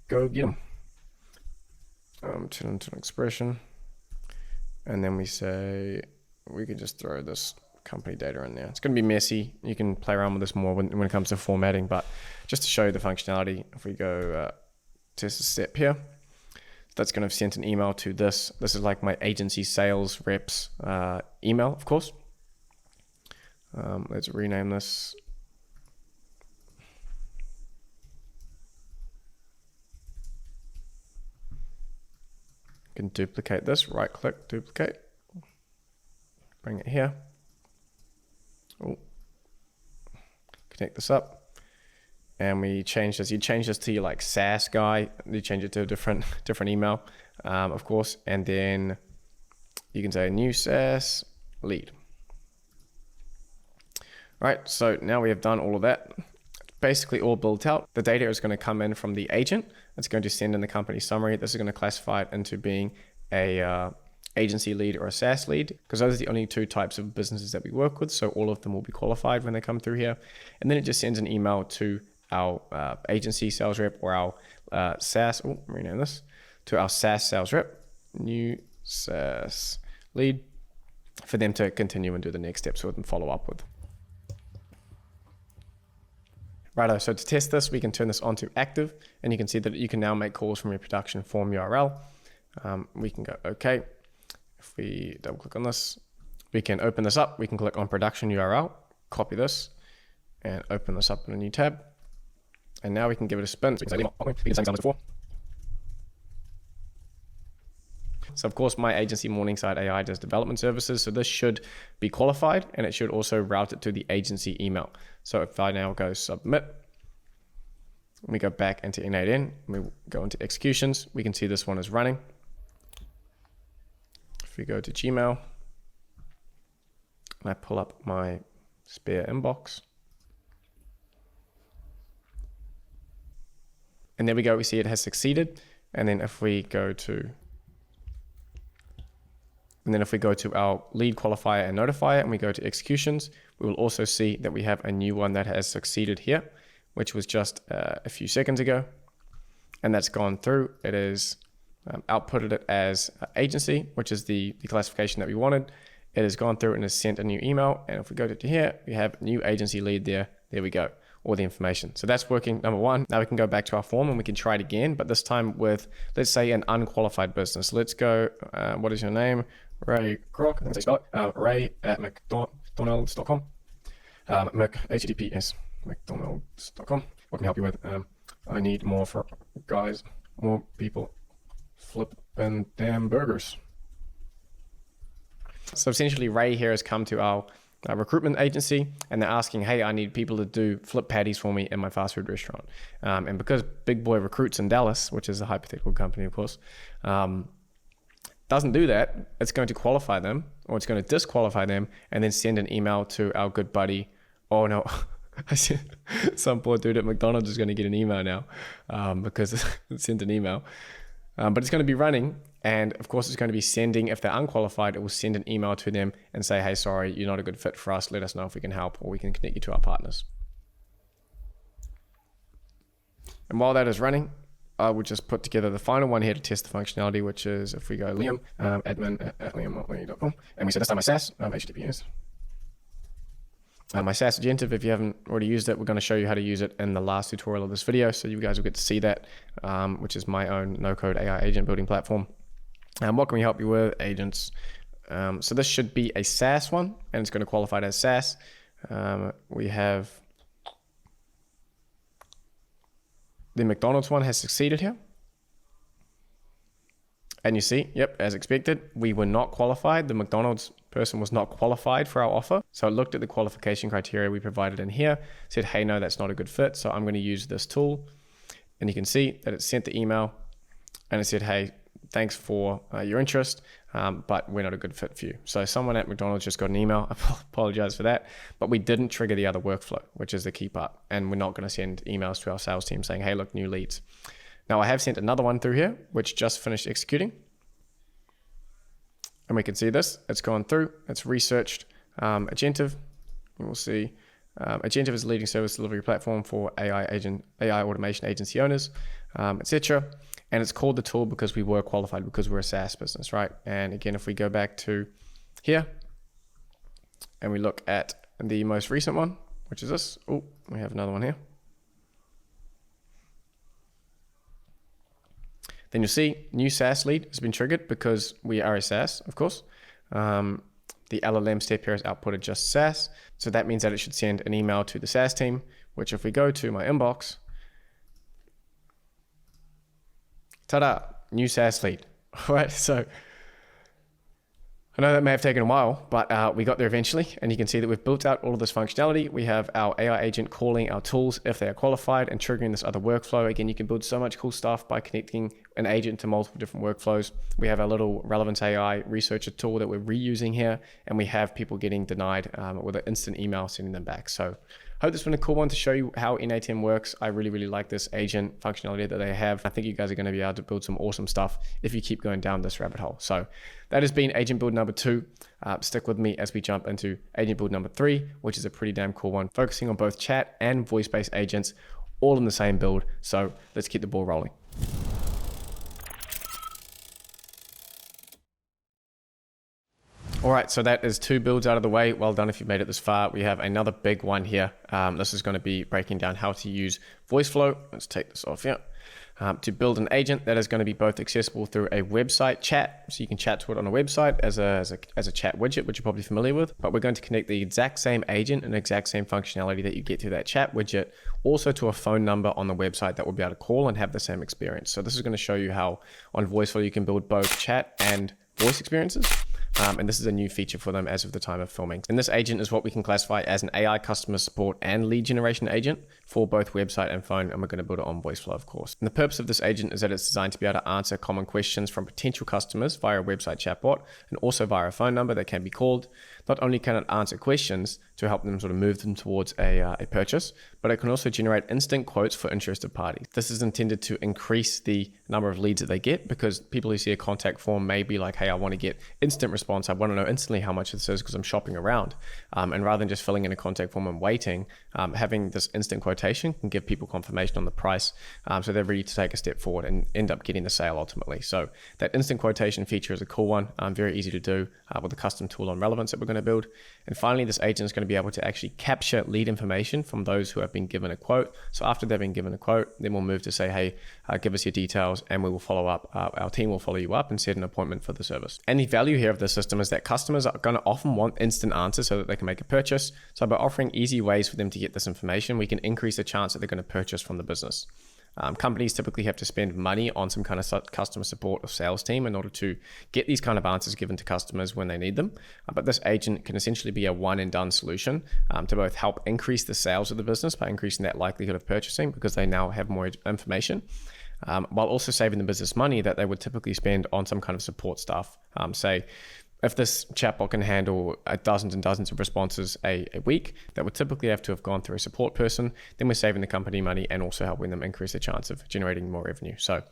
go get them. Turn into an expression. And then we say, we could just throw this company data in there. It's going to be messy. You can play around with this more when it comes to formatting, but just to show you the functionality, if we go test a step here, that's going to have sent an email to this. This is like my agency sales reps email, of course. Let's rename this. You can duplicate this, right click, duplicate. Bring it here. Oh. Connect this up. And we change this. You change this to your like SaaS guy. You change it to a different email, of course. And then you can say new SaaS lead. Right, so now we have done all of that. Basically all built out. The data is going to come in from the agent. It's going to send in the company summary. This is going to classify it into being a agency lead or a SaaS lead, because those are the only two types of businesses that we work with. So all of them will be qualified when they come through here. And then it just sends an email to our agency sales rep or our SaaS, rename this, to our SaaS sales rep, new SaaS lead, for them to continue and do the next steps with and follow up with. Righto, so to test this, we can turn this on to active, and you can see that you can now make calls from your production form URL. We can go okay. if we double click on this, we can open this up. We can click on production URL, copy this, and open this up in a new tab. And now we can give it a spin. So we can say, same as before. So of course, my agency Morningside AI does development services. So this should be qualified, and it should also route it to the agency email. So if I now go submit, we go back into N8N, we go into executions, we can see this one is running. If we go to Gmail, and I pull up my spare inbox, and there we go, we see it has succeeded. And then if we go to our lead qualifier and notifier, and we go to executions, we will also see that we have a new one that has succeeded here, which was just a few seconds ago. And that's gone through. It is outputted it as agency, which is the classification that we wanted. It has gone through and has sent a new email. And if we go to here, we have new agency lead there. There we go. All the information. So that's working, number one. Now we can go back to our form and we can try it again, but this time with, let's say, an unqualified business. Let's go, what is your name? Ray Kroc, I think spell it. Ray at mcdonalds.com. HTTPS, mcdonalds.com. What can I help you with? I need more more people flipping damn burgers. So essentially Ray here has come to our recruitment agency, and they're asking, hey, I need people to do flip patties for me in my fast food restaurant. And because Big Boy Recruits in Dallas, which is a hypothetical company, of course, doesn't do that, it's going to qualify them, or it's going to disqualify them, and then send an email to our good buddy. Oh no, some poor dude at McDonald's is going to get an email now because it sent an email. But it's going to be running, and of course it's going to be sending, if they're unqualified, it will send an email to them and say, hey, sorry, you're not a good fit for us. Let us know if we can help, or we can connect you to our partners. And while that is running, I would just put together the final one here to test the functionality, which is if we go Liam, admin at liam.lee.com, and we set this time my SaaS, HTTPS. My SaaS Agentive, if you haven't already used it, we're going to show you how to use it in the last tutorial of this video, so you guys will get to see that, which is my own no-code AI agent building platform. What can we help you with? Agents. So this should be a SaaS one, and it's going to qualify it as SaaS. We have the McDonald's one has succeeded here. And you see, yep, as expected, we were not qualified. The McDonald's person was not qualified for our offer. So it looked at the qualification criteria we provided in here, said, hey, no, that's not a good fit. So I'm going to use this tool. And you can see that it sent the email and it said, hey, thanks for your interest, but we're not a good fit for you. So someone at McDonald's just got an email. I apologize for that, but we didn't trigger the other workflow, which is the key part. And we're not going to send emails to our sales team saying, hey, look, new leads. Now I have sent another one through here, which just finished executing. And we can see this, it's gone through, it's researched Agentive. We'll see Agentive is a leading service delivery platform for AI automation agency owners, etc. And it's called the tool because we were qualified, because we're a SaaS business, right? And again, if we go back to here and we look at the most recent one, which is this. Oh, we have another one here. Then you'll see new SaaS lead has been triggered because we are a SaaS, of course. The LLM step here is outputted just SaaS. So that means that it should send an email to the SaaS team, which if we go to my inbox, ta-da, new SaaS lead. All right, so I know that may have taken a while, but we got there eventually, and you can see that we've built out all of this functionality. We have our AI agent calling our tools if they are qualified and triggering this other workflow. Again, you can build so much cool stuff by connecting an agent to multiple different workflows. We have our little relevance AI researcher tool that we're reusing here, and we have people getting denied with an instant email sending them back. So I hope this has been a cool one to show you how N8N works. I really, really like this agent functionality that they have. I think you guys are going to be able to build some awesome stuff if you keep going down this rabbit hole. So that has been agent build number 2. Stick with me as we jump into agent build number 3, which is a pretty damn cool one, focusing on both chat and voice-based agents, all in the same build. So let's keep the ball rolling. All right, so that is 2 builds out of the way. Well done if you've made it this far. We have another big one here. This is going to be breaking down how to use voice flow. Let's take this off here. to build an agent that is going to be both accessible through a website chat, so you can chat to it on a website as a chat widget, which you're probably familiar with. But we're going to connect the exact same agent and exact same functionality that you get through that chat widget also to a phone number on the website that we'll be able to call and have the same experience. So this is going to show you how on VoiceFlow you can build both chat and voice experiences. And this is a new feature for them as of the time of filming. And this agent is what we can classify as an AI customer support and lead generation agent for both website and phone. And we're going to build it on VoiceFlow, of course. And the purpose of this agent is that it's designed to be able to answer common questions from potential customers via a website chatbot and also via a phone number that can be called. Not only can it answer questions to help them sort of move them towards a purchase, but it can also generate instant quotes for interested parties. This is intended to increase the number of leads that they get, because people who see a contact form may be like, hey, I want to get instant response. I want to know instantly how much this is because I'm shopping around. And rather than just filling in a contact form and waiting, having this instant quotation can give people confirmation on the price. So they're ready to take a step forward and end up getting the sale ultimately. So that instant quotation feature is a cool one, very easy to do with a custom tool on relevance that we're going to build. And finally, this agent is going to be able to actually capture lead information from those who have been given a quote. So after they've been given a quote, then we'll move to say, hey, give us your details and we will follow up. Our team will follow you up and set an appointment for the service. And the value here of the system is that customers are going to often want instant answers so that they can make a purchase. So by offering easy ways for them to get this information, we can increase the chance that they're going to purchase from the business. Companies typically have to spend money on some kind of customer support or sales team in order to get these kind of answers given to customers when they need them. But this agent can essentially be a one and done solution to both help increase the sales of the business by increasing that likelihood of purchasing because they now have more information, while also saving the business money that they would typically spend on some kind of support staff. Say, if this chatbot can handle dozens and dozens of responses a week that would typically have to have gone through a support person, then we're saving the company money and also helping them increase the chance of generating more revenue. So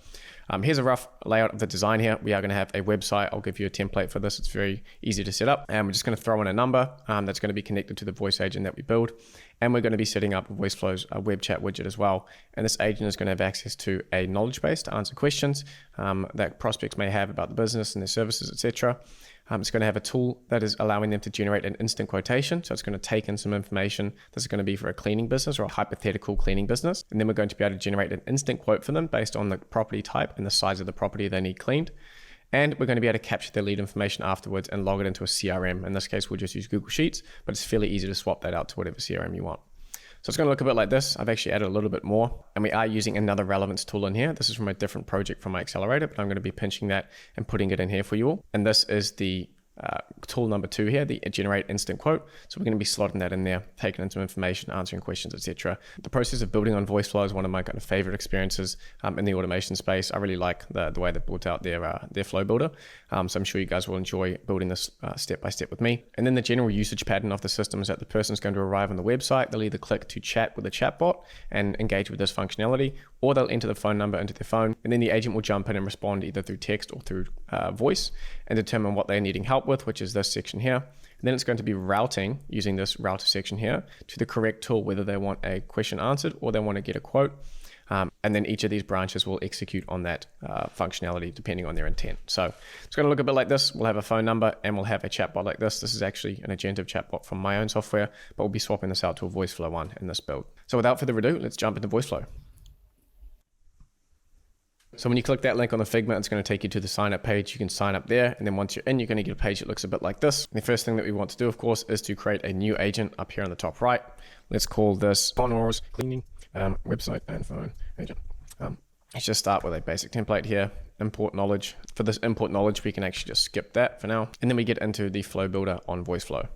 here's a rough layout of the design here. We are going to have a website. I'll give you a template for this. It's very easy to set up. And we're just going to throw in a number that's going to be connected to the voice agent that we build. And we're going to be setting up VoiceFlow's web chat widget as well. And this agent is going to have access to a knowledge base to answer questions that prospects may have about the business and their services, etc. It's going to have a tool that is allowing them to generate an instant quotation. So it's going to take in some information. This is going to be for a cleaning business or a hypothetical cleaning business. And then we're going to be able to generate an instant quote for them based on the property type and the size of the property they need cleaned. And we're going to be able to capture their lead information afterwards and log it into a CRM. In this case, we'll just use Google Sheets, but it's fairly easy to swap that out to whatever CRM you want. So it's going to look a bit like this. I've actually added a little bit more, and we are using another relevance tool in here. This is from a different project from my accelerator, but I'm going to be pinching that and putting it in here for you all. And this is the tool number 2 here, the generate instant quote. So we're going to be slotting that in there, taking in some information, answering questions, etc. The process of building on VoiceFlow is one of my kind of favorite experiences in the automation space. I really like the way they built out their flow builder. So I'm sure you guys will enjoy building this step by step with me. And then the general usage pattern of the system is that the person's going to arrive on the website. They'll either click to chat with a chatbot and engage with this functionality, or they'll enter the phone number into their phone, and then the agent will jump in and respond either through text or through voice and determine what they're needing help with, which is this section here. And then it's going to be routing using this router section here to the correct tool, whether they want a question answered or they want to get a quote. And then each of these branches will execute on that functionality depending on their intent. So it's going to look a bit like this. We'll have a phone number and we'll have a chatbot like this. This is actually an agentive chatbot from my own software, but we'll be swapping this out to a VoiceFlow one in this build. So without further ado, let's jump into VoiceFlow. So when you click that link on the Figma, it's going to take you to the sign up page. You can sign up there. And then once you're in, you're going to get a page that looks a bit like this. And the first thing that we want to do, of course, is to create a new agent up here on the top right. Let's call this Honors Cleaning Website and Phone Agent. Let's just start with a basic template here. Import knowledge. For this import knowledge, we can actually just skip that for now. And then we get into the flow builder on VoiceFlow.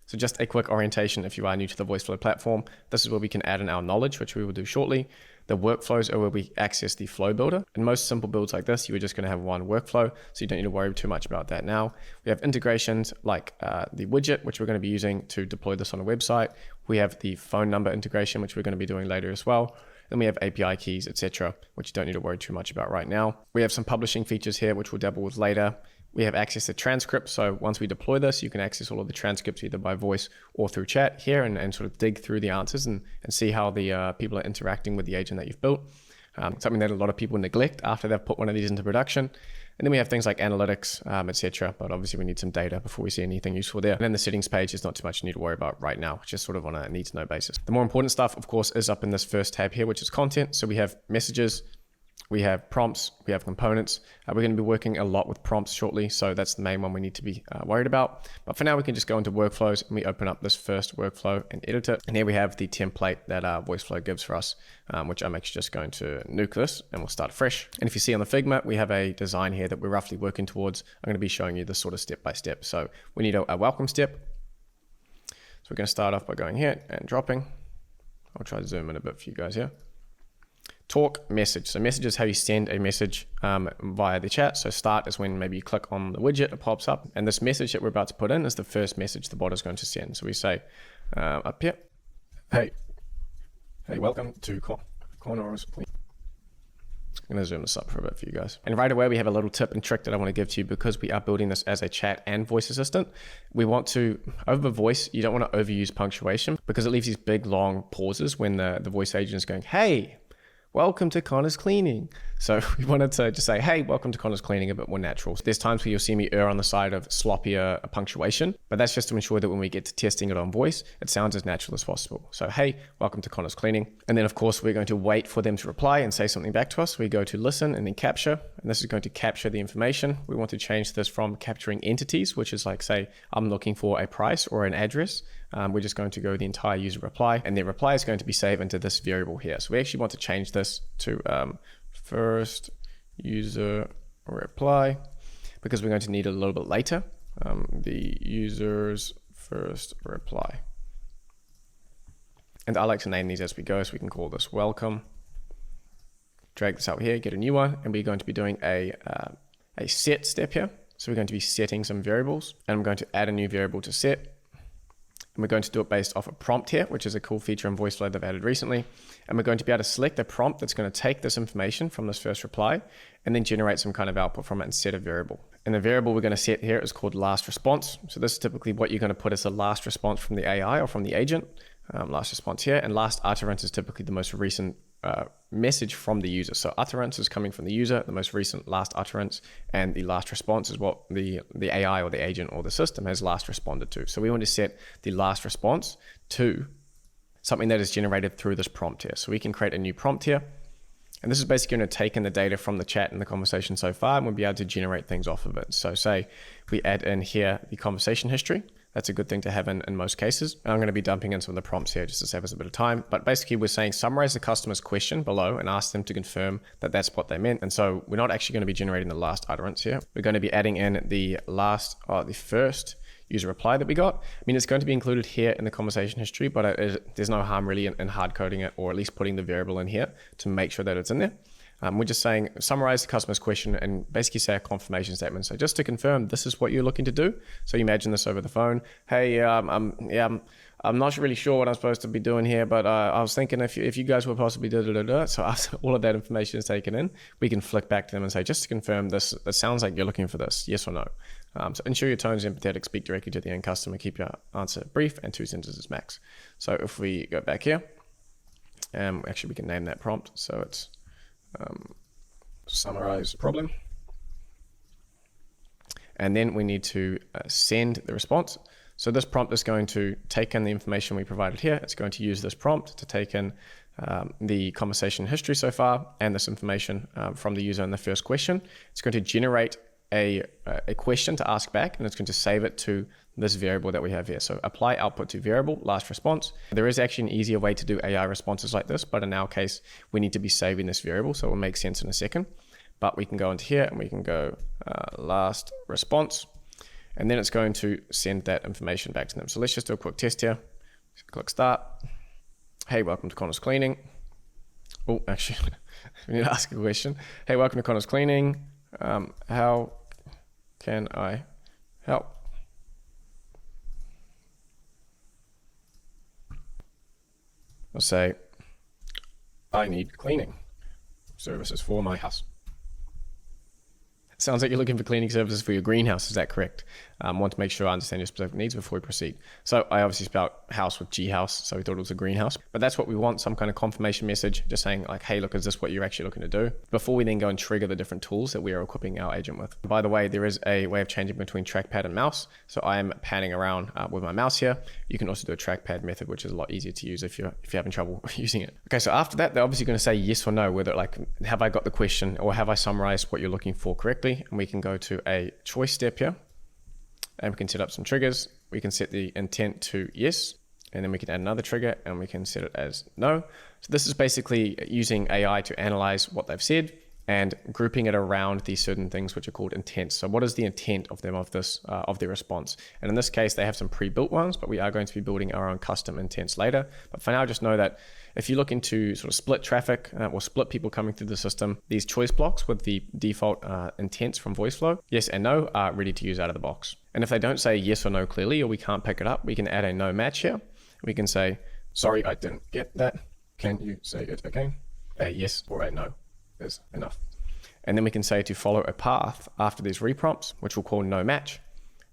So just a quick orientation if you are new to the VoiceFlow platform. This is where we can add in our knowledge, which we will do shortly. The workflows are where we access the flow builder. In most simple builds like this, you are just going to have one workflow, so you don't need to worry too much about that now. We have integrations like the widget, which we're going to be using to deploy this on a website. We have the phone number integration, which we're going to be doing later as well. Then we have API keys, etc., which you don't need to worry too much about right now. We have some publishing features here, which we'll dabble with later. We have access to transcripts. So once we deploy this, you can access all of the transcripts either by voice or through chat here and sort of dig through the answers and see how the people are interacting with the agent that you've built. Something that a lot of people neglect after they've put one of these into production. And then we have things like analytics, etc. But obviously we need some data before we see anything useful there. And then the settings page is not too much you need to worry about right now, just sort of on a need to know basis. The more important stuff, of course, is up in this first tab here, which is content. So we have messages, we have prompts, we have components. We're going to be working a lot with prompts shortly, so that's the main one we need to be worried about. But for now, we can just go into workflows and we open up this first workflow and edit it. And here we have the template that VoiceFlow gives for us, which I'm actually just going to nuke this and we'll start fresh. And if you see on the Figma, we have a design here that we're roughly working towards. I'm going to be showing you this sort of step by step. So we need a welcome step. So we're going to start off by going here and dropping. I'll try to zoom in a bit for you guys here. Talk, message. So message is how you send a message via the chat. So start is when maybe you click on the widget, it pops up. And this message that we're about to put in is the first message the bot is going to send. So we say up here, hey, welcome to Corners. I'm going to zoom this up for a bit for you guys. And right away, we have a little tip and trick that I want to give to you because we are building this as a chat and voice assistant. We want to, over voice, you don't want to overuse punctuation because it leaves these big, long pauses when the voice agent is going, hey, welcome to Connor's Cleaning. So we wanted to just say, hey, welcome to Connor's Cleaning, a bit more natural. There's times where you'll see me err on the side of sloppier punctuation, but that's just to ensure that when we get to testing it on voice, it sounds as natural as possible. So, hey, welcome to Connor's Cleaning. And then of course, we're going to wait for them to reply and say something back to us. We go to listen and then capture, and this is going to capture the information. We want to change this from capturing entities, which is like, say, I'm looking for a price or an address. We're just going to go the entire user reply, and their reply is going to be saved into this variable here. So we actually want to change this to first user reply because we're going to need it a little bit later. The user's first reply. And I like to name these as we go, so we can call this welcome. Drag this out here, get a new one, and we're going to be doing a set step here. So we're going to be setting some variables, and I'm going to add a new variable to set. And we're going to do it based off a prompt here, which is a cool feature in VoiceFlow they've added recently. And we're going to be able to select a prompt that's going to take this information from this first reply and then generate some kind of output from it and set a variable. And the variable we're going to set here is called last response. So this is typically what you're going to put as a last response from the AI or from the agent. Last response here, and last utterance is typically the most recent message from the user. So utterance is coming from the user, the most recent last utterance, and the last response is what the AI or the agent or the system has last responded to. So we want to set the last response to something that is generated through this prompt here. So we can create a new prompt here. And this is basically going to take in the data from the chat and the conversation so far, and we'll be able to generate things off of it. So say we add in here the conversation history. That's a good thing to have in most cases. I'm going to be dumping in some of the prompts here just to save us a bit of time. But basically we're saying summarize the customer's question below and ask them to confirm that that's what they meant. And so we're not actually going to be generating the last utterance here. We're going to be adding in the first user reply that we got. I mean, it's going to be included here in the conversation history, but there's no harm really in hard coding it or at least putting the variable in here to make sure that it's in there. We're just saying summarize the customer's question and basically say a confirmation statement. So just to confirm, this is what you're looking to do. So you imagine this over the phone. Hey, I'm not really sure what I'm supposed to be doing here, but I was thinking if you guys were possibly da-da-da-da. So after all of that information is taken in, we can flick back to them and say, just to confirm this, it sounds like you're looking for this, yes or no. So ensure your tone is empathetic, speak directly to the end customer, keep your answer brief and 2 sentences max. So if we go back here, actually we can name that prompt. So it's summarize problem. And then we need to send the response. So this prompt is going to take in the information we provided here. It's going to use this prompt to take in the conversation history so far and this information from the user in the first question. It's going to generate a question to ask back, and it's going to save it to this variable that we have here. So apply output to variable, last response. There is actually an easier way to do AI responses like this, but in our case, we need to be saving this variable, so it will make sense in a second. But we can go into here and we can go last response, and then it's going to send that information back to them. So let's just do a quick test here. Click start. Hey, welcome to Connor's Cleaning. Oh, actually, we need to ask a question. Hey, welcome to Connor's Cleaning. How can I help? I'll say, I need cleaning services for my house. Sounds like you're looking for cleaning services for your greenhouse. Is that correct? Want to make sure I understand your specific needs before we proceed. So I obviously spelled house with G house, so we thought it was a greenhouse. But that's what we want, some kind of confirmation message, just saying like, hey, look, is this what you're actually looking to do? Before we then go and trigger the different tools that we are equipping our agent with. By the way, there is a way of changing between trackpad and mouse. So I am panning around with my mouse here. You can also do a trackpad method, which is a lot easier to use if you're having trouble using it. Okay, so after that, they're obviously going to say yes or no, whether like, have I got the question or have I summarized what you're looking for correctly? And we can go to a choice step here and we can set up some triggers. We can set the intent to yes, and then we can add another trigger and we can set it as no. So this is basically using AI to analyze what they've said and grouping it around these certain things which are called intents. So what is the intent of them of their response? And in this case, they have some pre-built ones, but we are going to be building our own custom intents later. But for now, just know that if you look into sort of split traffic or split people coming through the system, these choice blocks with the default intents from VoiceFlow, yes and no, are ready to use out of the box. And if they don't say yes or no clearly, or we can't pick it up, we can add a no match here. We can say, sorry, I didn't get that. Can you say it again? A yes or a no is enough. And then we can say to follow a path after these reprompts, which we'll call no match.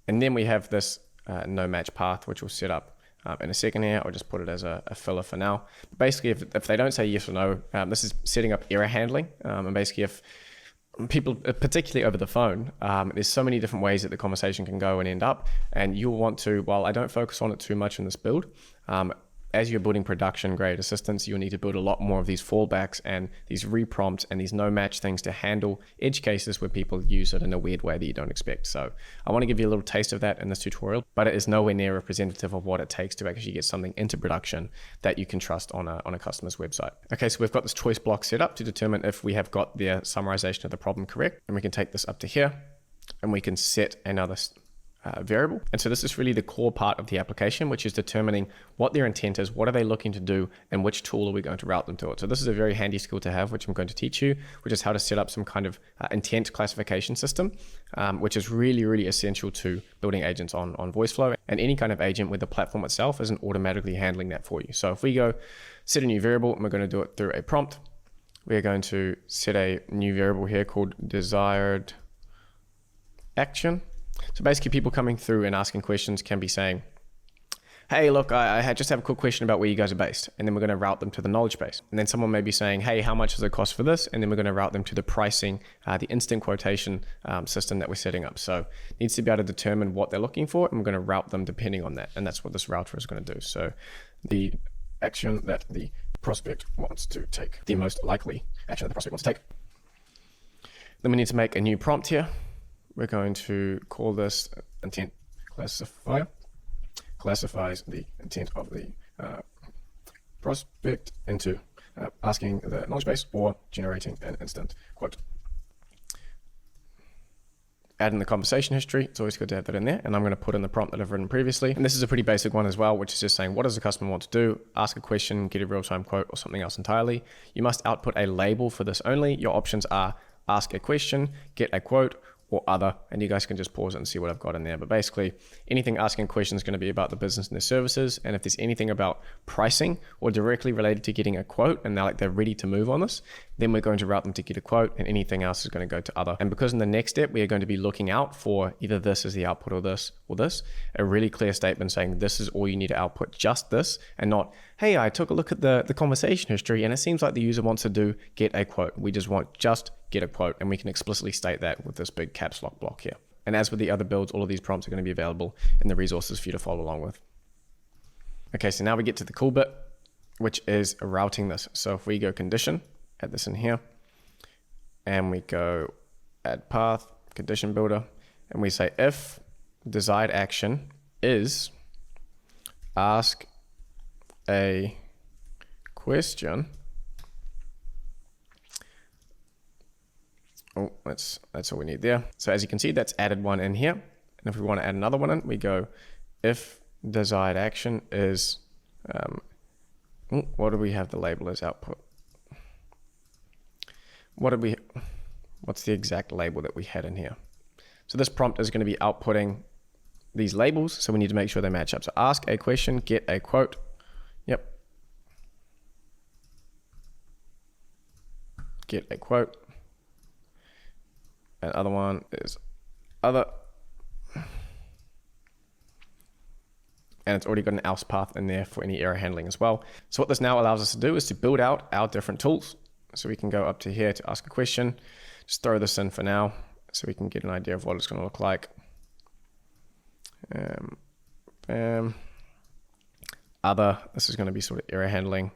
And then we have this no match path, which we'll set up in a second here. I'll just put it as a filler for now. But basically, if they don't say yes or no, this is setting up error handling. And basically, if people, particularly over the phone, there's so many different ways that the conversation can go and end up. And you'll want to, while I don't focus on it too much in this build, as you're building production grade assistants, you'll need to build a lot more of these fallbacks and these reprompts and these no match things to handle edge cases where people use it in a weird way that you don't expect. So I want to give you a little taste of that in this tutorial, but it is nowhere near representative of what it takes to actually get something into production that you can trust on a customer's website. Okay, so we've got this choice block set up to determine if we have got their summarization of the problem correct. And we can take this up to here and we can set another variable. And so this is really the core part of the application, which is determining what their intent is, what are they looking to do, and which tool are we going to route them to it. So this is a very handy skill to have, which I'm going to teach you, which is how to set up some kind of intent classification system, which is really, really essential to building agents on VoiceFlow and any kind of agent where the platform itself isn't automatically handling that for you. So if we go set a new variable, and we're going to do it through a prompt, we're going to set a new variable here called desired action. So basically people coming through and asking questions can be saying, hey, look, I just have a quick question about where you guys are based. And then we're going to route them to the knowledge base. And then someone may be saying, hey, how much does it cost for this? And then we're going to route them to the pricing, the instant quotation system that we're setting up. So it needs to be able to determine what they're looking for. And we're going to route them depending on that. And that's what this router is going to do. So the action that the prospect wants to take, the most likely action that the prospect wants to take. Then we need to make a new prompt here. We're going to call this intent classifier. Classifies the intent of the prospect into asking the knowledge base or generating an instant quote. Add in the conversation history. It's always good to have that in there. And I'm going to put in the prompt that I've written previously. And this is a pretty basic one as well, which is just saying, what does the customer want to do? Ask a question, get a real-time quote, or something else entirely. You must output a label for this only. Your options are ask a question, get a quote, or other, and you guys can just pause it and see what I've got in there. But basically, anything asking questions is going to be about the business and their services. And if there's anything about pricing or directly related to getting a quote and they're ready to move on this, then we're going to route them to get a quote, and anything else is going to go to other. And because in the next step, we are going to be looking out for either this as the output or this, a really clear statement saying this is all you need to output, just this, and not, hey, I took a look at the conversation history and it seems like the user wants to do get a quote. We just want just get a quote, and we can explicitly state that with this big caps lock block here. And as with the other builds, all of these prompts are going to be available in the resources for you to follow along with. Okay, so now we get to the cool bit, which is routing this. So if we go condition, add this in here, and we go add path, condition builder, and we say if desired action is ask a question. Oh, that's all we need there. So as you can see, that's added one in here. And if we want to add another one in, we go if desired action is, what do we have the label as output? What's the exact label that we had in here? So this prompt is going to be outputting these labels. So we need to make sure they match up. So ask a question, get a quote. Yep. Get a quote. and other one is other. And it's already got an else path in there for any error handling as well. So what this now allows us to do is to build out our different tools. So we can go up to here to ask a question, just throw this in for now so we can get an idea of what it's going to look like. Bam. Other, this is going to be sort of error handling.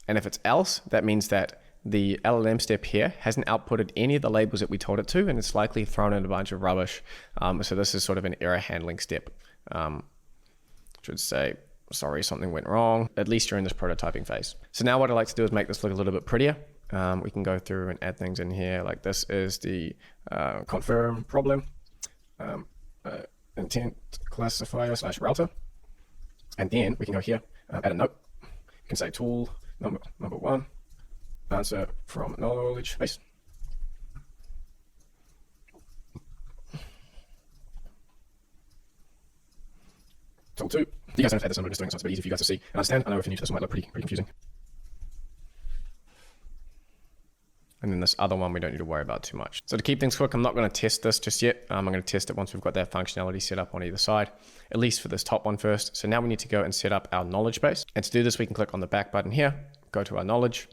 And if it's else, that means that the LLM step here hasn't outputted any of the labels that we told it to, and it's likely thrown in a bunch of rubbish. So this is sort of an error handling step. Should say, sorry, something went wrong, at least during this prototyping phase. So now what I'd like to do is make this look a little bit prettier. We can go through and add things in here, like this is the confirm problem, intent classifier / router. And then we can go here, add a note. You can say tool number one, answer from knowledge base. Tool two. You guys don't have to add this, I'm just doing it so it's a bit easy for you guys to see and understand. I know if you're new to this one might look pretty confusing. And then this other one we don't need to worry about too much. So to keep things quick, I'm not going to test this just yet. I'm going to test it once we've got that functionality set up on either side, at least for this top one first. So now we need to go and set up our knowledge base. And to do this, we can click on the back button here, go to our knowledge.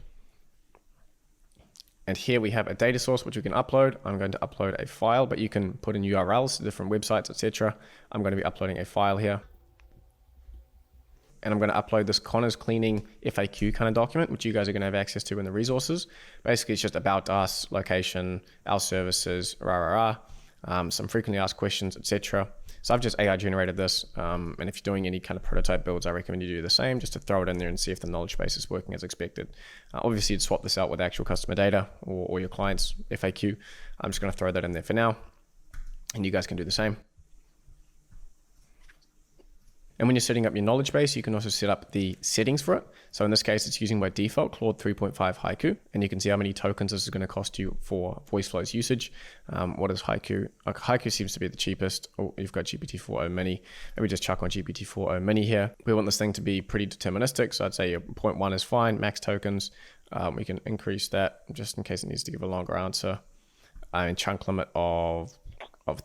And here we have a data source which we can upload. I'm going to upload a file, but you can put in URLs to different websites, etc. I'm going to be uploading a file here. And I'm going to upload this Connor's cleaning FAQ kind of document, which you guys are going to have access to in the resources. Basically, it's just about us, location, our services, some frequently asked questions, etc. So I've just AI generated this. And if you're doing any kind of prototype builds, I recommend you do the same, just to throw it in there and see if the knowledge base is working as expected. Obviously, you'd swap this out with actual customer data or your client's FAQ. I'm just going to throw that in there for now. And you guys can do the same. And when you're setting up your knowledge base, you can also set up the settings for it. So in this case, it's using by default Claude 3.5 Haiku, and you can see how many tokens this is going to cost you for voice flows usage. What is Haiku? Haiku seems to be the cheapest. Oh, you've got GPT-4o Mini. Maybe just chuck on GPT-4o Mini here. We want this thing to be pretty deterministic. So I'd say your 0.1 is fine, max tokens. We can increase that just in case it needs to give a longer answer. And chunk limit of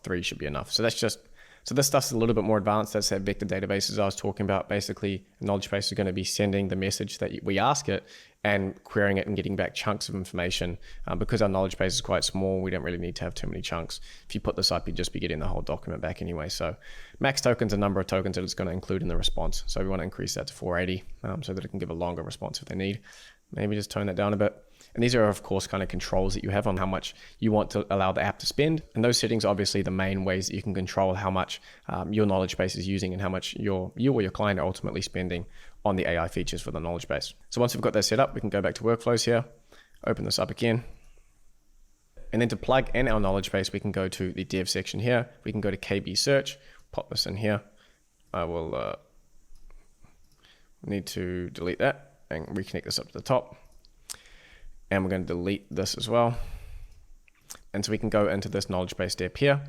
3 should be enough. So that's just, so this stuff's a little bit more advanced. That's that vector databases I was talking about. Basically, a knowledge base is going to be sending the message that we ask it and querying it and getting back chunks of information. Because our knowledge base is quite small, we don't really need to have too many chunks. If you put this up, you'd just be getting the whole document back anyway. So max tokens, a number of tokens that it's going to include in the response. So we want to increase that to 480 so that it can give a longer response if they need. Maybe just tone that down a bit. And these are, of course, kind of controls that you have on how much you want to allow the app to spend. And those settings are obviously the main ways that you can control how much your knowledge base is using and how much you or your client are ultimately spending on the AI features for the knowledge base. So once we've got that set up, we can go back to workflows here, open this up again. And then to plug in our knowledge base, we can go to the dev section here. We can go to KB search, pop this in here. I will need to delete that and reconnect this up to the top. And we're going to delete this as well. And so we can go into this knowledge base step here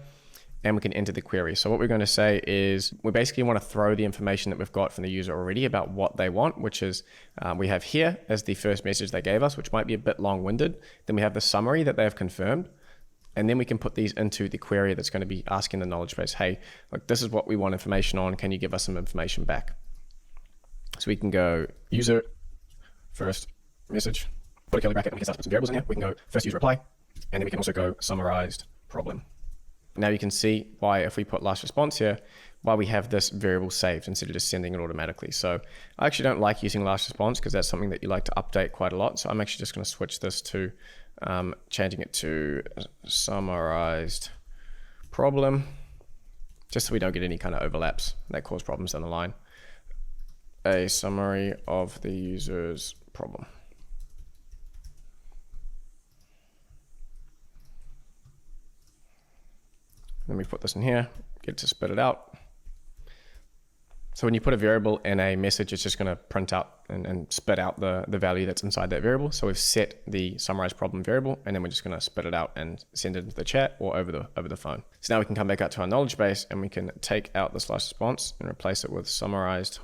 and we can enter the query. So what we're going to say is we basically want to throw the information that we've got from the user already about what they want, which is we have here as the first message they gave us, which might be a bit long-winded. Then we have the summary that they have confirmed. And then we can put these into the query that's going to be asking the knowledge base, hey, look, this is what we want information on. Can you give us some information back? So we can go user first message. Put a curly bracket and we can start to put some variables in here. We can go first user reply, and then we can also go summarized problem. Now you can see why if we put last response here, why we have this variable saved instead of just sending it automatically. So I actually don't like using last response because that's something that you like to update quite a lot. So I'm actually just going to switch this to changing it to summarized problem, just so we don't get any kind of overlaps that cause problems down the line. A summary of the user's problem. Then we put this in here, get it to spit it out. So when you put a variable in a message, it's just going to print out and spit out the value that's inside that variable. So we've set the summarized problem variable, and then we're just going to spit it out and send it into the chat or over the phone. So now we can come back out to our knowledge base and we can take out this last response and replace it with summarized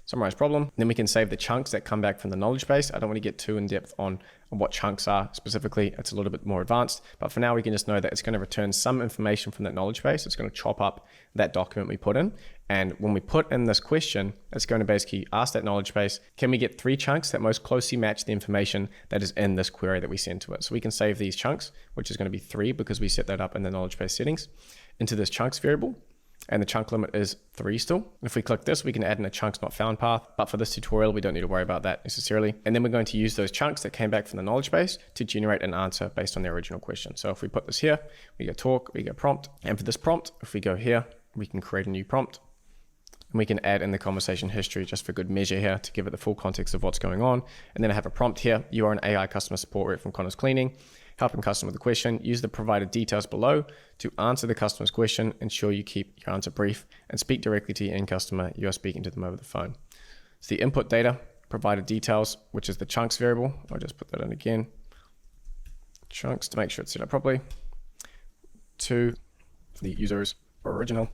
summarize problem. Then we can save the chunks that come back from the knowledge base. I don't want to get too in depth on what chunks are specifically. It's a little bit more advanced, but for now we can just know that it's going to return some information from that knowledge base. It's going to chop up that document we put in. And when we put in this question, it's going to basically ask that knowledge base, can we get 3 chunks that most closely match the information that is in this query that we send to it? So we can save these chunks, which is going to be 3 because we set that up in the knowledge base settings, into this chunks variable. And the chunk limit is 3 still. If we click this, we can add in a chunks not found path, but for this tutorial, we don't need to worry about that necessarily. And then we're going to use those chunks that came back from the knowledge base to generate an answer based on the original question. So if we put this here, we go talk, we go prompt. And for this prompt, if we go here, we can create a new prompt. And we can add in the conversation history just for good measure here to give it the full context of what's going on. And then I have a prompt here. You are an AI customer support rep from Connor's Cleaning, helping customer with a question. Use the provided details below to answer the customer's question. Ensure you keep your answer brief and speak directly to your end customer. You are speaking to them over the phone. So the input data, provided details, which is the chunks variable. I'll just put that in again. Chunks to make sure it's set up properly. To the user's original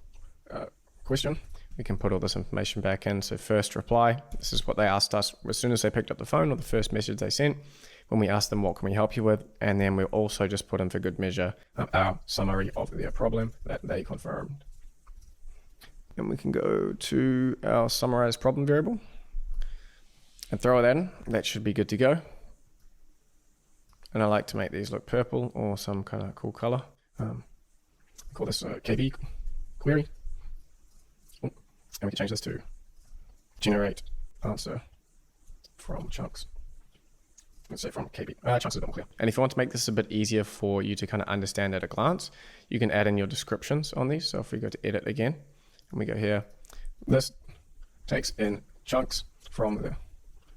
question. We can put all this information back in. So first reply, this is what they asked us as soon as they picked up the phone, or the first message they sent when we asked them, what can we help you with? And then we'll also just put in for good measure our summary of their problem that they confirmed. And we can go to our summarize problem variable and throw that in. That should be good to go. And I like to make these look purple or some kind of cool color. Call this a KB query. And we can change this to generate answer from chunks. Let's say from KB. Chunks is not clear. And if you want to make this a bit easier for you to kind of understand at a glance, you can add in your descriptions on these. So if we go to edit again, and we go here, this takes in chunks from the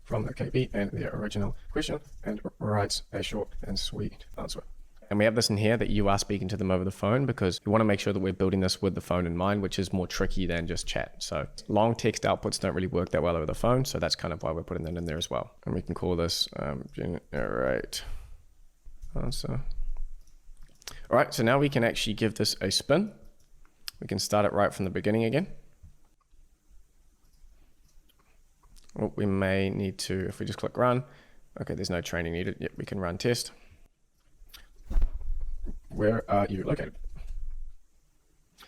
KB and the original question and writes a short and sweet answer. And we have this in here that you are speaking to them over the phone because we want to make sure that we're building this with the phone in mind, which is more tricky than just chat. So long text outputs don't really work that well over the phone. So that's kind of why we're putting that in there as well. And we can call this generate answer. All right, so now we can actually give this a spin. We can start it right from the beginning again. Well, we may need to, if we just click run, okay, there's no training needed. Yep, we can run test. Where are you located?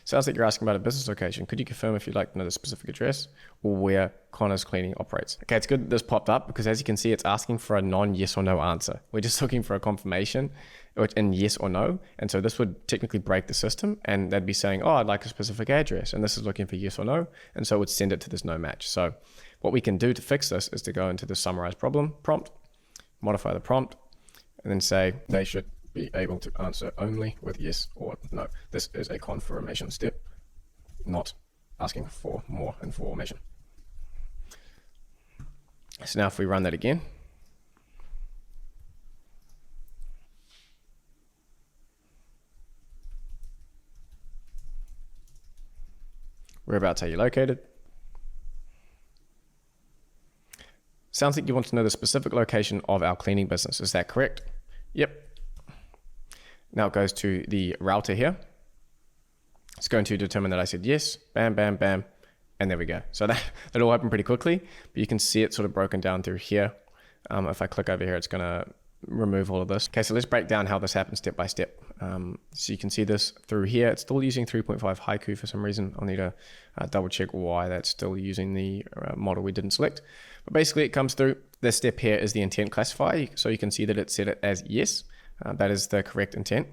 Sounds like you're asking about a business location. Could you confirm if you'd like to know the specific address or where Connor's Cleaning operates? Okay, it's good that this popped up because as you can see, it's asking for a non-yes or no answer. We're just looking for a confirmation in yes or no. And so this would technically break the system and they'd be saying, oh, I'd like a specific address. And this is looking for yes or no. And so it would send it to this no match. So what we can do to fix this is to go into the summarize problem prompt, modify the prompt, and then say they should be able to answer only with yes or no. This is a confirmation step, not asking for more information. So now if we run that again, whereabouts are you located? Sounds like you want to know the specific location of our cleaning business. Is that correct? Yep. Now it goes to the router here. It's going to determine that I said yes, bam, bam, bam, and there we go. So that all happened pretty quickly, but you can see it sort of broken down through here. If I click over here, it's gonna remove all of this. Okay, so let's break down how this happens step by step. So you can see this through here. It's still using 3.5 haiku for some reason. I'll need to double check why that's still using the model we didn't select. But basically it comes through. This step here is the intent classifier. So you can see that it set it as yes. That is the correct intent,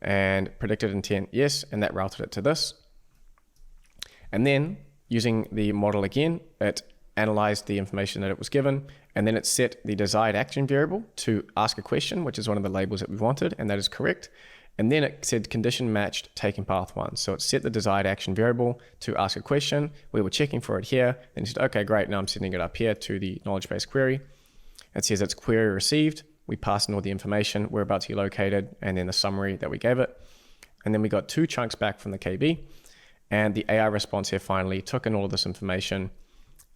and predicted intent, yes, and that routed it to this. And then using the model again, it analyzed the information that it was given, and then it set the desired action variable to ask a question, which is one of the labels that we wanted, and that is correct. And then it said condition matched taking path 1. So it set the desired action variable to ask a question. We were checking for it here. Then it said, okay, great. Now I'm setting it up here to the knowledge base query. It says it's query received. We pass in all the information, whereabouts you're located, and then the summary that we gave it. And then we got 2 chunks back from the KB. And the AI response here finally took in all of this information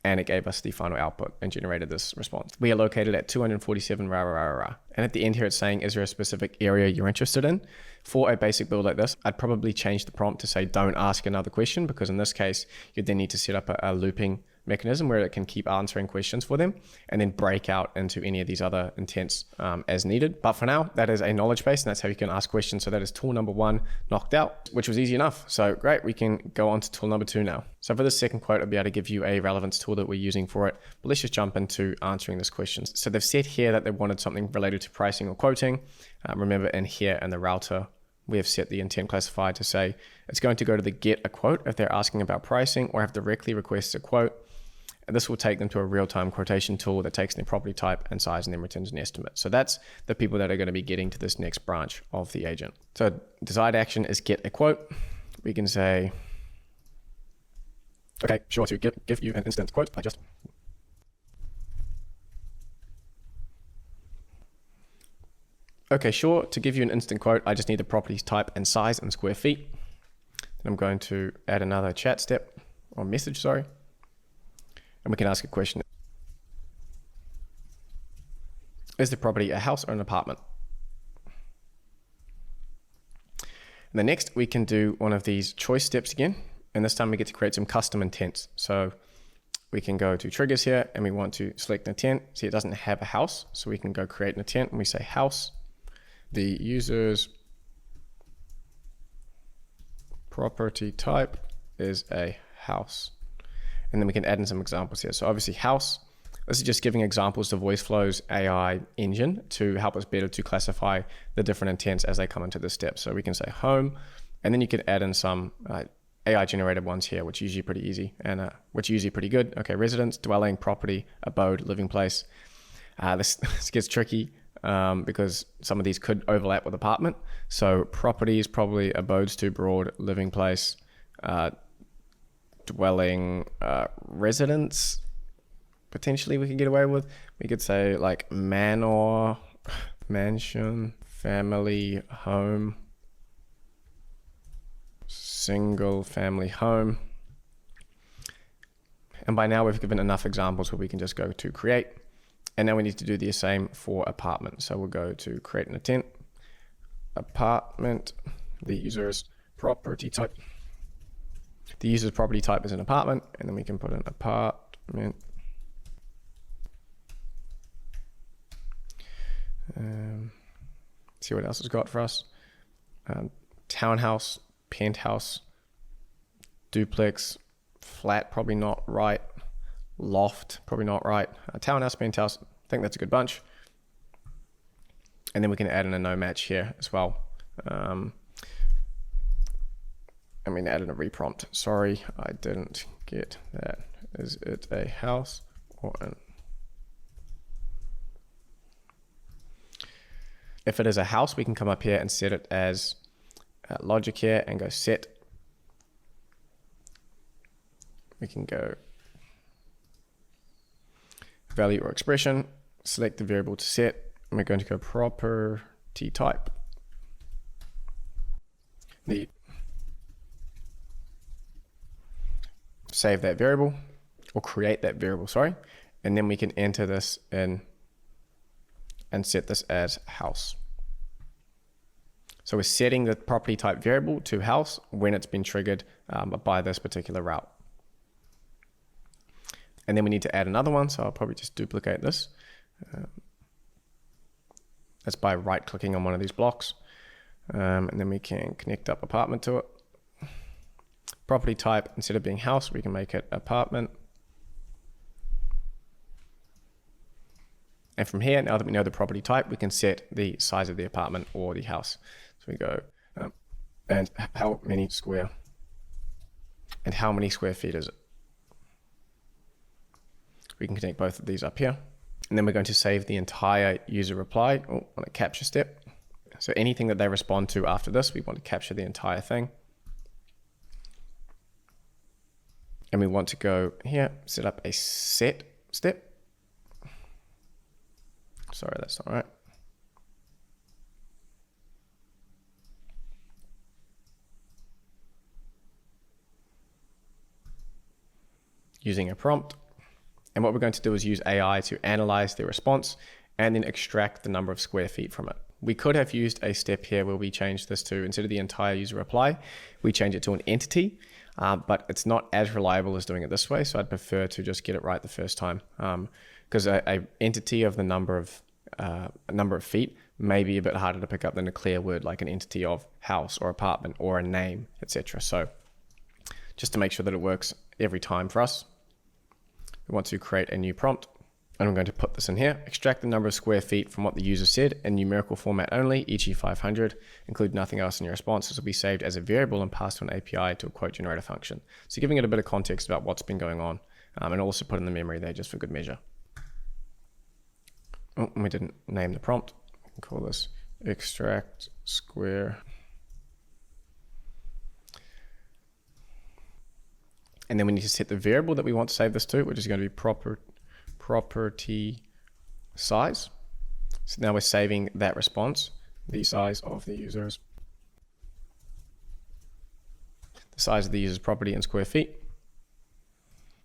and it gave us the final output and generated this response. We are located at 247 rah, rah, rah, rah. And at the end here, it's saying, is there a specific area you're interested in? For a basic build like this, I'd probably change the prompt to say, don't ask another question, because in this case, you'd then need to set up a looping mechanism where it can keep answering questions for them and then break out into any of these other intents as needed. But for now, that is a knowledge base, and that's how you can ask questions. So that is tool number 1 knocked out, which was easy enough. So great, we can go on to tool number 2 now. So for this second quote, I'll be able to give you a relevance tool that we're using for it. But let's just jump into answering this question. So they've said here that they wanted something related to pricing or quoting. Remember in here in the router, we have set the intent classifier to say it's going to go to the get a quote if they're asking about pricing or have directly requested a quote. And this will take them to a real-time quotation tool that takes their property type and size and then returns an estimate. So that's the people that are going to be getting to this next branch of the agent. So desired action is get a quote. We can say, okay, sure, to give you an instant quote, Okay, sure, to give you an instant quote, I just need the properties type and size in square feet. Then I'm going to add another chat step, or message, sorry. And we can ask a question. Is the property a house or an apartment? And then next, we can do one of these choice steps again. And this time we get to create some custom intents. So we can go to triggers here and we want to select an intent. See, it doesn't have a house. So we can go create an intent and we say house. The user's property type is a house. And then we can add in some examples here. So obviously house, this is just giving examples to VoiceFlow's AI engine to help us better to classify the different intents as they come into this step. So we can say home, and then you can add in some AI generated ones here, which are usually pretty easy and which are usually pretty good. Okay, residence, dwelling, property, abode, living place. This gets tricky because some of these could overlap with apartment. So property is probably abode's too broad, living place, dwelling, residence, potentially we could get away with. We could say like manor, mansion, family, home, single family home. And by now we've given enough examples where we can just go to create. And now we need to do the same for apartment. So we'll go to create an intent, apartment, the user's property type. The user's property type is an apartment, and then we can put an apartment. See what else it's got for us. Townhouse, penthouse, duplex, flat, probably not right. Loft, probably not right. Townhouse, penthouse, I think that's a good bunch. And then we can add in a no match here as well. I mean, add in a reprompt. Sorry, I didn't get that. Is it a house or an... If it is a house, we can come up here and set it as logic here and go set. We can go value or expression, select the variable to set, and we're going to go property type. Save that variable or create that variable, sorry, and then we can enter this in and set this as house. So we're setting the property type variable to house when it's been triggered by this particular route. And then we need to add another one, so I'll probably just duplicate this. That's by right clicking on one of these blocks. And then we can connect up apartment to it. Property type, instead of being house, we can make it apartment. And from here, now that we know the property type, we can set the size of the apartment or the house. So we go, and how many square feet is it? We can connect both of these up here. And then we're going to save the entire user reply on a capture step. So anything that they respond to after this, we want to capture the entire thing. And we want to go here, set up a set step. Sorry, that's not right. Using a prompt. And what we're going to do is use AI to analyze the response and then extract the number of square feet from it. We could have used a step here where we change this to, instead of the entire user reply, we change it to an entity, but it's not as reliable as doing it this way. So I'd prefer to just get it right the first time, because a entity of the number of feet may be a bit harder to pick up than a clear word like an entity of house or apartment or a name, etc. So just to make sure that it works every time for us, we want to create a new prompt, and I'm going to put this in here. Extract the number of square feet from what the user said in numerical format only, e.g. 500. Include nothing else in your response. This will be saved as a variable and passed to an API to a quote generator function. So giving it a bit of context about what's been going on, and also put in the memory there just for good measure. Oh, we didn't name the prompt. We can call this extract square. And then we need to set the variable that we want to save this to, which is going to be property size. So now we're saving that response, the size of the user's, property in square feet.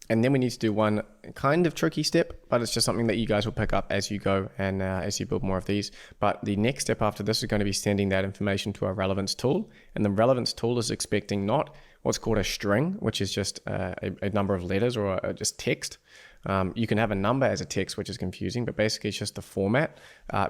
And then we need to do one kind of tricky step, but it's just something that you guys will pick up as you go and as you build more of these. But the next step after this is going to be sending that information to our relevance tool. And the relevance tool is expecting not what's called a string, which is just a number of letters or just text. You can have a number as a text, which is confusing, but basically it's just the format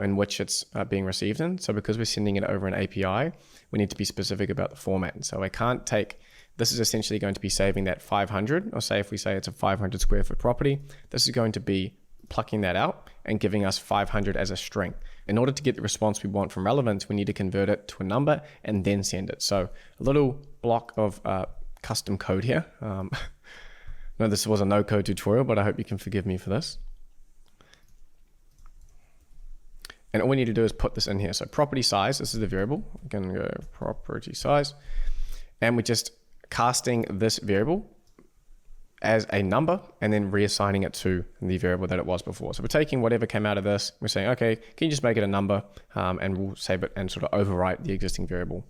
in which it's being received in. So because we're sending it over an API, we need to be specific about the format. And so I can't take, this is essentially going to be saving that 500, or say if we say it's a 500 square foot property, this is going to be plucking that out and giving us 500 as a string. In order to get the response we want from relevance, we need to convert it to a number and then send it. So a little block of custom code here. No, this was a no-code tutorial, but I hope you can forgive me for this. And all we need to do is put this in here. So property size, this is the variable. We can go property size. And we're just casting this variable as a number and then reassigning it to the variable that it was before. So we're taking whatever came out of this. We're saying, okay, can you just make it a number? And we'll save it and sort of overwrite the existing variable.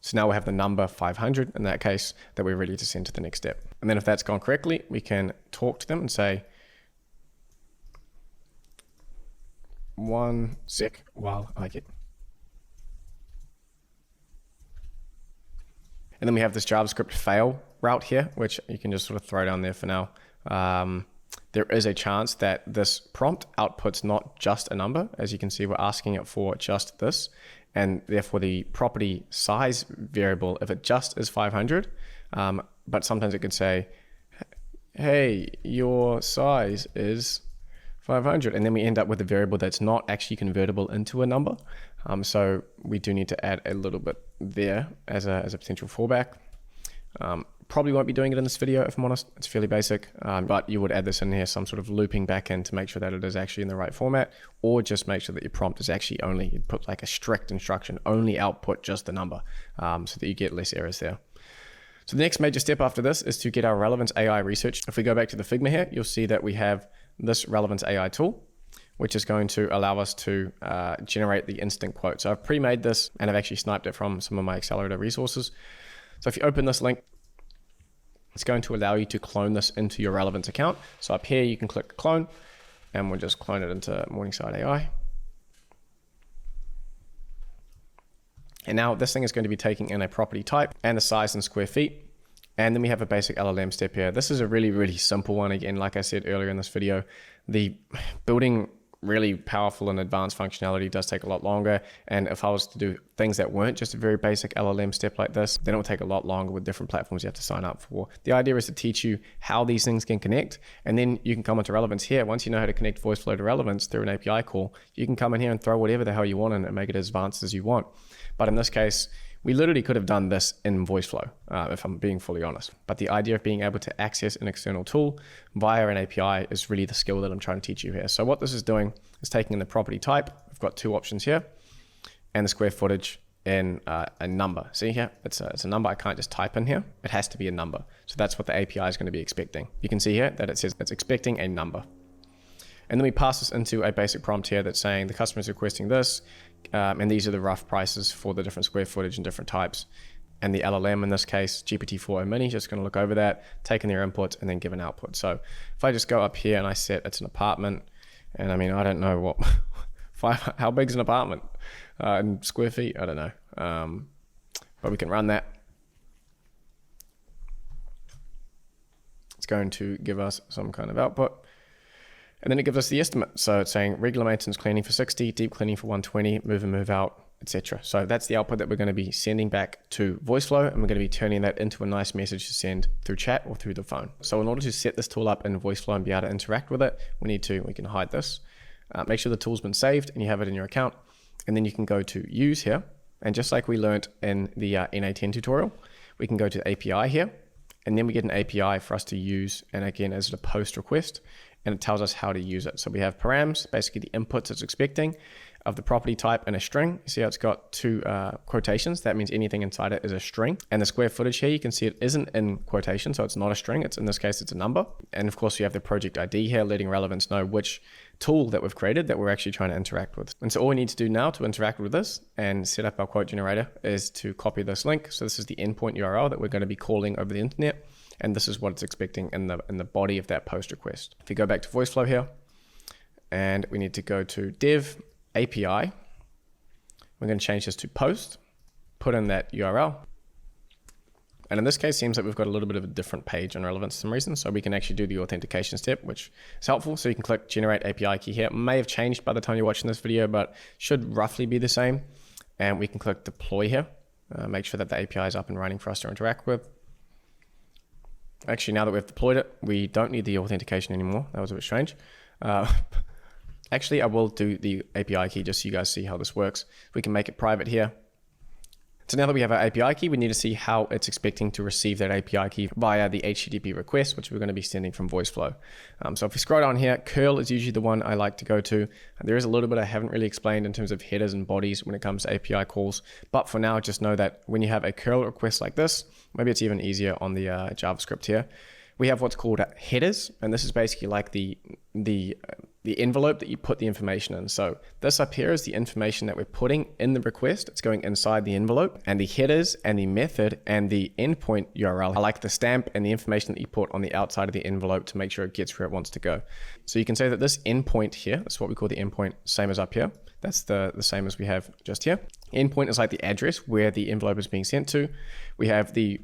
So now we have the number 500 in that case that we're ready to send to the next step. And then if that's gone correctly, we can talk to them and say, 1 sec while I get. And then we have this JavaScript fail route here, which you can just sort of throw down there for now. There is a chance that this prompt outputs not just a number. As you can see, we're asking it for just this. And therefore the property size variable, if it just is 500, but sometimes it could say, hey, your size is 500. And then we end up with a variable that's not actually convertible into a number. So we do need to add a little bit there as a potential fallback. Probably won't be doing it in this video, if I'm honest. It's fairly basic, but you would add this in here, some sort of looping back in to make sure that it is actually in the right format, or just make sure that your prompt is actually only, you put like a strict instruction, only output just the number, so that you get less errors there. So the next major step after this is to get our relevance AI research. If we go back to the Figma here, you'll see that we have this relevance AI tool, which is going to allow us to generate the instant quote. So I've pre-made this and I've actually sniped it from some of my accelerator resources. So if you open this link, it's going to allow you to clone this into your relevance account. So up here, you can click clone and we'll just clone it into Morningside AI. And now this thing is going to be taking in a property type and the size in square feet. And then we have a basic LLM step here. This is a really, really simple one. Again, like I said earlier in this video, the building really powerful and advanced functionality does take a lot longer. And if I was to do things that weren't just a very basic LLM step like this, then it will take a lot longer with different platforms you have to sign up for. The idea is to teach you how these things can connect, and then you can come into relevance here. Once you know how to connect voice flow to relevance through an API call, you can come in here and throw whatever the hell you want in and make it as advanced as you want. But in this case, we literally could have done this in VoiceFlow, if I'm being fully honest. But the idea of being able to access an external tool via an API is really the skill that I'm trying to teach you here. So what this is doing is taking in the property type. We've got two options here, and the square footage in a number. See here, it's a number I can't just type in here. It has to be a number. So that's what the API is going to be expecting. You can see here that it says it's expecting a number. And then we pass this into a basic prompt here that's saying the customer is requesting this, and these are the rough prices for the different square footage and different types. And the LLM in this case, GPT-4o Mini, is just going to look over that, take in their inputs, and then give an output. So if I just go up here and I set it's an apartment, and I mean, I don't know what How big is an apartment in square feet? I don't know. But we can run that. It's going to give us some kind of output. And then it gives us the estimate. So it's saying regular maintenance cleaning for 60, deep cleaning for 120, move and move out, etc. So that's the output that we're going to be sending back to VoiceFlow, and we're going to be turning that into a nice message to send through chat or through the phone. So in order to set this tool up in VoiceFlow and be able to interact with it, we can hide this. Make sure the tool's been saved and you have it in your account. And then you can go to use here. And just like we learned in the NA10 tutorial, we can go to the API here, and then we get an API for us to use. And again, as a post request, and it tells us how to use it. So we have params, basically the inputs it's expecting of the property type and a string. You see how it's got two quotations. That means anything inside it is a string. And the square footage here, you can see it isn't in quotation, so it's not a string. It's, in this case, it's a number. And of course, you have the project ID here, letting relevance know which tool that we've created that we're actually trying to interact with. And so all we need to do now to interact with this and set up our quote generator is to copy this link. So this is the endpoint URL that we're going to be calling over the internet. And this is what it's expecting in the body of that post request. If you go back to VoiceFlow here, and we need to go to dev API, we're going to change this to post, put in that URL. And in this case, it seems like we've got a little bit of a different page on relevance for some reason. So we can actually do the authentication step, which is helpful. So you can click generate API key here. It may have changed by the time you're watching this video, but should roughly be the same. And we can click deploy here. Make sure that the API is up and running for us to interact with. Actually, now that we've deployed it, we don't need the authentication anymore. That was a bit strange. Actually, I will do the API key just so you guys see how this works. We can make it private here. So now that we have our API key, we need to see how it's expecting to receive that API key via the HTTP request, which we're going to be sending from VoiceFlow. So if we scroll down here, curl is usually the one I like to go to. There is a little bit I haven't really explained in terms of headers and bodies when it comes to API calls. But for now, just know that when you have a curl request like this, maybe it's even easier on the JavaScript here. We have what's called headers, and this is basically like the envelope that you put the information in. So this up here is the information that we're putting in the request. It's going inside the envelope, and the headers and the method and the endpoint URL are like the stamp and the information that you put on the outside of the envelope to make sure it gets where it wants to go. So you can say that this endpoint here, that's what we call the endpoint, same as up here. That's the same as we have just here. Endpoint is like the address where the envelope is being sent to. We have the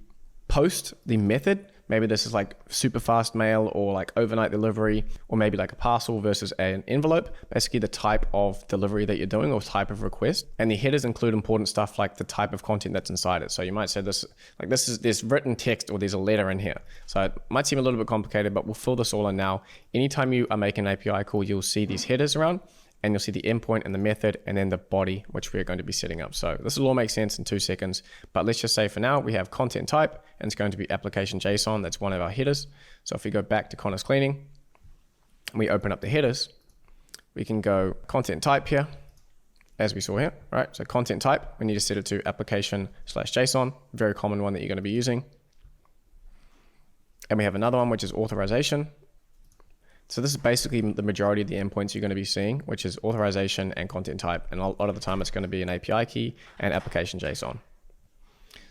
post, the method. Maybe this is like super fast mail or like overnight delivery, or maybe like a parcel versus an envelope, basically the type of delivery that you're doing or type of request. And the headers include important stuff like the type of content that's inside it. So you might say there's written text or there's a letter in here. So it might seem a little bit complicated, but we'll fill this all in now. Anytime you are making an API call, you'll see these headers around, and you'll see the endpoint and the method and then the body, which we're going to be setting up. So this will all make sense in 2 seconds, but let's just say for now, we have content type, and it's going to be application JSON. That's one of our headers. So if we go back to Connor's cleaning, and we open up the headers, we can go content type here, as we saw here, right? So content type, we need to set it to application/JSON, very common one that you're going to be using. And we have another one, which is authorization. So this is basically the majority of the endpoints you're going to be seeing, which is authorization and content type. And a lot of the time it's going to be an API key and application JSON.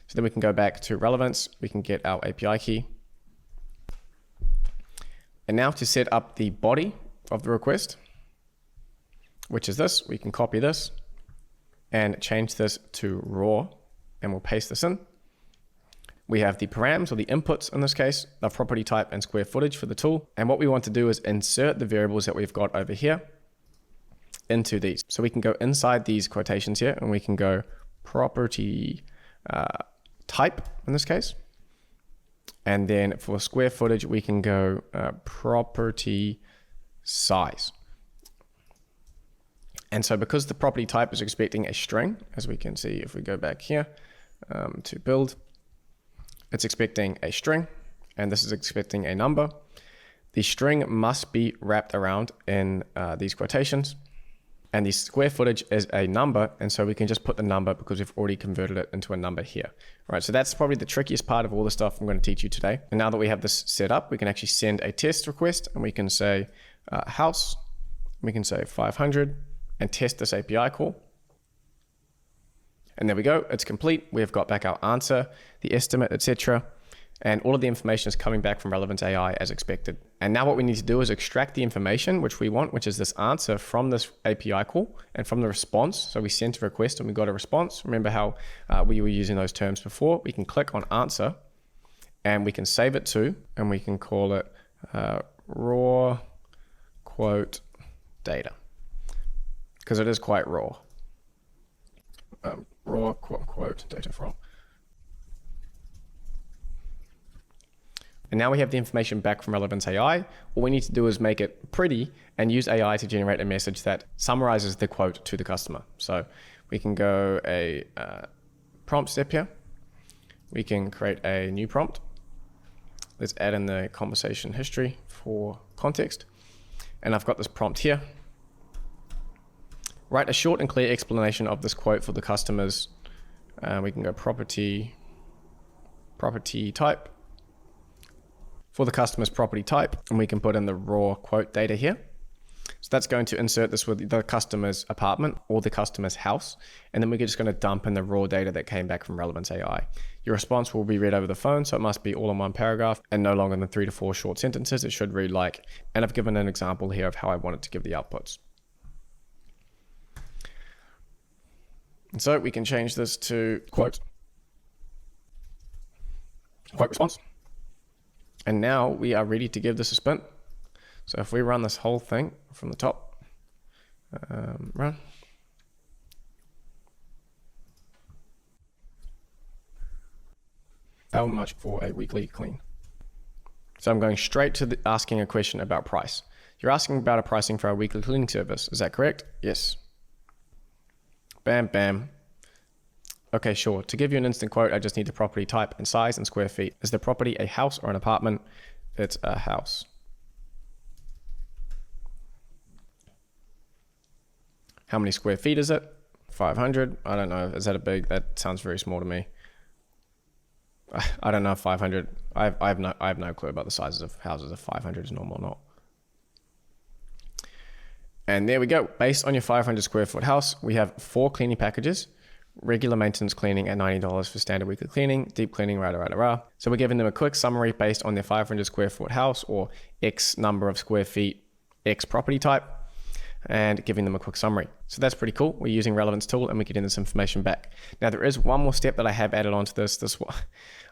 So then we can go back to relevance. We can get our API key. And now to set up the body of the request, which is this, we can copy this and change this to raw, and we'll paste this in. We have the params, or the inputs in this case, of property type and square footage for the tool. And what we want to do is insert the variables that we've got over here into these. So we can go inside these quotations here, and we can go property type in this case. And then for square footage, we can go property size. And so because the property type is expecting a string, as we can see if we go back here to build, it's expecting a string, and this is expecting a number. The string must be wrapped around in these quotations, and the square footage is a number, and so we can just put the number because we've already converted it into a number here. Right, so that's probably the trickiest part of all the stuff I'm going to teach you today. And now that we have this set up, we can actually send a test request, and we can say house, we can say 500, and test this API call. And there we go, it's complete. We've got back our answer, the estimate, etc. And all of the information is coming back from Relevance AI as expected. And now what we need to do is extract the information which we want, which is this answer from this API call and from the response. So we sent a request and we got a response. Remember how we were using those terms before? We can click on answer and we can save it to, and we can call it raw quote data, because it is quite raw. Raw quote data from. And now we have the information back from Relevance AI. All we need to do is make it pretty and use AI to generate a message that summarizes the quote to the customer. So we can go a prompt step here. We can create a new prompt. Let's add in the conversation history for context. And I've got this prompt here. Write a short and clear explanation of this quote for the customers. We can go property type. For the customer's property type, and we can put in the raw quote data here. So that's going to insert this with the customer's apartment or the customer's house. And then we're just going to dump in the raw data that came back from Relevance AI. Your response will be read over the phone, so it must be all in one paragraph and no longer than 3 to 4 short sentences. It should read like, and I've given an example here of how I want it to give the outputs. And so we can change this to quote response. And now we are ready to give this a spin. So if we run this whole thing from the top, run. How much for a weekly clean? So I'm going straight to asking a question about price. You're asking about a pricing for our weekly cleaning service. Is that correct? Yes. Bam, bam. Okay, sure. To give you an instant quote, I just need the property type and size and square feet. Is the property a house or an apartment? It's a house. How many square feet is it? 500. I don't know. Is that a big? That sounds very small to me. I don't know if 500. I have no clue about the sizes of houses, if 500 is normal or not. And there we go. Based on your 500 square foot house, we have 4 cleaning packages. Regular maintenance cleaning at $90 for standard weekly cleaning, deep cleaning, rah. So we're giving them a quick summary based on their 500 square foot house or X number of square feet, X property type, and giving them a quick summary. So that's pretty cool. We're using Relevance tool and we're getting this information back. Now there is one more step that I have added onto this.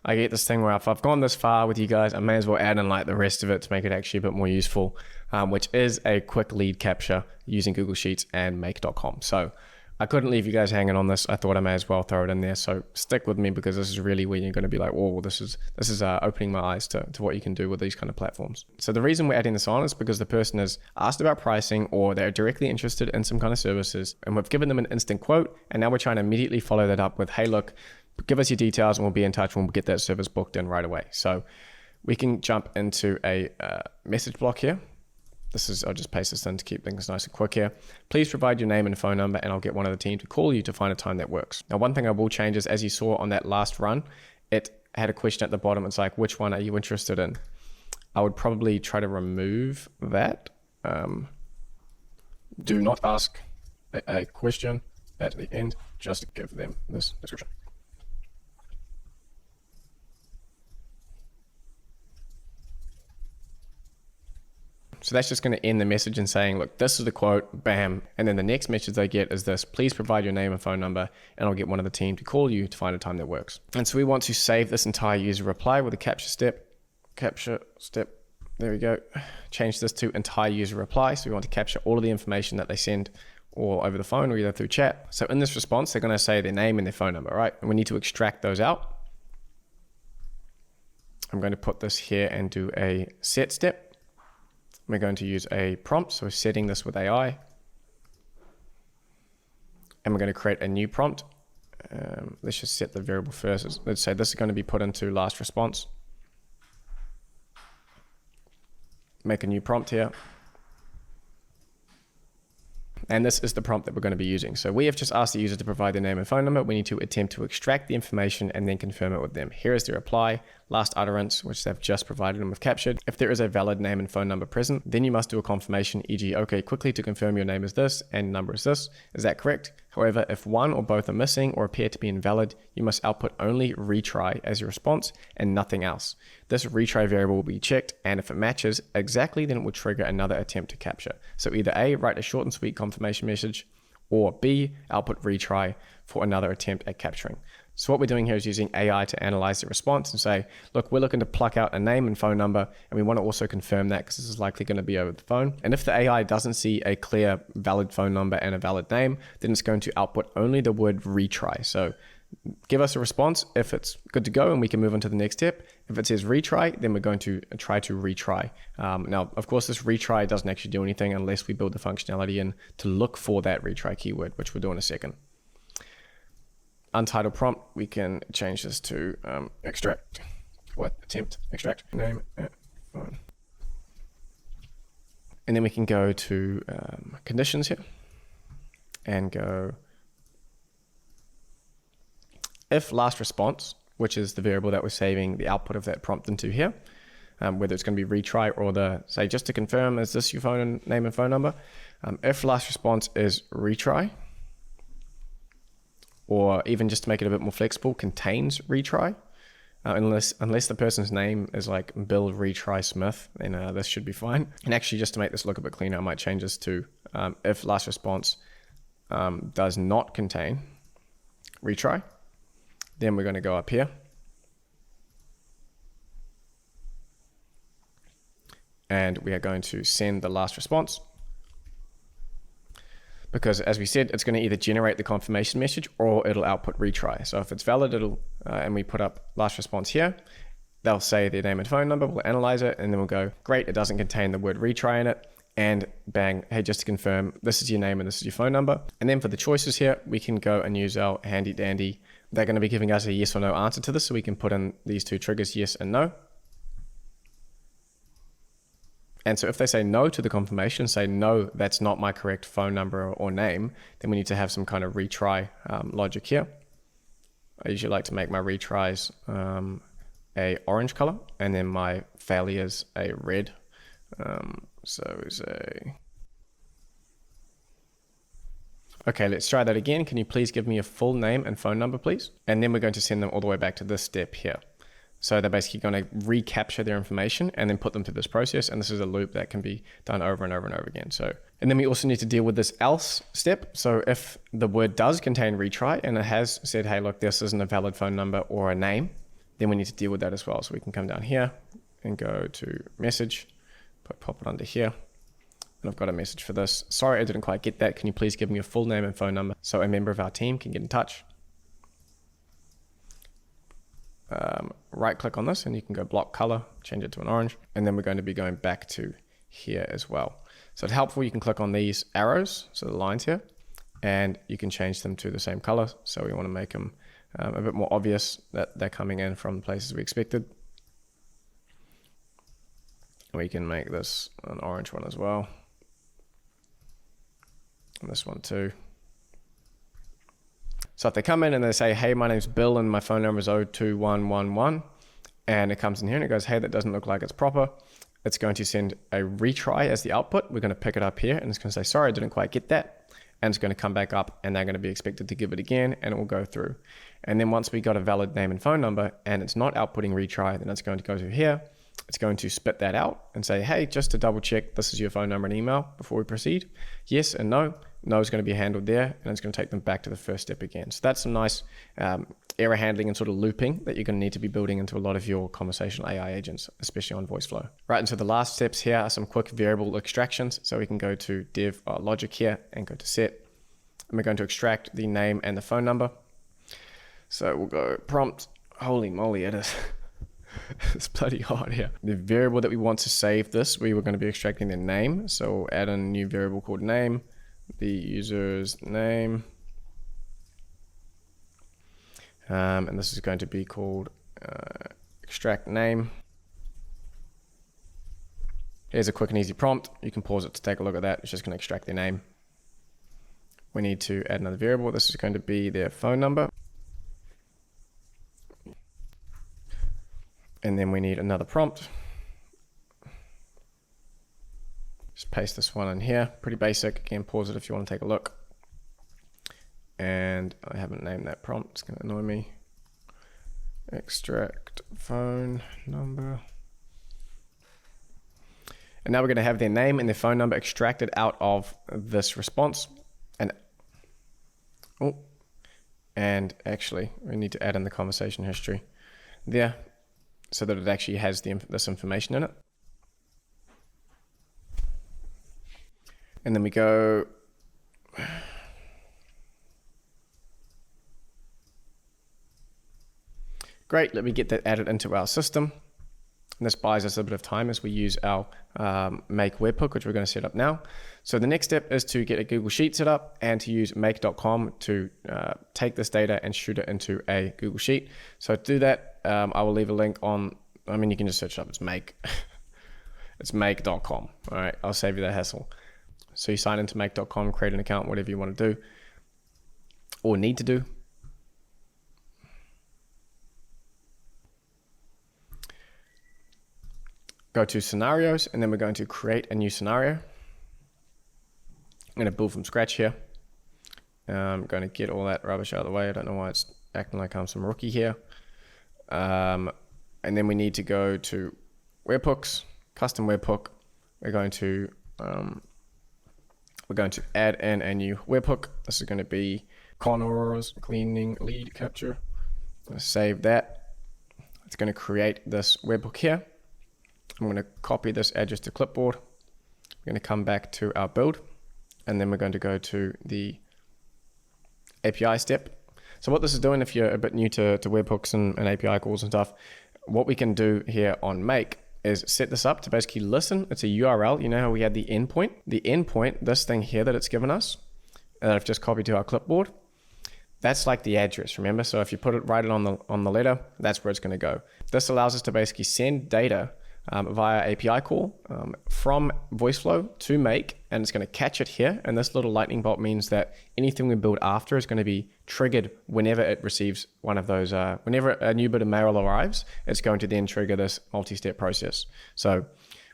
I get this thing where if I've gone this far with you guys, I may as well add in like the rest of it to make it actually a bit more useful, which is a quick lead capture using Google Sheets and make.com. So I couldn't leave you guys hanging on this. I thought I may as well throw it in there. So stick with me, because this is really where you're going to be like, oh, this is opening my eyes to what you can do with these kind of platforms. So the reason we're adding this on is because the person has asked about pricing, or they're directly interested in some kind of services, and we've given them an instant quote. And now we're trying to immediately follow that up with, hey, look, give us your details and we'll be in touch and we'll get that service booked in right away. So we can jump into a message block here. I'll just paste this in to keep things nice and quick here. Please provide your name and phone number and I'll get one of the team to call you to find a time that works. Now, one thing I will change is, as you saw on that last run, it had a question at the bottom. It's like, which one are you interested in? I would probably try to remove that. Do not ask a question at the end, just give them this description. So that's just going to end the message and saying, look, this is the quote, bam. And then the next message they get is this: please provide your name and phone number and I'll get one of the team to call you to find a time that works. And so we want to save this entire user reply with a capture step. There we go. Change this to entire user reply. So we want to capture all of the information that they send, or over the phone or either through chat. So in this response, they're going to say their name and their phone number, right? And we need to extract those out. I'm going to put this here and do a set step. We're going to use a prompt, so we're setting this with AI. And we're going to create a new prompt. Let's just set the variable first. Let's say this is going to be put into last response. Make a new prompt here. And this is the prompt that we're going to be using. So we have just asked the user to provide their name and phone number. We need to attempt to extract the information and then confirm it with them. Here is the reply. last utterance, which they've just provided and we've captured. If there is a valid name and phone number present, then you must do a confirmation, e.g., okay, quickly to confirm your name is this and number is this. Is that correct? However, if one or both are missing or appear to be invalid, you must output only retry as your response and nothing else. This retry variable will be checked, and if it matches exactly, then it will trigger another attempt to capture. So either A, write a short and sweet confirmation message, or B, output retry for another attempt at capturing. So what we're doing here is using AI to analyze the response and say, look, we're looking to pluck out a name and phone number, and we want to also confirm that because this is likely going to be over the phone. And if the AI doesn't see a clear valid phone number and a valid name, then it's going to output only the word retry. So give us a response if it's good to go and we can move on to the next step. If it says retry, then we're going to try to retry. Now, of course, this retry doesn't actually do anything unless we build the functionality in to look for that retry keyword, which we'll do in a second. Untitled prompt, we can change this to extract, attempt, extract, name, and phone. And then we can go to conditions here and go if last response, which is the variable that we're saving the output of that prompt into here, whether it's going to be retry or say just to confirm, is this your phone name and phone number? If last response is retry, or even just to make it a bit more flexible, contains retry, unless the person's name is like Bill Retry Smith, then this should be fine. And actually, just to make this look a bit cleaner, I might change this to if last response does not contain retry, then we're going to go up here and we are going to send the last response, because as we said, it's going to either generate the confirmation message or it'll output retry. So if it's valid, it'll and we put up last response here, they'll say their name and phone number, we'll analyze it, and then we'll go, great, it doesn't contain the word retry in it, and bang, hey, just to confirm, this is your name and this is your phone number. And then for the choices here, we can go and use our handy dandy. They're going to be giving us a yes or no answer to this, so we can put in these two triggers, yes and no. And so if they say no to the confirmation, say no, that's not my correct phone number or name, then we need to have some kind of retry logic here. I usually like to make my retries a orange color, and then my failures a red. So is a... Okay, let's try that again. Can you please give me a full name and phone number, please? And then we're going to send them all the way back to this step here. So they're basically going to recapture their information and then put them through this process. And this is a loop that can be done over and over and over again. So, and then we also need to deal with this else step. So if the word does contain retry and it has said, hey, look, this isn't a valid phone number or a name, then we need to deal with that as well. So we can come down here and go to message, pop it under here. And I've got a message for this. Sorry, I didn't quite get that. Can you please give me your full name and phone number so a member of our team can get in touch? Right click on this and you can go block color, change it to an orange. And then we're going to be going back to here as well. So it's helpful, you can click on these arrows, so the lines here, and you can change them to the same color. So we want to make them a bit more obvious that they're coming in from the places we expected. We can make this an orange one as well. And this one too. So if they come in and they say, hey, my name's Bill and my phone number is 02111, and it comes in here and it goes, hey, that doesn't look like it's proper, it's going to send a retry as the output. We're going to pick it up here and it's going to say, sorry, I didn't quite get that. And it's going to come back up and they're going to be expected to give it again and it will go through. And then once we got a valid name and phone number and it's not outputting retry, then it's going to go through here. It's going to spit that out and say, hey, just to double check, this is your phone number and email before we proceed. Yes and no. No is going to be handled there, and it's going to take them back to the first step again. So that's some nice error handling and sort of looping that you're going to need to be building into a lot of your conversational AI agents, especially on VoiceFlow. Right, and so the last steps here are some quick variable extractions. So we can go to dev logic here and go to set, and we're going to extract the name and the phone number. So we'll go prompt. Holy moly, it is. It's bloody hot here. The variable that we want to save this, we were going to be extracting their name. So we'll add a new variable called name, the user's name. And this is going to be called extract name. Here's a quick and easy prompt. You can pause it to take a look at that. It's just going to extract their name. We need to add another variable. This is going to be their phone number. And then we need another prompt. Just paste this one in here. Pretty basic. Again, pause it if you want to take a look. And I haven't named that prompt. It's going to annoy me. Extract phone number. And now we're going to have their name and their phone number extracted out of this response. And actually, we need to add in the conversation history there so that it actually has this information in it. And then we go, great, let me get that added into our system. And this buys us a bit of time as we use our make webhook, which we're going to set up now. So the next step is to get a Google Sheet set up and to use make.com to take this data and shoot it into a Google Sheet. So to do that, I will leave a link on, you can just search it up, it's make. It's make.com. All right, I'll save you that hassle. So you sign into make.com, create an account, whatever you want to do or need to do. Go to scenarios, and then we're going to create a new scenario. I'm going to build from scratch here. I'm going to get all that rubbish out of the way. I don't know why it's acting like I'm some rookie here. And then we need to go to webhooks, custom webhook. We're going to add in a new webhook. This is going to be Connor's cleaning lead capture. I'm going to save that. It's going to create this webhook here. I'm going to copy this address to clipboard. We're going to come back to our build, and then we're going to go to the API step. So what this is doing, if you're a bit new to webhooks and API calls and stuff, what we can do here on Make is set this up to basically listen. It's a URL. You know how we had the endpoint? The endpoint, this thing here that it's given us, that I've just copied to our clipboard, that's like the address, remember? So if you write it on the letter, that's where it's going to go. This allows us to basically send data via API call from VoiceFlow to Make, and it's going to catch it here. And this little lightning bolt means that anything we build after is going to be triggered whenever it receives one of those, whenever a new bit of mail arrives, it's going to then trigger this multi-step process. So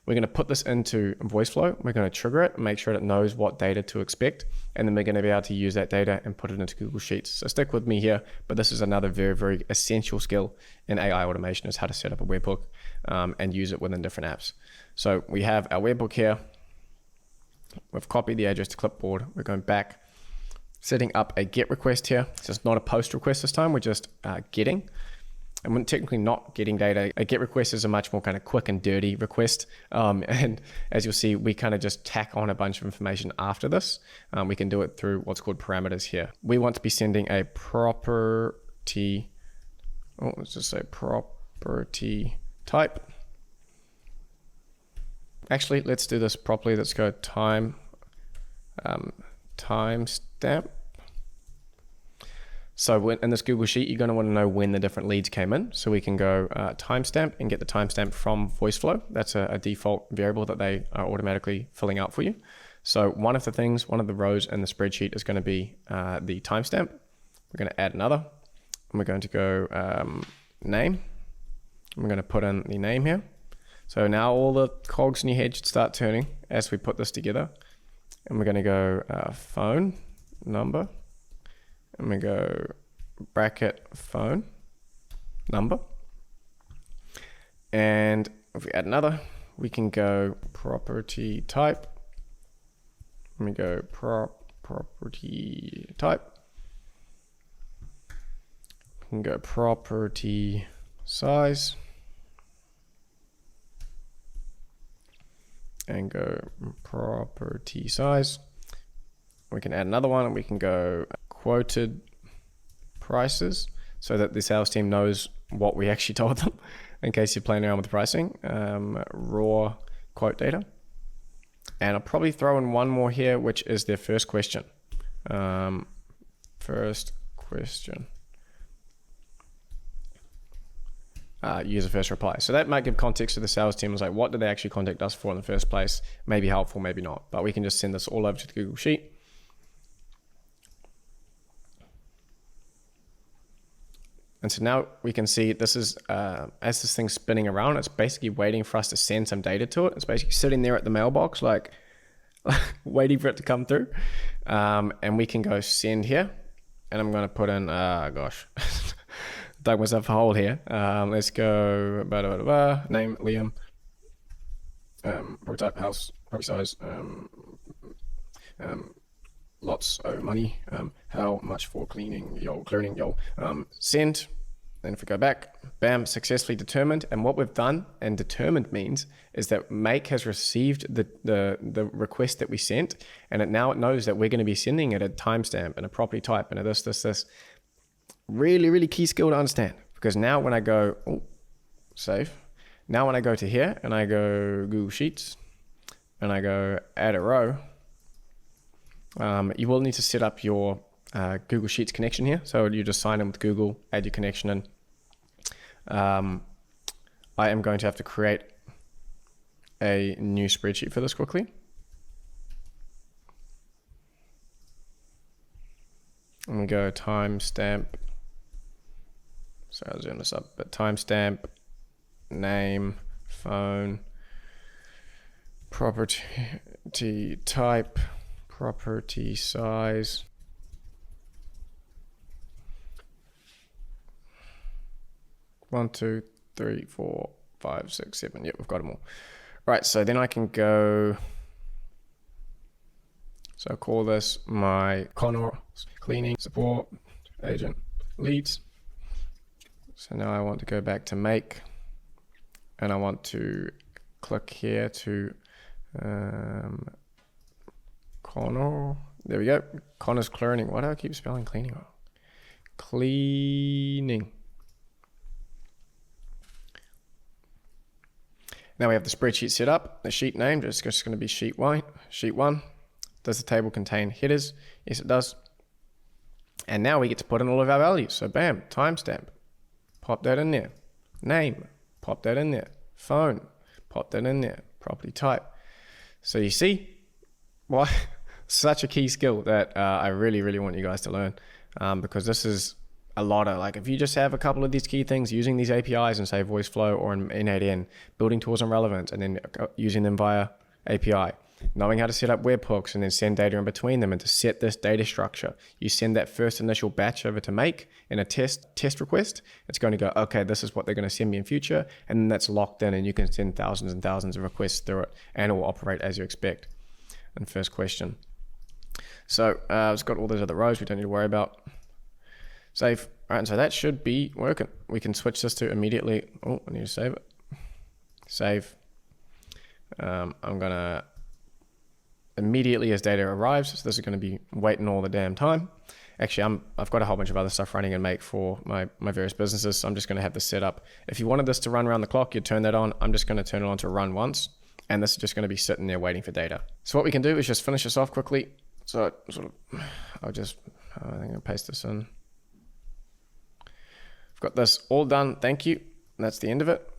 we're going to put this into VoiceFlow. We're going to trigger it, make sure it knows what data to expect, and then we're going to be able to use that data and put it into Google Sheets. So stick with me here, but this is another very, very essential skill in AI automation, is how to set up a webhook and use it within different apps. So we have our webhook here. We've copied the address to clipboard. We're going back, setting up a GET request here. So it's not a POST request this time. We're just getting. And we're technically not getting data. A GET request is a much more kind of quick and dirty request. And as you'll see, we kind of just tack on a bunch of information after this. We can do it through what's called parameters here. We want to be sending a property. Let's just say property type. Actually, let's do this properly. Let's go timestamp. So in this Google Sheet, you're going to want to know when the different leads came in. So we can go timestamp and get the timestamp from VoiceFlow. That's a default variable that they are automatically filling out for you. So one of the rows in the spreadsheet is going to be the timestamp. We're going to add another, and we're going to go name. And we're going to put in the name here. So now all the cogs in your head should start turning as we put this together. And we're going to go phone number. And we go bracket phone number. And if we add another, we can go property type. And we go property type. We can go property size. And go property size. We can add another one, and we can go quoted prices, so that the sales team knows what we actually told them in case you're playing around with the pricing. Raw quote data. And I'll probably throw in one more here, which is their first question. First question. User first reply. So that might give context to the sales team. It's like, what did they actually contact us for in the first place? Maybe helpful, maybe not. But we can just send this all over to the Google Sheet. And so now we can see this is, as this thing's spinning around, it's basically waiting for us to send some data to it. It's basically sitting there at the mailbox, like waiting for it to come through. And we can go send here. And I'm going to put in, dug myself a hole here. Let's go, name, Liam, prototype, house, property size, lots of money, how much for cleaning, clearing, send. Then if we go back, bam, successfully determined. And what we've done, and determined means, is that Make has received the request that we sent, and it knows that we're going to be sending it a timestamp and a property type and a this. Really, really key skill to understand, because now when I go, save. Now when I go to here and I go Google Sheets and I go add a row, you will need to set up your Google Sheets connection here. So you just sign in with Google, add your connection in. I am going to have to create a new spreadsheet for this quickly. And we go timestamp. So I'll zoom this up, but timestamp, name, phone, property type, property size. One, two, three, 4, 5, 6, 7. Yep, we've got them all. Right, so then I can go. So I'll call this my Connor cleaning support agent leads. So now I want to go back to Make, and I want to click here to Connor. There we go. Connor's cleaning. Why do I keep spelling cleaning wrong? Cleaning. Now we have the spreadsheet set up. The sheet name is just going to be sheet 1. Does the table contain headers? Yes, it does. And now we get to put in all of our values. So bam, timestamp, pop that in there. Name, pop that in there. Phone, pop that in there. Property type. So you see, why such a key skill that I really, really want you guys to learn, because this is a lot of, like, if you just have a couple of these key things, using these APIs in, say, VoiceFlow or in N8N, building tools on relevance, and then using them via API, knowing how to set up webhooks and then send data in between them, and to set this data structure. You send that first initial batch over to Make in a test request. It's going to go, okay, this is what they're going to send me in future. And then that's locked in, and you can send thousands and thousands of requests through it, and it will operate as you expect. And first question. So it's got all those other rows we don't need to worry about. Save. All right, and so that should be working. We can switch this to immediately. Oh, I need to save it. Save. I'm going to immediately as data arrives. So this is going to be waiting all the damn time. Actually, I've got a whole bunch of other stuff running in Make for my various businesses. So I'm just going to have this set up. If you wanted this to run around the clock, you'd turn that on. I'm just going to turn it on to run once. And this is just going to be sitting there waiting for data. So what we can do is just finish this off quickly. So I think I'll paste this in. I've got this all done. Thank you. And that's the end of it.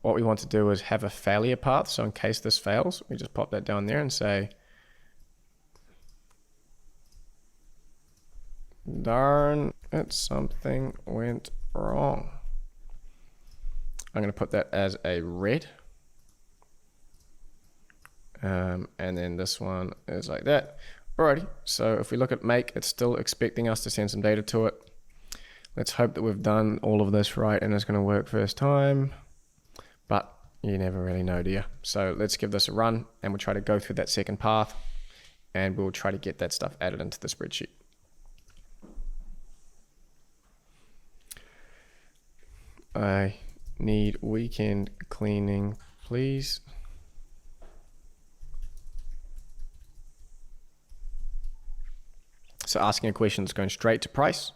What we want to do is have a failure path. So in case this fails, we just pop that down there and say, darn it, something went wrong. I'm going to put that as a red. And then this one is like that. Alrighty, so if we look at Make, it's still expecting us to send some data to it. Let's hope that we've done all of this right and it's going to work first time. But you never really know, do you? So let's give this a run, and we'll try to go through that second path, and we'll try to get that stuff added into the spreadsheet. I need weekend cleaning, please. So asking a question that's going straight to price.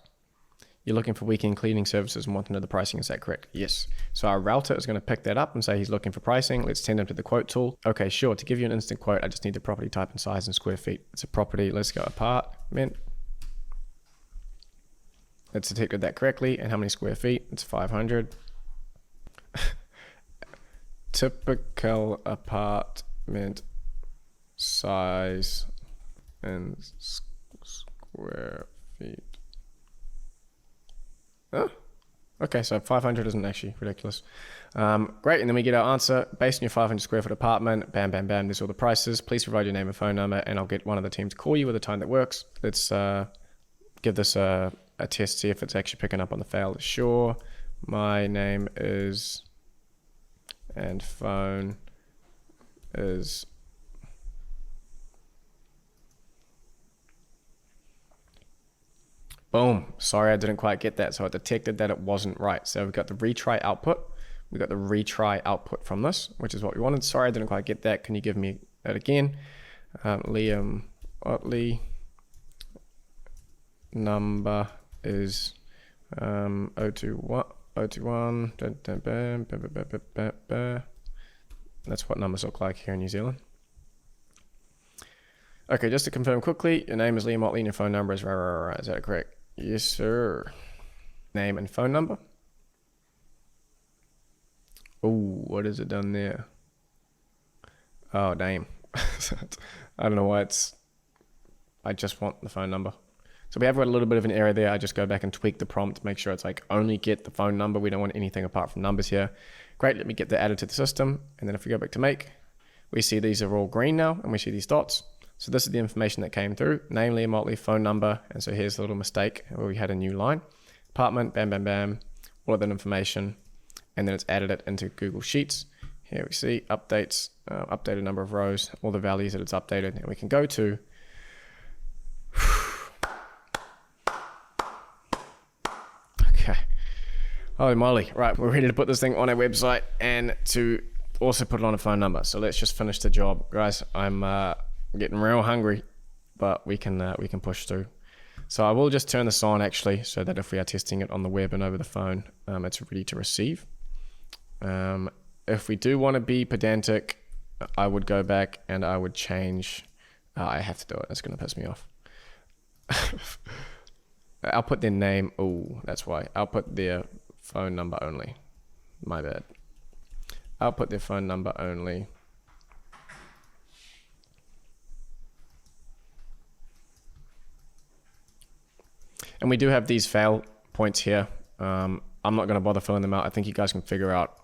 You're looking for weekend cleaning services and want to know the pricing. Is that correct? Yes. So our router is going to pick that up and say he's looking for pricing. Let's send him to the quote tool. Okay, sure. To give you an instant quote, I just need the property type and size in square feet. It's a property. Let's go apartment. It's detected that correctly. And how many square feet? It's 500. Typical apartment size in square feet. Oh, okay, so 500 isn't actually ridiculous. Great, and then we get our answer. Based on your 500 square foot apartment, bam, bam, bam, there's all the prices. Please provide your name and phone number, and I'll get one of the team to call you with a time that works. Let's give this a test, see if it's actually picking up on the fail. Sure, my name is, and phone is. Boom. Sorry, I didn't quite get that. So it detected that it wasn't right. So we've got the retry output. We got the retry output from this, which is what we wanted. Sorry, I didn't quite get that. Can you give me that again? Liam Ottley. Number is 021. That's what numbers look like here in New Zealand. Okay, just to confirm quickly, your name is Liam Ottley and your phone number is rah. Is that correct? Yes, sir. Name and phone number. Oh, what has it done there? Oh, damn. I don't know why I just want the phone number. So we have got a little bit of an error there. I just go back and tweak the prompt to make sure it's like only get the phone number. We don't want anything apart from numbers here. Great, let me get that added to the system. And then if we go back to make, we see these are all green now and we see these dots. So this is the information that came through, name Liam Ottley, phone number, and so here's the little mistake where we had a new line. Apartment, bam, bam, bam, all of that information, and then it's added it into Google Sheets. Here we see updates, updated number of rows, all the values that it's updated, and we can go to okay. Holy moly. Right, we're ready to put this thing on our website and to also put it on a phone number. So let's just finish the job. Guys, I'm getting real hungry, but we can push through. So I will just turn this on actually, so that if we are testing it on the web and over the phone, it's ready to receive. If we do want to be pedantic, I would go back and I would change. I have to do it. It's going to piss me off. I'll put their name. Oh, that's why. I'll put their phone number only. My bad. I'll put their phone number only. And we do have these fail points here. I'm not going to bother filling them out. I think you guys can figure out,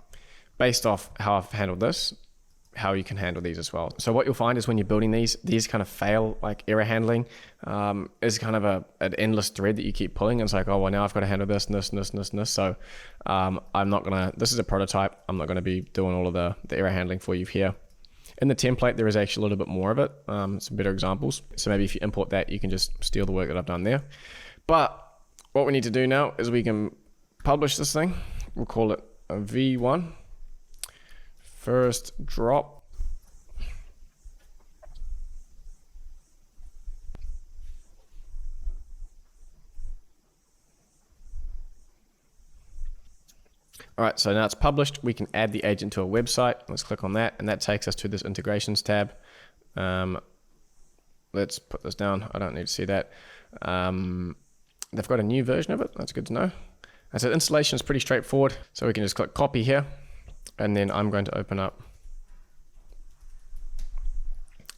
based off how I've handled this, how you can handle these as well. So what you'll find is when you're building these kind of fail, like error handling, is kind of an endless thread that you keep pulling. And it's like, oh, well, now I've got to handle this and this and this and this and this. So I'm not going to, this is a prototype. I'm not going to be doing all of the error handling for you here. In the template, there is actually a little bit more of it. Some better examples. So maybe if you import that, you can just steal the work that I've done there. But what we need to do now is we can publish this thing. We'll call it a V1. First drop. All right, so now it's published. We can add the agent to a website. Let's click on that, and that takes us to this integrations tab. Let's put this down. I don't need to see that. They've got a new version of it. That's good to know. And so installation is pretty straightforward. So we can just click copy here, and then I'm going to open up.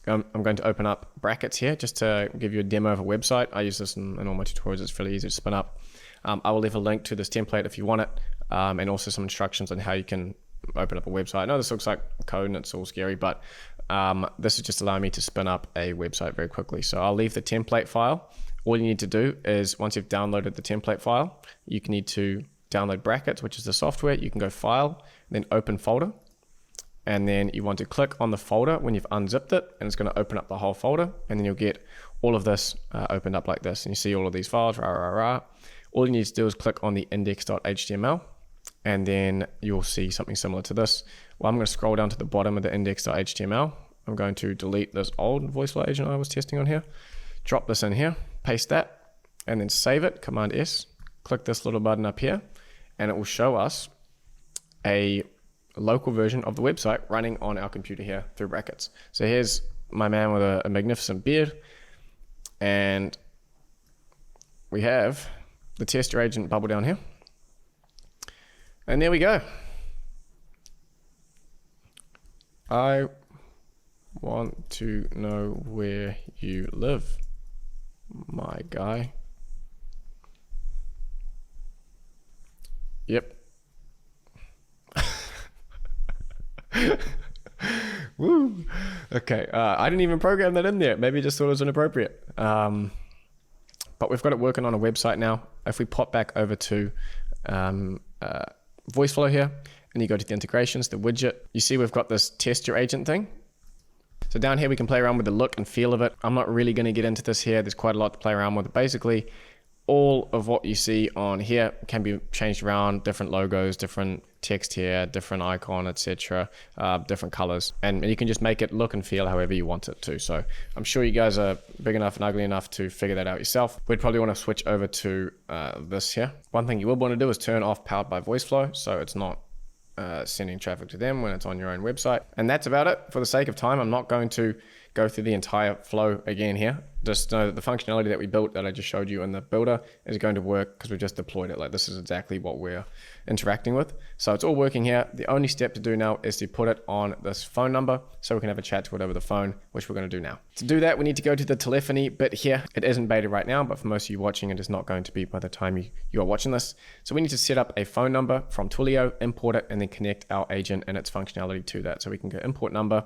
I'm going to open up brackets here just to give you a demo of a website. I use this in all my tutorials. It's fairly easy to spin up. I will leave a link to this template if you want it, and also some instructions on how you can open up a website. I know this looks like code and it's all scary, but this is just allowing me to spin up a website very quickly. So I'll leave the template file. All you need to do is once you've downloaded the template file, you can need to download brackets, which is the software. You can go file, then open folder. And then you want to click on the folder when you've unzipped it, and it's going to open up the whole folder. And then you'll get all of this opened up like this. And you see all of these files, All you need to do is click on the index.html, and then you'll see something similar to this. Well, I'm going to scroll down to the bottom of the index.html. I'm going to delete this old voiceflow agent I was testing on here. Drop this in here, paste that, and then save it, Command S. Click this little button up here, and it will show us a local version of the website running on our computer here through brackets. So here's my man with a magnificent beard, and we have the tester agent bubble down here. And there we go. I want to know where you live, my guy. Yep. Woo. Okay, I didn't even program that in there. Maybe just thought it was inappropriate. But we've got it working on a website now. If we pop back over to VoiceFlow here, and you go to the integrations, the widget, you see we've got this test your agent thing. So down here, we can play around with the look and feel of it. I'm not really going to get into this here. There's quite a lot to play around with. Basically, all of what you see on here can be changed around, different logos, different text here, different icon, etc., different colors. And you can just make it look and feel however you want it to. So I'm sure you guys are big enough and ugly enough to figure that out yourself. We'd probably want to switch over to this here. One thing you will want to do is turn off powered by VoiceFlow, so it's not sending traffic to them when it's on your own website. And that's about it. For the sake of time, I'm not going to go through the entire flow again here. Just know that the functionality that we built that I just showed you in the builder is going to work because we just deployed it. Like, this is exactly what we're interacting with. So it's all working here. The only step to do now is to put it on this phone number so we can have a chat to it over the phone, which we're going to do now. To do that, we need to go to the telephony bit here. It isn't beta right now, but for most of you watching, it is not going to be by the time you are watching this. So we need to set up a phone number from Twilio, import it, and then connect our agent and its functionality to that. So we can go import number.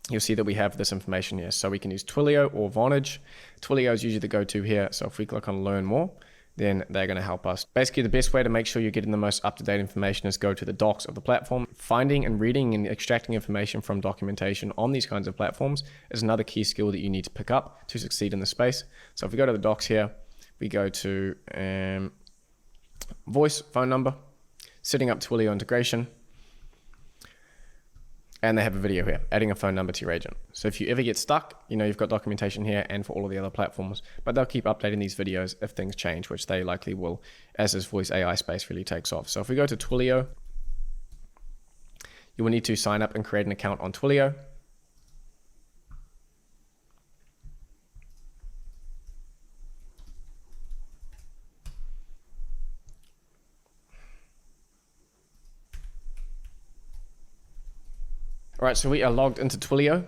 You'll see that we have this information here. So we can use Twilio or Vonage. Twilio is usually the go-to here. So if we click on learn more, then they're going to help us. Basically, the best way to make sure you're getting the most up-to-date information is go to the docs of the platform. Finding and reading and extracting information from documentation on these kinds of platforms is another key skill that you need to pick up to succeed in the space. So if we go to the docs here, we go to voice, phone number, setting up Twilio integration, and they have a video here, adding a phone number to your agent. So if you ever get stuck, you know, you've got documentation here and for all of the other platforms, but they'll keep updating these videos if things change, which they likely will as this voice AI space really takes off. So if we go to Twilio, you will need to sign up and create an account on Twilio. All right, so we are logged into Twilio.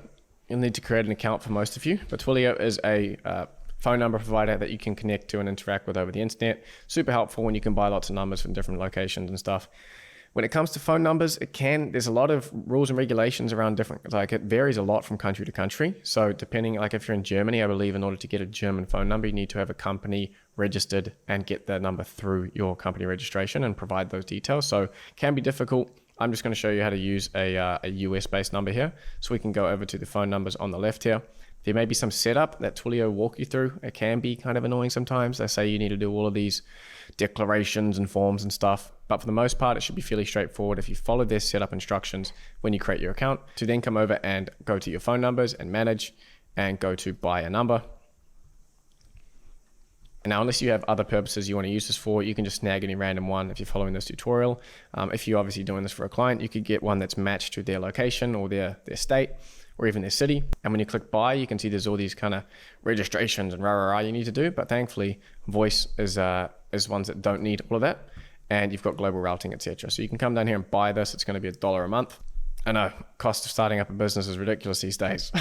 You'll need to create an account for most of you, but Twilio is a phone number provider that you can connect to and interact with over the internet. Super helpful when you can buy lots of numbers from different locations and stuff. When it comes to phone numbers, there's a lot of rules and regulations around different, like it varies a lot from country to country. So depending, like if you're in Germany, I believe in order to get a German phone number, you need to have a company registered and get the number through your company registration and provide those details. So it can be difficult. I'm just going to show you how to use a US-based number here. So we can go over to the phone numbers on the left here. There may be some setup that Twilio will walk you through. It can be kind of annoying sometimes. They say you need to do all of these declarations and forms and stuff. But for the most part, it should be fairly straightforward if you follow their setup instructions when you create your account to then come over and go to your phone numbers and manage and go to buy a number. Now, unless you have other purposes you want to use this for, you can just snag any random one if you're following this tutorial. If you're obviously doing this for a client, you could get one that's matched to their location or their state or even their city. And when you click buy, you can see there's all these kind of registrations and rah you need to do. But thankfully, voice is ones that don't need all of that. And you've got global routing, etc. So you can come down here and buy this. It's going to be $1 a month. I know, cost of starting up a business is ridiculous these days.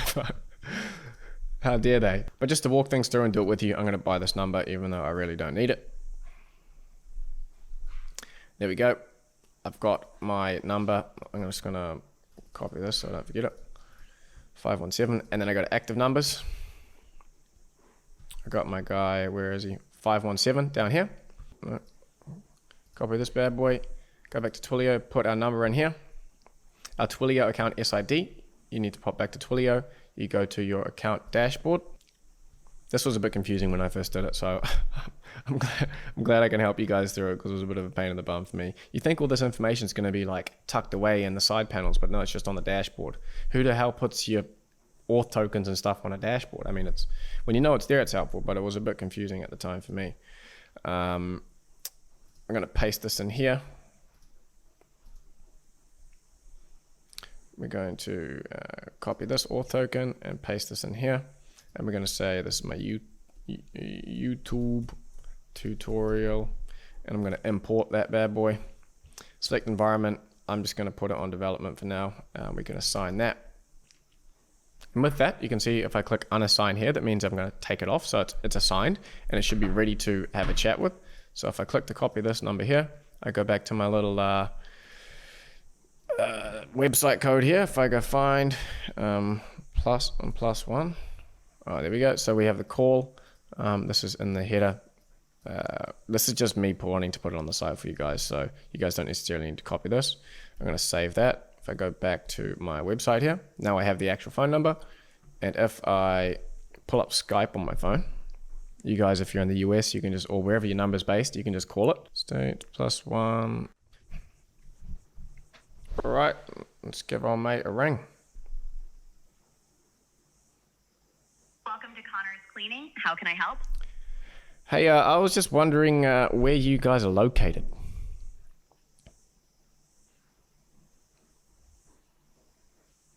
How dare they? But just to walk things through and do it with you, I'm going to buy this number even though I really don't need it. There we go. I've got my number. I'm just going to copy this so I don't forget it. 517. And then I go to active numbers. I got my guy, where is he? 517 down here. Copy this bad boy. Go back to Twilio, put our number in here. Our Twilio account SID. You need to pop back to Twilio. You go to your account dashboard. This was a bit confusing when I first did it, so I'm glad I can help you guys through it because it was a bit of a pain in the bum for me. You think all this information is going to be like tucked away in the side panels, but no, it's just on the dashboard. Who the hell puts your auth tokens and stuff on a dashboard? I mean, it's when you know it's there, it's helpful, but it was a bit confusing at the time for me. I'm going to paste this in here. We're going to copy this auth token and paste this in here. And we're going to say this is my YouTube tutorial. And I'm going to import that bad boy. Select environment. I'm just going to put it on development for now. We can assign that. And with that, you can see if I click unassign here, that means I'm going to take it off. So it's assigned and it should be ready to have a chat with. So if I click to copy this number here, I go back to my little website code here. If I go find plus and plus one. Oh, there we go. So we have the call. This is in the header. This is just me wanting to put it on the site for you guys. So you guys don't necessarily need to copy this. I'm going to save that. If I go back to my website here, now I have the actual phone number. And if I pull up Skype on my phone, you guys, if you're in the US, you can just, or wherever your number's based, you can just call it. State +1. All right, let's give our mate a ring. Welcome to Connor's Cleaning. How can I help? Hey, I was just wondering where you guys are located.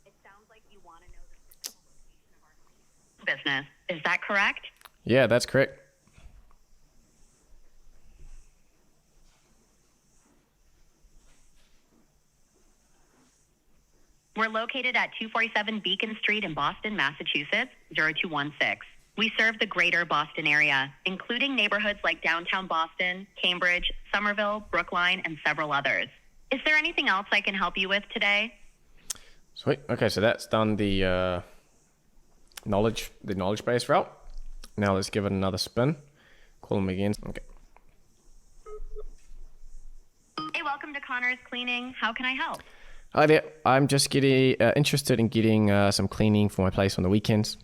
It sounds like you want to know the physical location of our business. Is that correct? Yeah, that's correct. We're located at 247 Beacon Street in Boston, Massachusetts, 02116. We serve the greater Boston area, including neighborhoods like downtown Boston, Cambridge, Somerville, Brookline, and several others. Is there anything else I can help you with today? Sweet. Okay, so that's done the knowledge base route. Now let's give it another spin. Call them again. Okay. Hey, welcome to Connor's Cleaning. How can I help? Hi there. I'm just getting interested in getting some cleaning for my place on the weekends.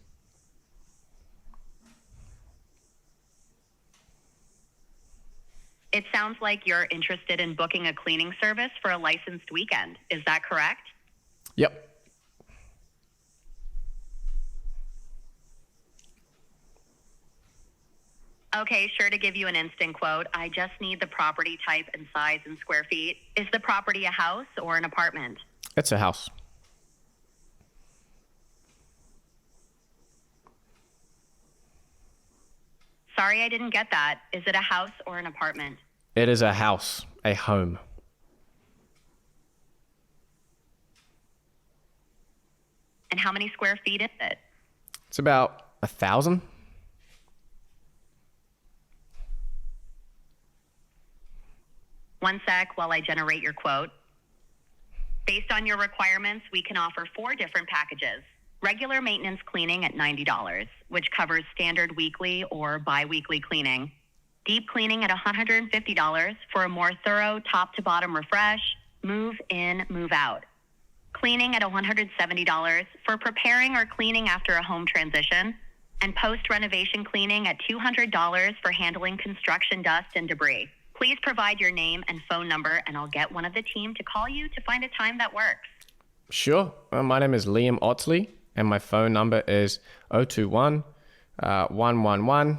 It sounds like you're interested in booking a cleaning service for a licensed weekend. Is that correct? Yep. Okay, sure to give you an instant quote. I just need the property type and size in square feet. Is the property a house or an apartment? It's a house. Sorry, I didn't get that. Is it a house or an apartment? It is a house, a home. And how many square feet is it? It's about 1,000. One sec while I generate your quote. Based on your requirements, we can offer 4 different packages. Regular maintenance cleaning at $90, which covers standard weekly or bi-weekly cleaning. Deep cleaning at $150 for a more thorough top-to-bottom refresh, move in, move out. Cleaning at $170 for preparing or cleaning after a home transition, and post-renovation cleaning at $200 for handling construction dust and debris. Please provide your name and phone number, and I'll get one of the team to call you to find a time that works. Sure. My name is Liam Ottley, and my phone number is 021 111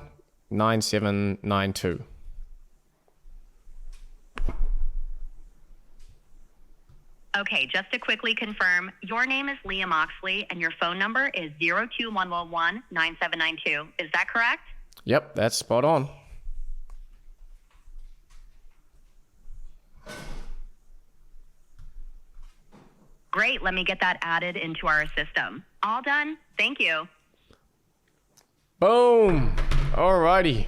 9792. Okay, just to quickly confirm, your name is Liam Oxley, and your phone number is 02111 9792. Is that correct? Yep, that's spot on. Great, let me get that added into our system. All done. Thank you. Boom. Alrighty.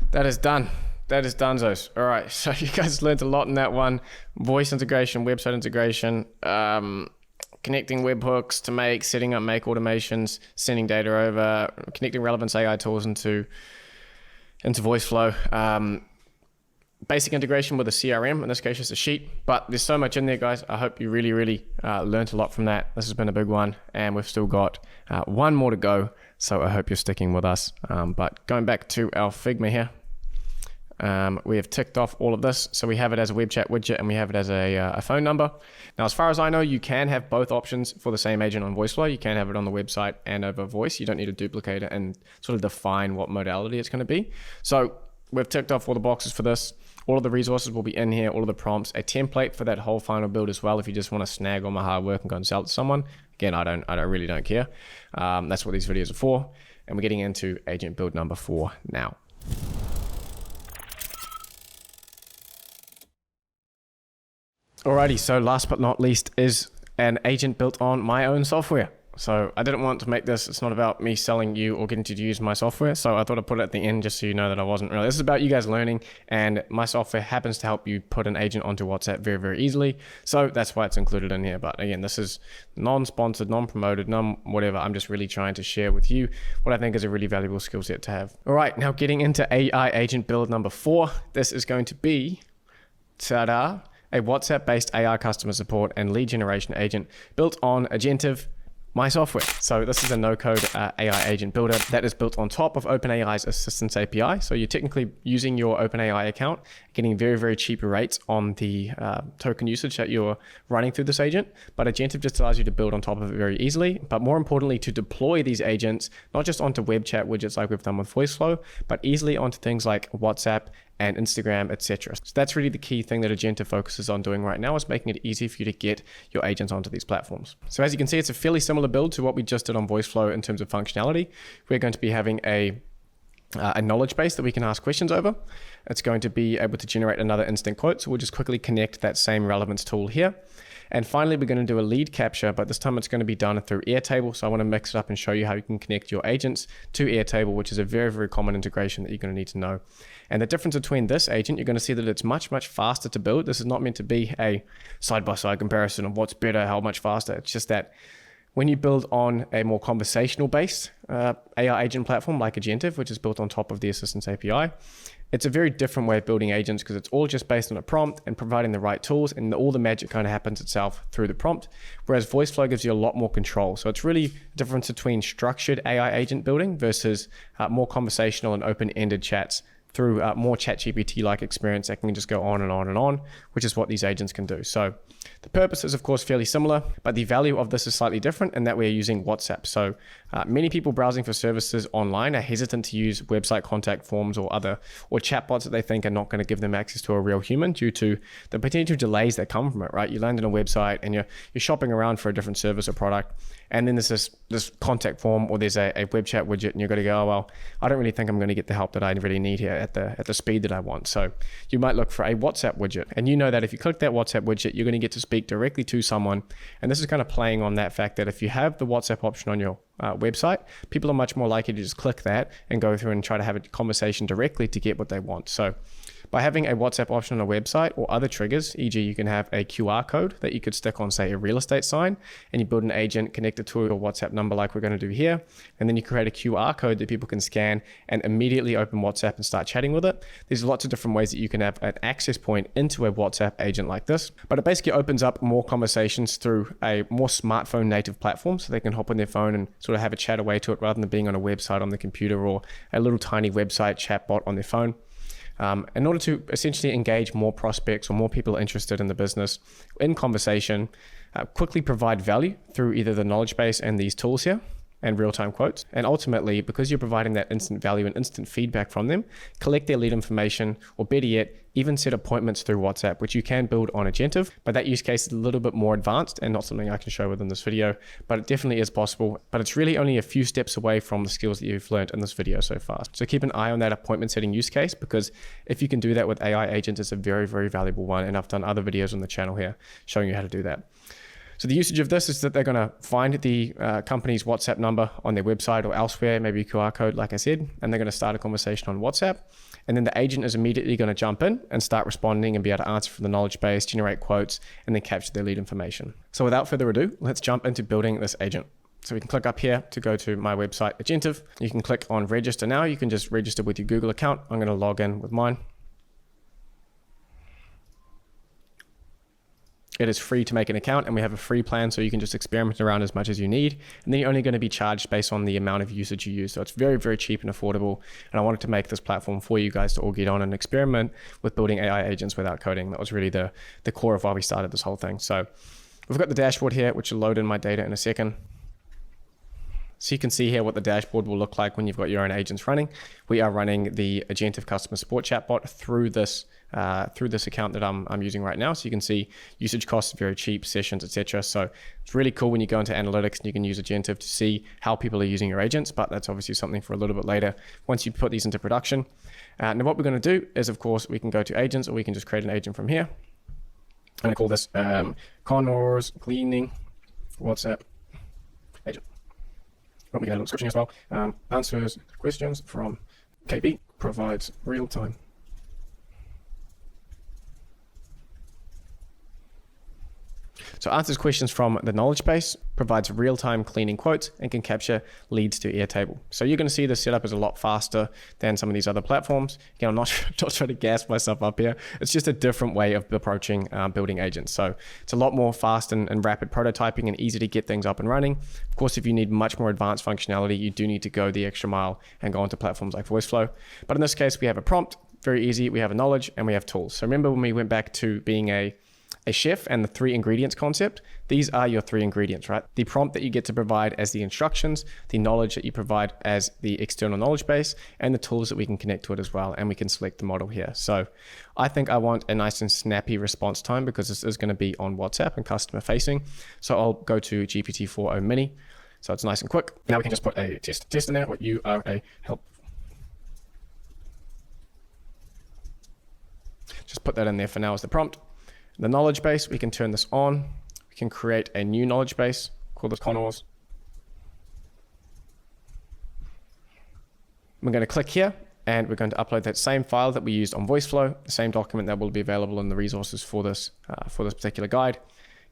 That is done. That is donezo. All right, so you guys learned a lot in that one. Voice integration, website integration, connecting webhooks to setting up make automations, sending data over, connecting relevance AI tools into VoiceFlow. Basic integration with a CRM, in this case just a sheet, but there's so much in there, guys. I hope you really learned a lot from that. This has been a big one, and we've still got one more to go, so I hope you're sticking with us. But going back to our Figma here, we have ticked off all of this, so we have it as a web chat widget and we have it as a phone number. Now, as far as I know, you can have both options for the same agent on VoiceFlow. You can have it on the website and over voice. You don't need to duplicate it and sort of define what modality it's going to be. So we've ticked off all the boxes for this. All of the resources will be in here, all of the prompts, a template for that whole final build as well. If you just want to snag all my hard work and go and sell it to someone, again, I really don't care. That's what these videos are for. And we're getting into agent build number 4 now. Alrighty, so last but not least is an agent built on my own software. So I didn't want to make this, it's not about me selling you or getting to use my software. So I thought I'd put it at the end just so you know that I wasn't really. This is about you guys learning, and my software happens to help you put an agent onto WhatsApp very, very easily. So that's why it's included in here. But again, this is non-sponsored, non-promoted, whatever. I'm just really trying to share with you what I think is a really valuable skill set to have. All right, now getting into AI agent build number 4. This is going to be, ta-da, a WhatsApp-based AI customer support and lead generation agent built on Agentive, my software. So this is a no-code AI agent builder that is built on top of OpenAI's Assistance API. So you're technically using your OpenAI account, getting very, very cheap rates on the token usage that you're running through this agent. But Agentive just allows you to build on top of it very easily. But more importantly, to deploy these agents, not just onto web chat widgets like we've done with VoiceFlow, but easily onto things like WhatsApp and Instagram, etc. So that's really the key thing that Agentive focuses on doing right now, is making it easy for you to get your agents onto these platforms. So as you can see, it's a fairly similar build to what we just did on VoiceFlow in terms of functionality. We're going to be having a knowledge base that we can ask questions over. It's going to be able to generate another instant quote. So we'll just quickly connect that same relevance tool here. And finally, we're going to do a lead capture, but this time it's going to be done through Airtable. So I want to mix it up and show you how you can connect your agents to Airtable, which is a very, very common integration that you're going to need to know. And the difference between this agent, you're going to see that it's much, much faster to build. This is not meant to be a side-by-side comparison of what's better, how much faster. It's just that when you build on a more conversational based AI agent platform like Agentive, which is built on top of the Assistance API, it's a very different way of building agents because it's all just based on a prompt and providing the right tools, and all the magic kind of happens itself through the prompt. Whereas VoiceFlow gives you a lot more control. So it's really the difference between structured AI agent building versus more conversational and open-ended chats through more ChatGPT-like experience that can just go on and on and on, which is what these agents can do. So the purpose is, of course, fairly similar, but the value of this is slightly different in that we're using WhatsApp. So many people browsing for services online are hesitant to use website contact forms or chatbots that they think are not going to give them access to a real human due to the potential delays that come from it, right? You land on a website and you're shopping around for a different service or product, and then there's this contact form or there's a web chat widget, and you've got to go, oh, well, I don't really think I'm going to get the help that I really need here at the speed that I want. So you might look for a WhatsApp widget, and you know that if you click that WhatsApp widget, you're going to get to speak directly to someone. And this is kind of playing on that fact that if you have the WhatsApp option on your website, people are much more likely to just click that and go through and try to have a conversation directly to get what they want. So by having a WhatsApp option on a website or other triggers, e.g. you can have a QR code that you could stick on, say, a real estate sign, and you build an agent connected to your WhatsApp number like we're going to do here, and then you create a QR code that people can scan and immediately open WhatsApp and start chatting with it. There's lots of different ways that you can have an access point into a WhatsApp agent like this, but it basically opens up more conversations through a more smartphone native platform, so they can hop on their phone and sort of have a chat away to it rather than being on a website on the computer or a little tiny website chatbot on their phone. In order to essentially engage more prospects or more people interested in the business in conversation, quickly provide value through either the knowledge base and these tools here and real-time quotes. And ultimately, because you're providing that instant value and instant feedback from them, collect their lead information, or better yet, even set appointments through WhatsApp, which you can build on Agentive. But that use case is a little bit more advanced and not something I can show within this video, but it definitely is possible. But it's really only a few steps away from the skills that you've learned in this video so far. So keep an eye on that appointment setting use case, because if you can do that with AI agents, it's a very, very valuable one. And I've done other videos on the channel here showing you how to do that. So the usage of this is that they're going to find the company's WhatsApp number on their website or elsewhere, maybe a QR code, like I said, and they're going to start a conversation on WhatsApp. And then the agent is immediately going to jump in and start responding and be able to answer from the knowledge base, generate quotes, and then capture their lead information. So without further ado, let's jump into building this agent. So we can click up here to go to my website, Agentive. You can click on register now. You can just register with your Google account. I'm going to log in with mine. It is free to make an account, and we have a free plan, so you can just experiment around as much as you need. And then you're only going to be charged based on the amount of usage you use. So it's very, very cheap and affordable. And I wanted to make this platform for you guys to all get on and experiment with building AI agents without coding. That was really the core of why we started this whole thing. So we've got the dashboard here, which will load in my data in a second. So you can see here what the dashboard will look like when you've got your own agents running. We are running the Agentive customer support chatbot through this account that I'm using right now. So you can see usage costs are very cheap, sessions, etc. So it's really cool when you go into analytics and you can use Agentive to see how people are using your agents, but that's obviously something for a little bit later once you put these into production. Now what we're going to do is, of course, we can go to agents, or we can just create an agent from here. I'm going to call this Connors Cleaning WhatsApp agent. But we get a little description as well. Answers questions from KB, provides real-time. So answers questions from the knowledge base, provides real-time cleaning quotes, and can capture leads to Airtable. So you're going to see this setup is a lot faster than some of these other platforms. Again, I'm not trying to gas myself up here. It's just a different way of approaching building agents. So it's a lot more fast and rapid prototyping and easy to get things up and running. Of course, if you need much more advanced functionality, you do need to go the extra mile and go onto platforms like VoiceFlow. But in this case, we have a prompt, very easy. We have a knowledge and we have tools. So remember when we went back to being a chef and the 3 ingredients concept, these are your 3 ingredients, right? The prompt that you get to provide as the instructions, the knowledge that you provide as the external knowledge base, and the tools that we can connect to it as well. And we can select the model here. So I think I want a nice and snappy response time because this is going to be on WhatsApp and customer facing. So I'll go to GPT-4o Mini. So it's nice and quick. Now we can just put a test in there, what you are a help. Just put that in there for now as the prompt. The knowledge base, we can turn this on. We can create a new knowledge base, call this Connors. We're going to click here and we're going to upload that same file that we used on VoiceFlow, the same document that will be available in the resources for this particular guide.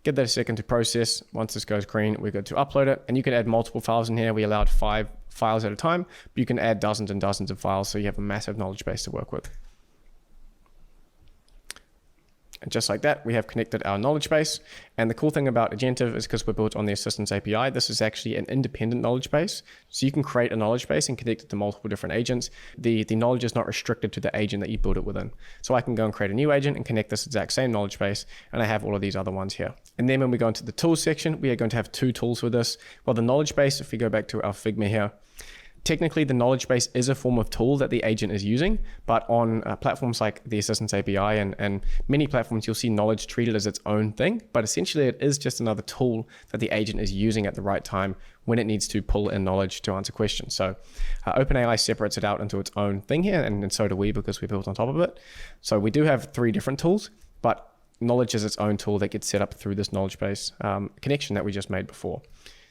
Give that a second to process. Once this goes green, we're good to upload it. And you can add multiple files in here. We allowed 5 files at a time, but you can add dozens and dozens of files so you have a massive knowledge base to work with. And just like that, we have connected our knowledge base. And the cool thing about Agentive is because we're built on the Assistance API, this is actually an independent knowledge base. So you can create a knowledge base and connect it to multiple different agents. The knowledge is not restricted to the agent that you build it within. So I can go and create a new agent and connect this exact same knowledge base. And I have all of these other ones here. And then when we go into the tools section, we are going to have 2 tools with this. Well, the knowledge base, if we go back to our Figma here, technically, the knowledge base is a form of tool that the agent is using, but on platforms like the Assistance API and many platforms, you'll see knowledge treated as its own thing, but essentially it is just another tool that the agent is using at the right time when it needs to pull in knowledge to answer questions. So OpenAI separates it out into its own thing here, and so do we because we built on top of it. So we do have 3 different tools, but knowledge is its own tool that gets set up through this knowledge base connection that we just made before.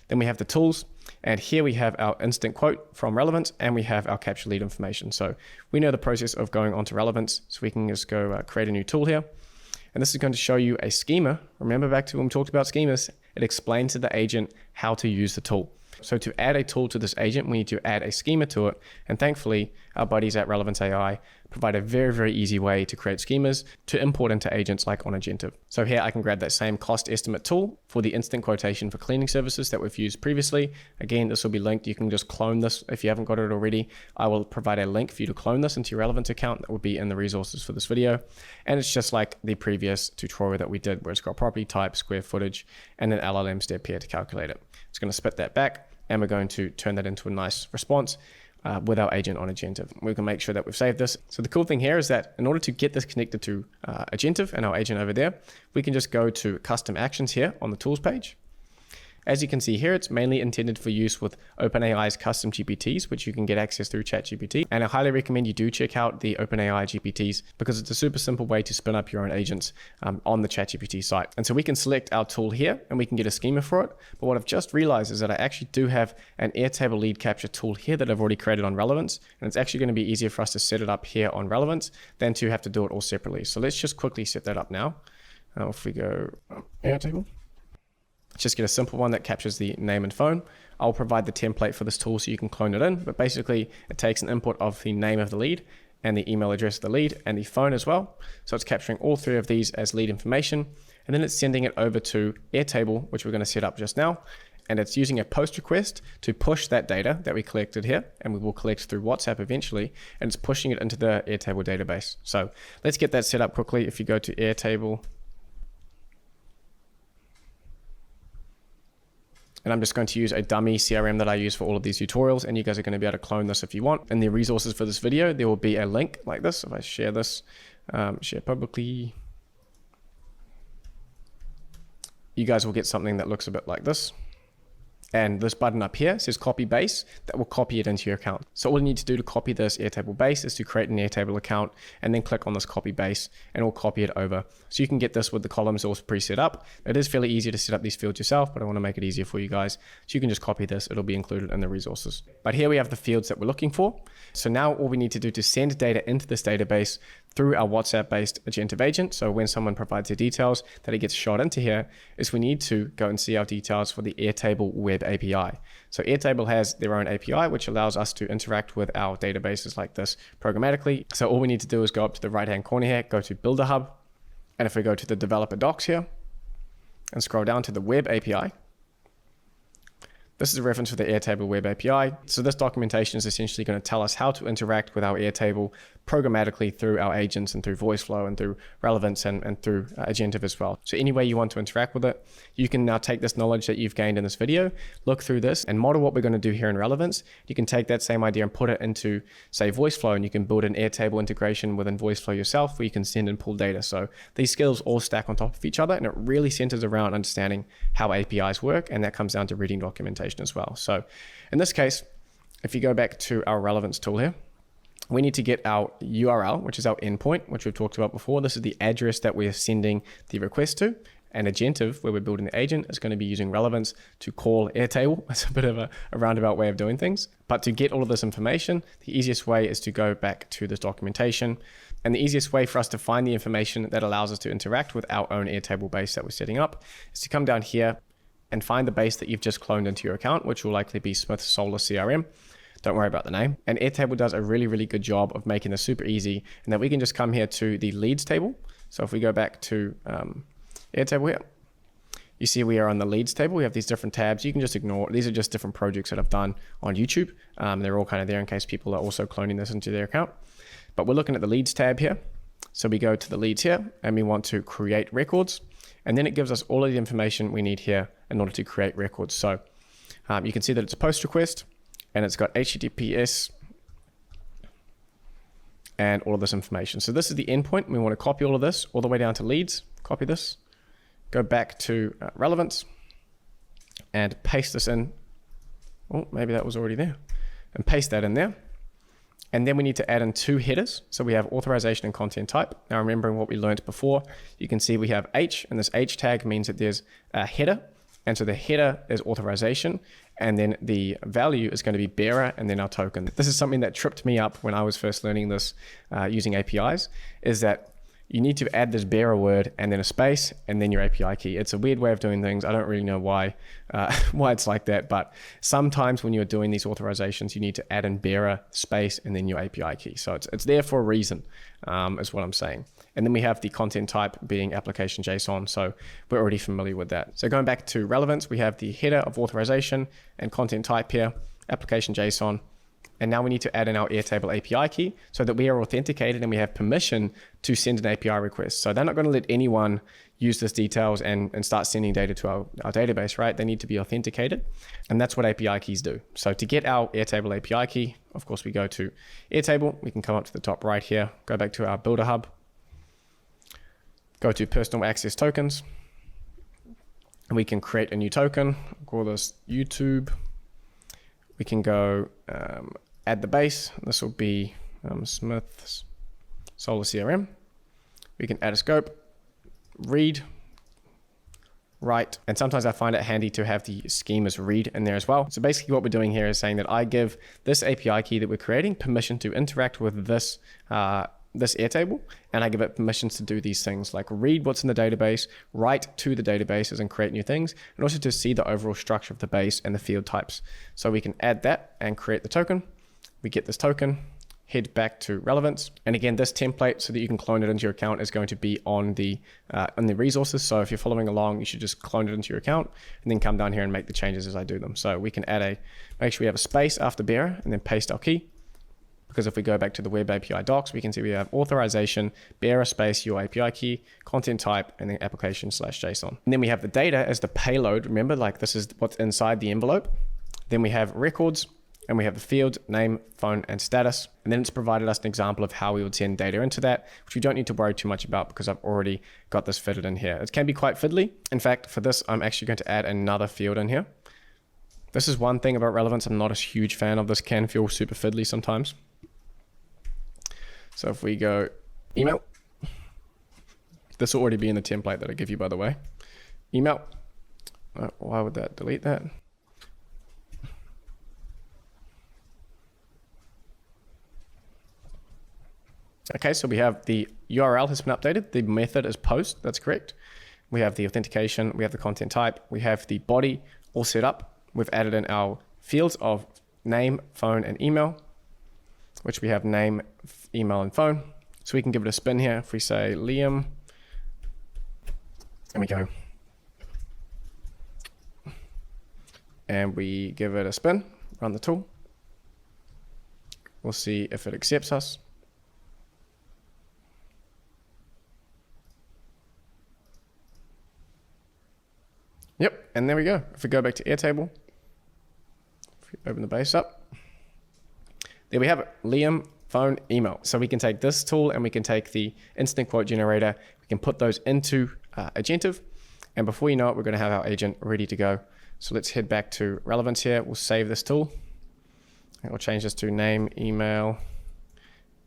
Then we have the tools, and here we have our instant quote from Relevance, and we have our capture lead information. So we know the process of going onto Relevance, so we can just go create a new tool here. And this is going to show you a schema. Remember back to when we talked about schemas, it explains to the agent how to use the tool. So to add a tool to this agent, we need to add a schema to it. And thankfully, our buddies at Relevance AI provide a very, very easy way to create schemas to import into agents like on Agentive. So here I can grab that same cost estimate tool for the instant quotation for cleaning services that we've used previously. Again, this will be linked. You can just clone this if you haven't got it already. I will provide a link for you to clone this into your Relevance account. That will be in the resources for this video. And it's just like the previous tutorial that we did where it's got property type, square footage, and an LLM step here to calculate it. It's going to spit that back, and we're going to turn that into a nice response with our agent on Agentive. We can make sure that we've saved this. So the cool thing here is that in order to get this connected to Agentive and our agent over there, we can just go to custom actions here on the tools page. As you can see here, it's mainly intended for use with OpenAI's custom GPTs, which you can get access through ChatGPT. And I highly recommend you do check out the OpenAI GPTs because it's a super simple way to spin up your own agents on the ChatGPT site. And so we can select our tool here and we can get a schema for it. But what I've just realized is that I actually do have an Airtable lead capture tool here that I've already created on Relevance. And it's actually going to be easier for us to set it up here on Relevance than to have to do it all separately. So let's just quickly set that up now. If we go Airtable. Just get a simple one that captures the name and phone. I'll provide the template for this tool so you can clone it in, but basically it takes an input of the name of the lead and the email address of the lead and the phone as well. So it's capturing all 3 of these as lead information, and then it's sending it over to Airtable, which we're going to set up just now. And it's using a post request to push that data that we collected here, and we will collect through WhatsApp eventually, and it's pushing it into the Airtable database. So let's get that set up quickly. If you go to Airtable, and I'm just going to use a dummy CRM that I use for all of these tutorials, and you guys are going to be able to clone this if you want. In the resources for this video, there will be a link like this. If I share this, share publicly, you guys will get something that looks a bit like this. And this button up here says copy base. That will copy it into your account. So all you need to do to copy this Airtable base is to create an Airtable account and then click on this copy base and it will copy it over. So you can get this with the columns all pre-set up. It is fairly easy to set up these fields yourself, but I want to make it easier for you guys. So you can just copy this. It'll be included in the resources. But here we have the fields that we're looking for. So now all we need to do to send data into this database through our WhatsApp-based agentive agent. So when someone provides their details that it gets shot into here, is we need to go and see our details for the Airtable web API. So Airtable has their own API, which allows us to interact with our databases like this programmatically. So all we need to do is go up to the right-hand corner here, go to Builder Hub. And if we go to the developer docs here and scroll down to the web API, this is a reference for the Airtable web API. So this documentation is essentially going to tell us how to interact with our Airtable programmatically through our agents and through VoiceFlow and through Relevance and through Agentive as well. So any way you want to interact with it, you can now take this knowledge that you've gained in this video, look through this and model what we're going to do here in Relevance. You can take that same idea and put it into, say, VoiceFlow, and you can build an Airtable integration within VoiceFlow yourself where you can send and pull data. So these skills all stack on top of each other, and it really centers around understanding how APIs work, and that comes down to reading documentation as well. So in this case, if you go back to our Relevance tool here, we need to get our URL, which is our endpoint, which we've talked about before. This is the address that we're sending the request to. And Agentive, where we're building the agent, is going to be using Relevance to call Airtable. It's a bit of a roundabout way of doing things. But to get all of this information, the easiest way is to go back to this documentation. And the easiest way for us to find the information that allows us to interact with our own Airtable base that we're setting up is to come down here and find the base that you've just cloned into your account, which will likely be Smith Solar CRM. Don't worry about the name. And Airtable does a really, really good job of making this super easy, and that we can just come here to the leads table. So if we go back to Airtable here, you see we are on the leads table. We have these different tabs. You can just ignore. These are just different projects that I've done on YouTube. They're all kind of there in case people are also cloning this into their account. But we're looking at the leads tab here. So we go to the leads here and we want to create records. And then it gives us all of the information we need here in order to create records. So you can see that it's a post request and it's got HTTPS and all of this information. So this is the endpoint. We want to copy all of this all the way down to leads, copy this, go back to Relevance and paste this in. Oh, maybe that was already there. And paste that in there. And then we need to add in two headers. So we have authorization and content type. Now remembering what we learned before, you can see we have H, and this H tag means that there's a header. And so the header is authorization, and then the value is going to be bearer and then our token. This is something that tripped me up when I was first learning this using APIs, is that you need to add this bearer word and then a space and then your API key. It's a weird way of doing things. I don't really know why it's like that, but sometimes when you're doing these authorizations, you need to add in bearer, space, and then your API key. So it's there for a reason, is what I'm saying. And then we have the content type being application JSON. So we're already familiar with that. So going back to Relevance, we have the header of authorization and content type here, application JSON. And now we need to add in our Airtable API key so that we are authenticated and we have permission to send an API request. So they're not going to let anyone use this details and start sending data to our database, right? They need to be authenticated. And that's what API keys do. So to get our Airtable API key, of course, we go to Airtable. We can come up to the top right here, go back to our Builder Hub, go to Personal Access Tokens, and we can create a new token. We'll call this YouTube. We can go add the base. This will be Smith's Solar CRM. We can add a scope, read, write, and sometimes I find it handy to have the schemas read in there as well. So basically what we're doing here is saying that I give this API key that we're creating permission to interact with this Airtable, and I give it permissions to do these things like read what's in the database, write to the databases and create new things, and also to see the overall structure of the base and the field types. So we can add that and create the token. We get this token, head back to Relevance. And again, this template so that you can clone it into your account is going to be on the resources. So if you're following along, you should just clone it into your account and then come down here and make the changes as I do them. So we can make sure we have a space after bearer and then paste our key. Because if we go back to the web API docs, we can see we have authorization, bearer space, your API key, content type, and then application/JSON. And then we have the data as the payload. Remember, like this is what's inside the envelope. Then we have records, and we have the field, name, phone, and status. And then it's provided us an example of how we would send data into that, which we don't need to worry too much about because I've already got this fitted in here. It can be quite fiddly. In fact, for this, I'm actually going to add another field in here. This is one thing about relevance. I'm not a huge fan of. This can feel super fiddly sometimes. So if we go email, this will already be in the template that I give you, by the way. Email. Why would that delete that? Okay, so we have the URL has been updated. The method is post. That's correct. We have the authentication. We have the content type. We have the body all set up. We've added in our fields of name, phone, and email, which we have name, email, and phone. So we can give it a spin here. If we say Liam, and we go, and we give it a spin, run the tool. We'll see if it accepts us. Yep, and there we go. If we go back to Airtable, if we open the base up, there we have it, Liam, phone, email. So we can take this tool and we can take the instant quote generator, we can put those into Agentive, and before you know it, we're gonna have our agent ready to go. So let's head back to relevance here. We'll save this tool, and we'll change this to name, email,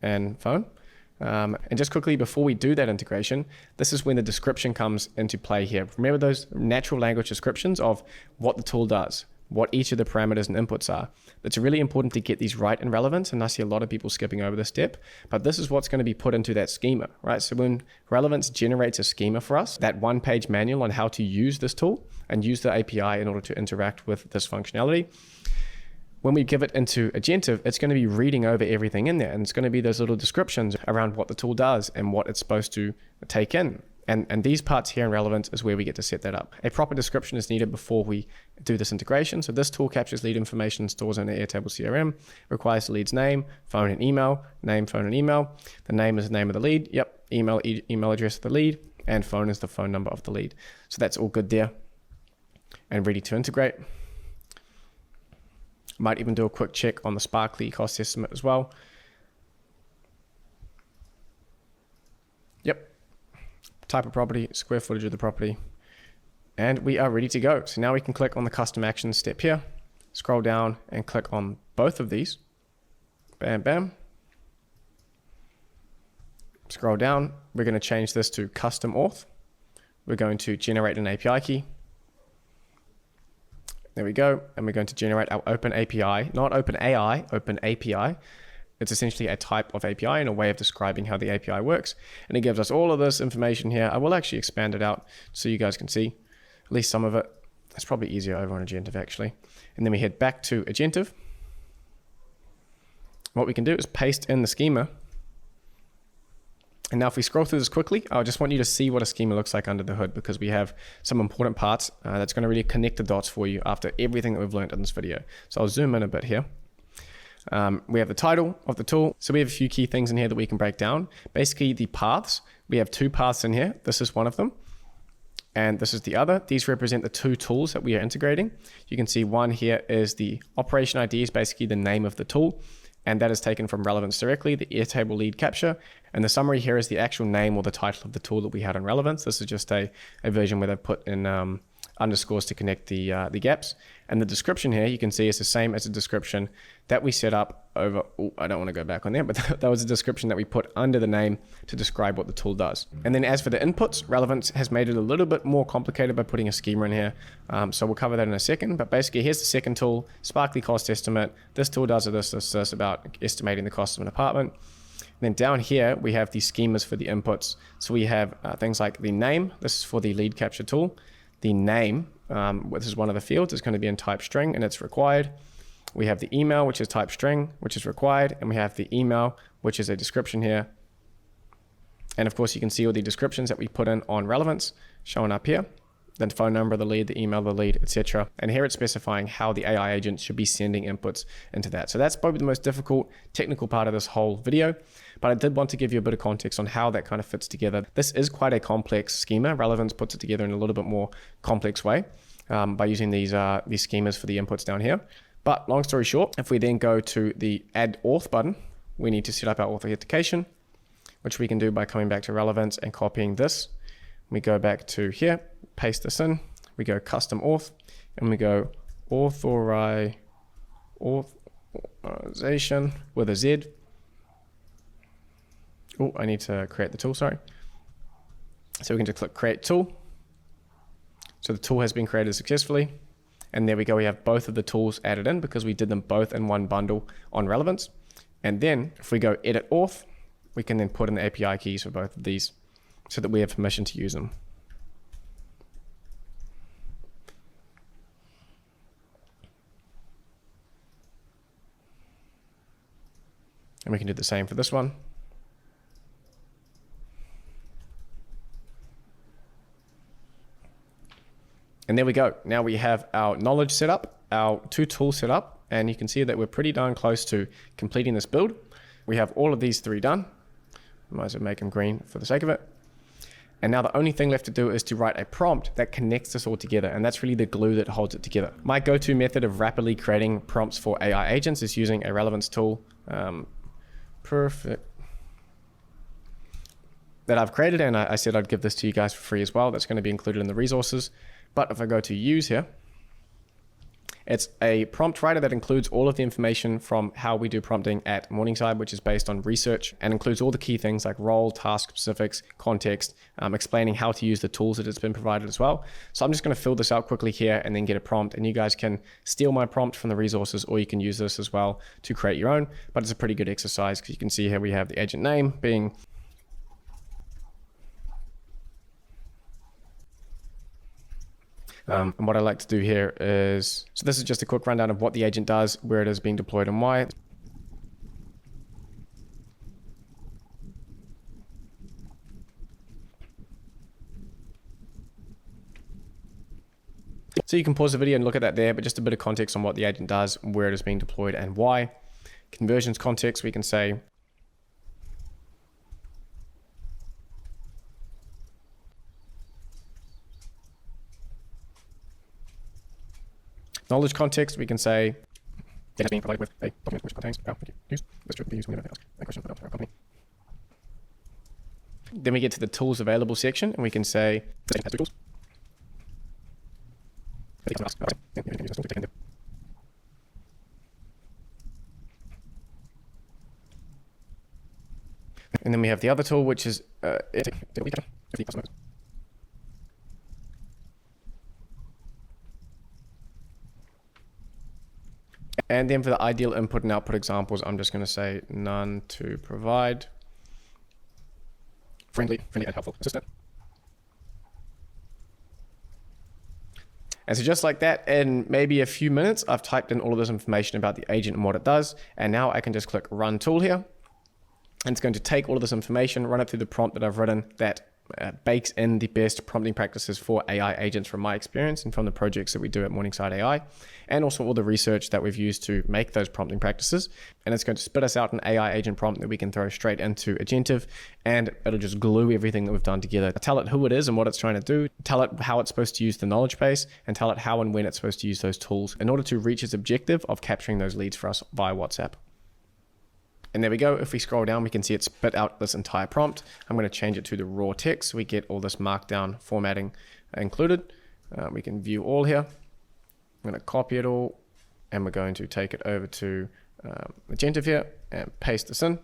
and phone. And just quickly, before we do that integration, this is when the description comes into play here. Remember those natural language descriptions of what the tool does, what each of the parameters and inputs are. It's really important to get these right in relevance, and I see a lot of people skipping over this step, but this is what's going to be put into that schema, right? So when relevance generates a schema for us, that one-page manual on how to use this tool and use the API in order to interact with this functionality, when we give it into Agentive, it's going to be reading over everything in there, and it's going to be those little descriptions around what the tool does and what it's supposed to take in. And these parts here in relevance is where we get to set that up. A proper description is needed before we do this integration. So this tool captures lead information, stores in the Airtable CRM, requires the lead's name, phone, and email. Name, phone, and email. The name is the name of the lead. Yep. Email address of the lead, and phone is the phone number of the lead. So that's all good there and ready to integrate. Might even do a quick check on the Sparkly cost estimate as well. Yep. Type of property, square footage of the property, and we are ready to go. So now we can click on the custom actions step here, scroll down and click on both of these. Bam, bam. Scroll down. We're going to change this to custom auth. We're going to generate an API key. There we go. And we're going to generate our open API, not open AI, open API. It's essentially a type of API and a way of describing how the API works. And it gives us all of this information here. I will actually expand it out so you guys can see at least some of it. It's probably easier over on Agentive actually. And then we head back to Agentive. What we can do is paste in the schema. And now if we scroll through this quickly, I just want you to see what a schema looks like under the hood, because we have some important parts that's going to really connect the dots for you after everything that we've learned in this video. So I'll zoom in a bit here. We have the title of the tool. So we have a few key things in here that we can break down. Basically the paths, we have two paths in here. This is one of them, and this is the other. These represent the two tools that we are integrating. You can see one here is the operation ID, is basically the name of the tool, and that is taken from relevance directly, the Airtable lead capture. And the summary here is the actual name or the title of the tool that we had on relevance. This is just a version where they put in underscores to connect the gaps. And the description here, you can see is the same as the description that we set up over, I don't want to go back on there, but that was a description that we put under the name to describe what the tool does. And then as for the inputs, relevance has made it a little bit more complicated by putting a schema in here. So we'll cover that in a second, but basically here's the second tool, Sparkly cost estimate. This tool does this about estimating the cost of an apartment. And then down here, we have the schemas for the inputs. So we have things like the name. This is for the lead capture tool. The name, this is one of the fields, is going to be in type string and it's required. We have the email, which is type string, which is required. And we have the email, which is a description here. And of course, you can see all the descriptions that we put in on relevance showing up here. Then phone number of the lead, the email of the lead, etc. And here it's specifying how the AI agent should be sending inputs into that. So that's probably the most difficult technical part of this whole video, but I did want to give you a bit of context on how that kind of fits together. This is quite a complex schema. Relevance puts it together in a little bit more complex way by using these schemas for the inputs down here. But long story short, if we then go to the add auth button, we need to set up our authentication, which we can do by coming back to relevance and copying this. We go back to here, paste this in, we go custom auth, and we go authorization with a Z. Oh, I need to create the tool, sorry. So we can just click create tool. So the tool has been created successfully. And there we go, we have both of the tools added in because we did them both in one bundle on relevance. And then if we go edit auth, we can then put in the API keys for both of these so that we have permission to use them. And we can do the same for this one. And there we go. Now we have our knowledge set up, our two tools set up, and you can see that we're pretty darn close to completing this build. We have all of these three done. Might as well make them green for the sake of it. And now the only thing left to do is to write a prompt that connects this all together. And that's really the glue that holds it together. My go-to method of rapidly creating prompts for AI agents is using a relevance tool. Perfect. That I've created, and I said I'd give this to you guys for free as well. That's going to be included in the resources. But if I go to use here, it's a prompt writer that includes all of the information from how we do prompting at Morningside, which is based on research and includes all the key things like role, task specifics, context, explaining how to use the tools that it's been provided as well. So I'm just going to fill this out quickly here and then get a prompt, and you guys can steal my prompt from the resources, or you can use this as well to create your own. But it's a pretty good exercise because you can see here we have the agent name being and what I like to do here is, so this is just a quick rundown of what the agent does, where it is being deployed and why. So you can pause the video and look at that there, but just a bit of context on what the agent does, where it is being deployed and why. Conversions context, we can say, knowledge context, we can say data is being provided with a document which contains use. This should be used whenever asked a question about our company. Then we get to the tools available section, and we can say this agent has two tools. And then we have the other tool, which is and then for the ideal input and output examples, I'm just going to say none to provide. Friendly and helpful assistant. And so just like that, in maybe a few minutes, I've typed in all of this information about the agent and what it does. And now I can just click Run Tool here. And it's going to take all of this information, run it through the prompt that I've written that bakes in the best prompting practices for AI agents from my experience and from the projects that we do at Morningside AI, and also all the research that we've used to make those prompting practices. And it's going to spit us out an AI agent prompt that we can throw straight into Agentive, and it'll just glue everything that we've done together. Tell it who it is and what it's trying to do, tell it how it's supposed to use the knowledge base, and tell it how and when it's supposed to use those tools in order to reach its objective of capturing those leads for us via WhatsApp. And there we go. If we scroll down, we can see it spit out this entire prompt. I'm going to change it to the raw text. So we get all this markdown formatting included. We can view all here. I'm going to copy it all, and we're going to take it over to Agentive here and paste this in. And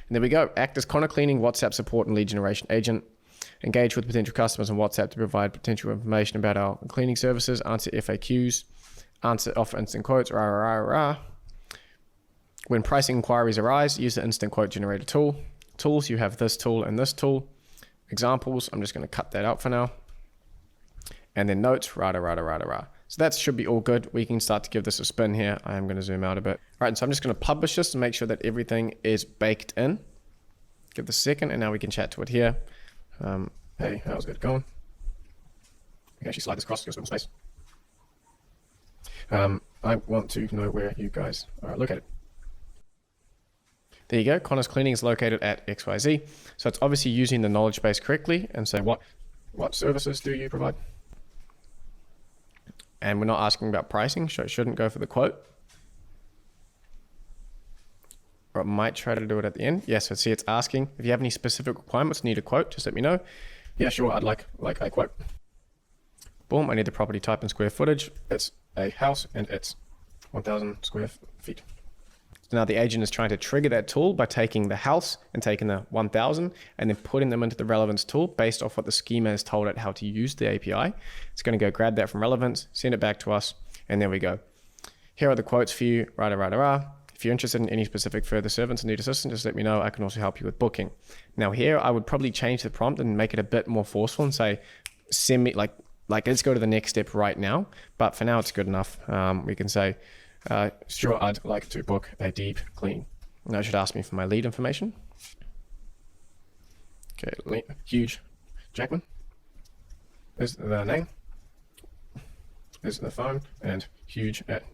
there we go. Act as content cleaning, WhatsApp support, and lead generation agent. Engage with potential customers on WhatsApp to provide potential information about our cleaning services. Answer FAQs. Offer instant quotes. Rah, rah, rah, rah. When pricing inquiries arise, use the instant quote generator tool. Tools, you have this tool and this tool. Examples, I'm just going to cut that out for now. And then notes, rah, rah, rah, rah, rah. So that should be all good. We can start to give this a spin here. I am going to zoom out a bit. All right, and so I'm just going to publish this to make sure that everything is baked in. Give this a second, and now we can chat to it here. Hey, how's it going? We can actually slide this across, give us a little space. I want to know where you guys are located. There you go. Connor's Cleaning is located at XYZ. So it's obviously using the knowledge base correctly and say, what services do you provide? And we're not asking about pricing, so it shouldn't go for the quote. Or it might try to do it at the end. Yes, so see, it's asking if you have any specific requirements, need a quote, just let me know. Yeah, sure, I'd like a quote. Boom, I need the property type and square footage. It's a house and it's 1,000 square feet. So now the agent is trying to trigger that tool by taking the house and taking the 1,000 and then putting them into the relevance tool based off what the schema has told it how to use the API. It's going to go grab that from relevance, send it back to us, and there we go. Here are the quotes for you, rah. If you're interested in any specific further service and need assistance, just let me know. I can also help you with booking. Now here, I would probably change the prompt and make it a bit more forceful and say, send me, like let's go to the next step right now. But for now, it's good enough. We can say, sure, I'd like to book a deep clean. And that should ask me for my lead information. Okay, Huge Jackman is the name, is the phone, and Huge at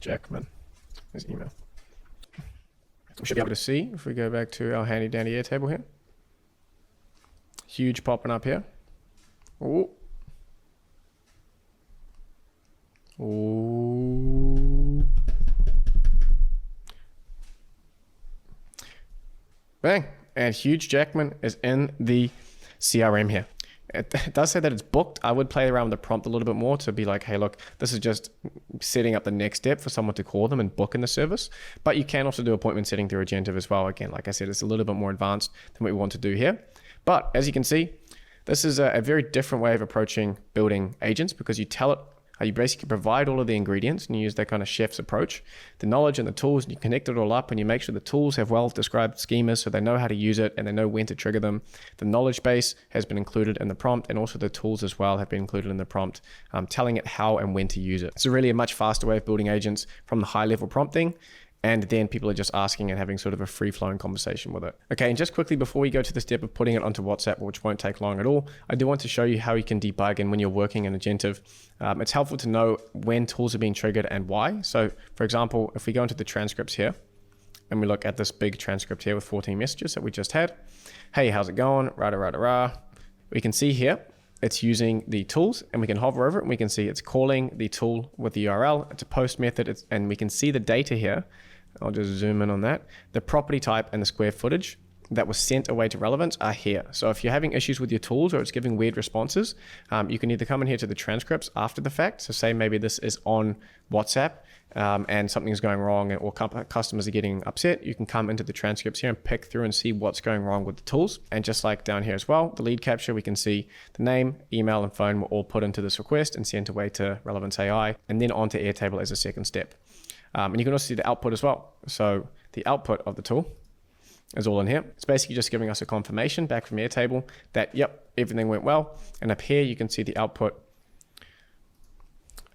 Jackman is email. We should be able to see if we go back to our handy dandy Airtable here. Huge popping up here. Ooh. Ooh. Bang. And Huge Jackman is in the CRM here. It does say that it's booked. I would play around with the prompt a little bit more to be like, hey, look, this is just setting up the next step for someone to call them and book in the service. But you can also do appointment setting through Agentive as well. Again, like I said, it's a little bit more advanced than what we want to do here. But as you can see, this is a very different way of approaching building agents because you tell it, you basically provide all of the ingredients and you use that kind of chef's approach, the knowledge and the tools, and you connect it all up and you make sure the tools have well-described schemas so they know how to use it and they know when to trigger them. The knowledge base has been included in the prompt and also the tools as well have been included in the prompt, telling it how and when to use it. It's really a much faster way of building agents from the high-level prompting. And then people are just asking and having sort of a free-flowing conversation with it. Okay, and just quickly before we go to the step of putting it onto WhatsApp, which won't take long at all, I do want to show you how you can debug and when you're working in Agentive. It's helpful to know when tools are being triggered and why. So for example, if we go into the transcripts here and we look at this big transcript here with 14 messages that we just had. Hey, how's it going? Rah. We can see here, it's using the tools and we can hover over it and we can see it's calling the tool with the URL. It's a post method and we can see the data here. I'll just zoom in on that. The property type and the square footage that was sent away to relevance are here. So if you're having issues with your tools or it's giving weird responses, you can either come in here to the transcripts after the fact. So say maybe this is on WhatsApp and something's going wrong or customers are getting upset. You can come into the transcripts here and pick through and see what's going wrong with the tools. And just like down here as well, the lead capture, we can see the name, email, and phone were all put into this request and sent away to Relevance AI and then onto Airtable as a second step. And you can also see the output as well. So the output of the tool is all in here. It's basically just giving us a confirmation back from Airtable that, yep, everything went well. And up here, you can see the output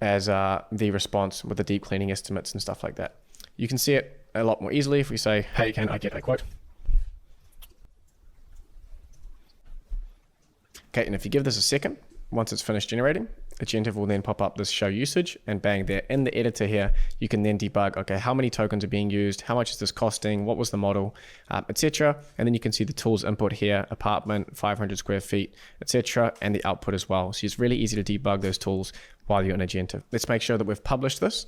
as the response with the deep cleaning estimates and stuff like that. You can see it a lot more easily if we say, hey, can I get a quote? Okay, and if you give this a second, once it's finished generating, Agentive will then pop up this show usage and bang, there in the editor here, you can then debug, okay, how many tokens are being used? How much is this costing? What was the model, etc. And then you can see the tools input here, apartment, 500 square feet, etc. and the output as well. So it's really easy to debug those tools while you're in Agentive. Let's make sure that we've published this.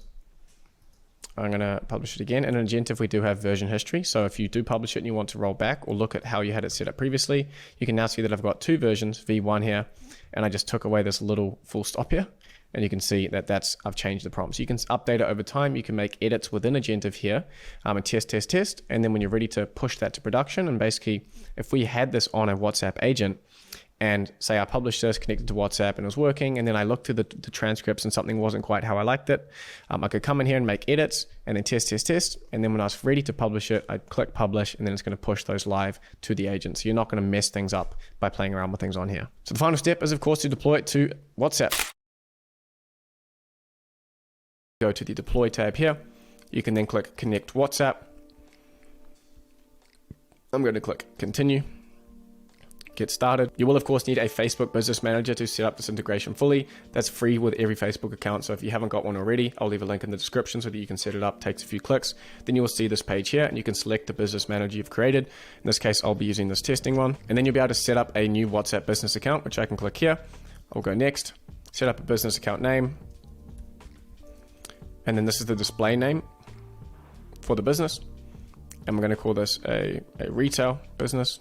I'm going to publish it again. And in Agentive, we do have version history. So if you do publish it and you want to roll back or look at how you had it set up previously, you can now see that I've got two versions, V1 here, and I just took away this little full stop here. And you can see that I've changed the prompt. So you can update it over time. You can make edits within Agentive here and test. And then when you're ready to push that to production, and basically if we had this on a WhatsApp agent, and say I published this, connected to WhatsApp and it was working, and then I looked through the transcripts and something wasn't quite how I liked it, I could come in here and make edits and then test. And then when I was ready to publish it, I'd click publish and then it's going to push those live to the agent. So you're not going to mess things up by playing around with things on here. So the final step is of course to deploy it to WhatsApp. Go to the deploy tab here. You can then click connect WhatsApp. I'm going to click continue. Get started. You will of course need a Facebook Business Manager to set up this integration fully. That's free with every Facebook account. So if you haven't got one already, I'll leave a link in the description so that you can set it up. It takes a few clicks. Then you will see this page here and you can select the business manager you've created. In this case, I'll be using this testing one. And then you'll be able to set up a new WhatsApp business account, which I can click here. I'll go next, set up a business account name. And then this is the display name for the business. And we're going to call this a retail business.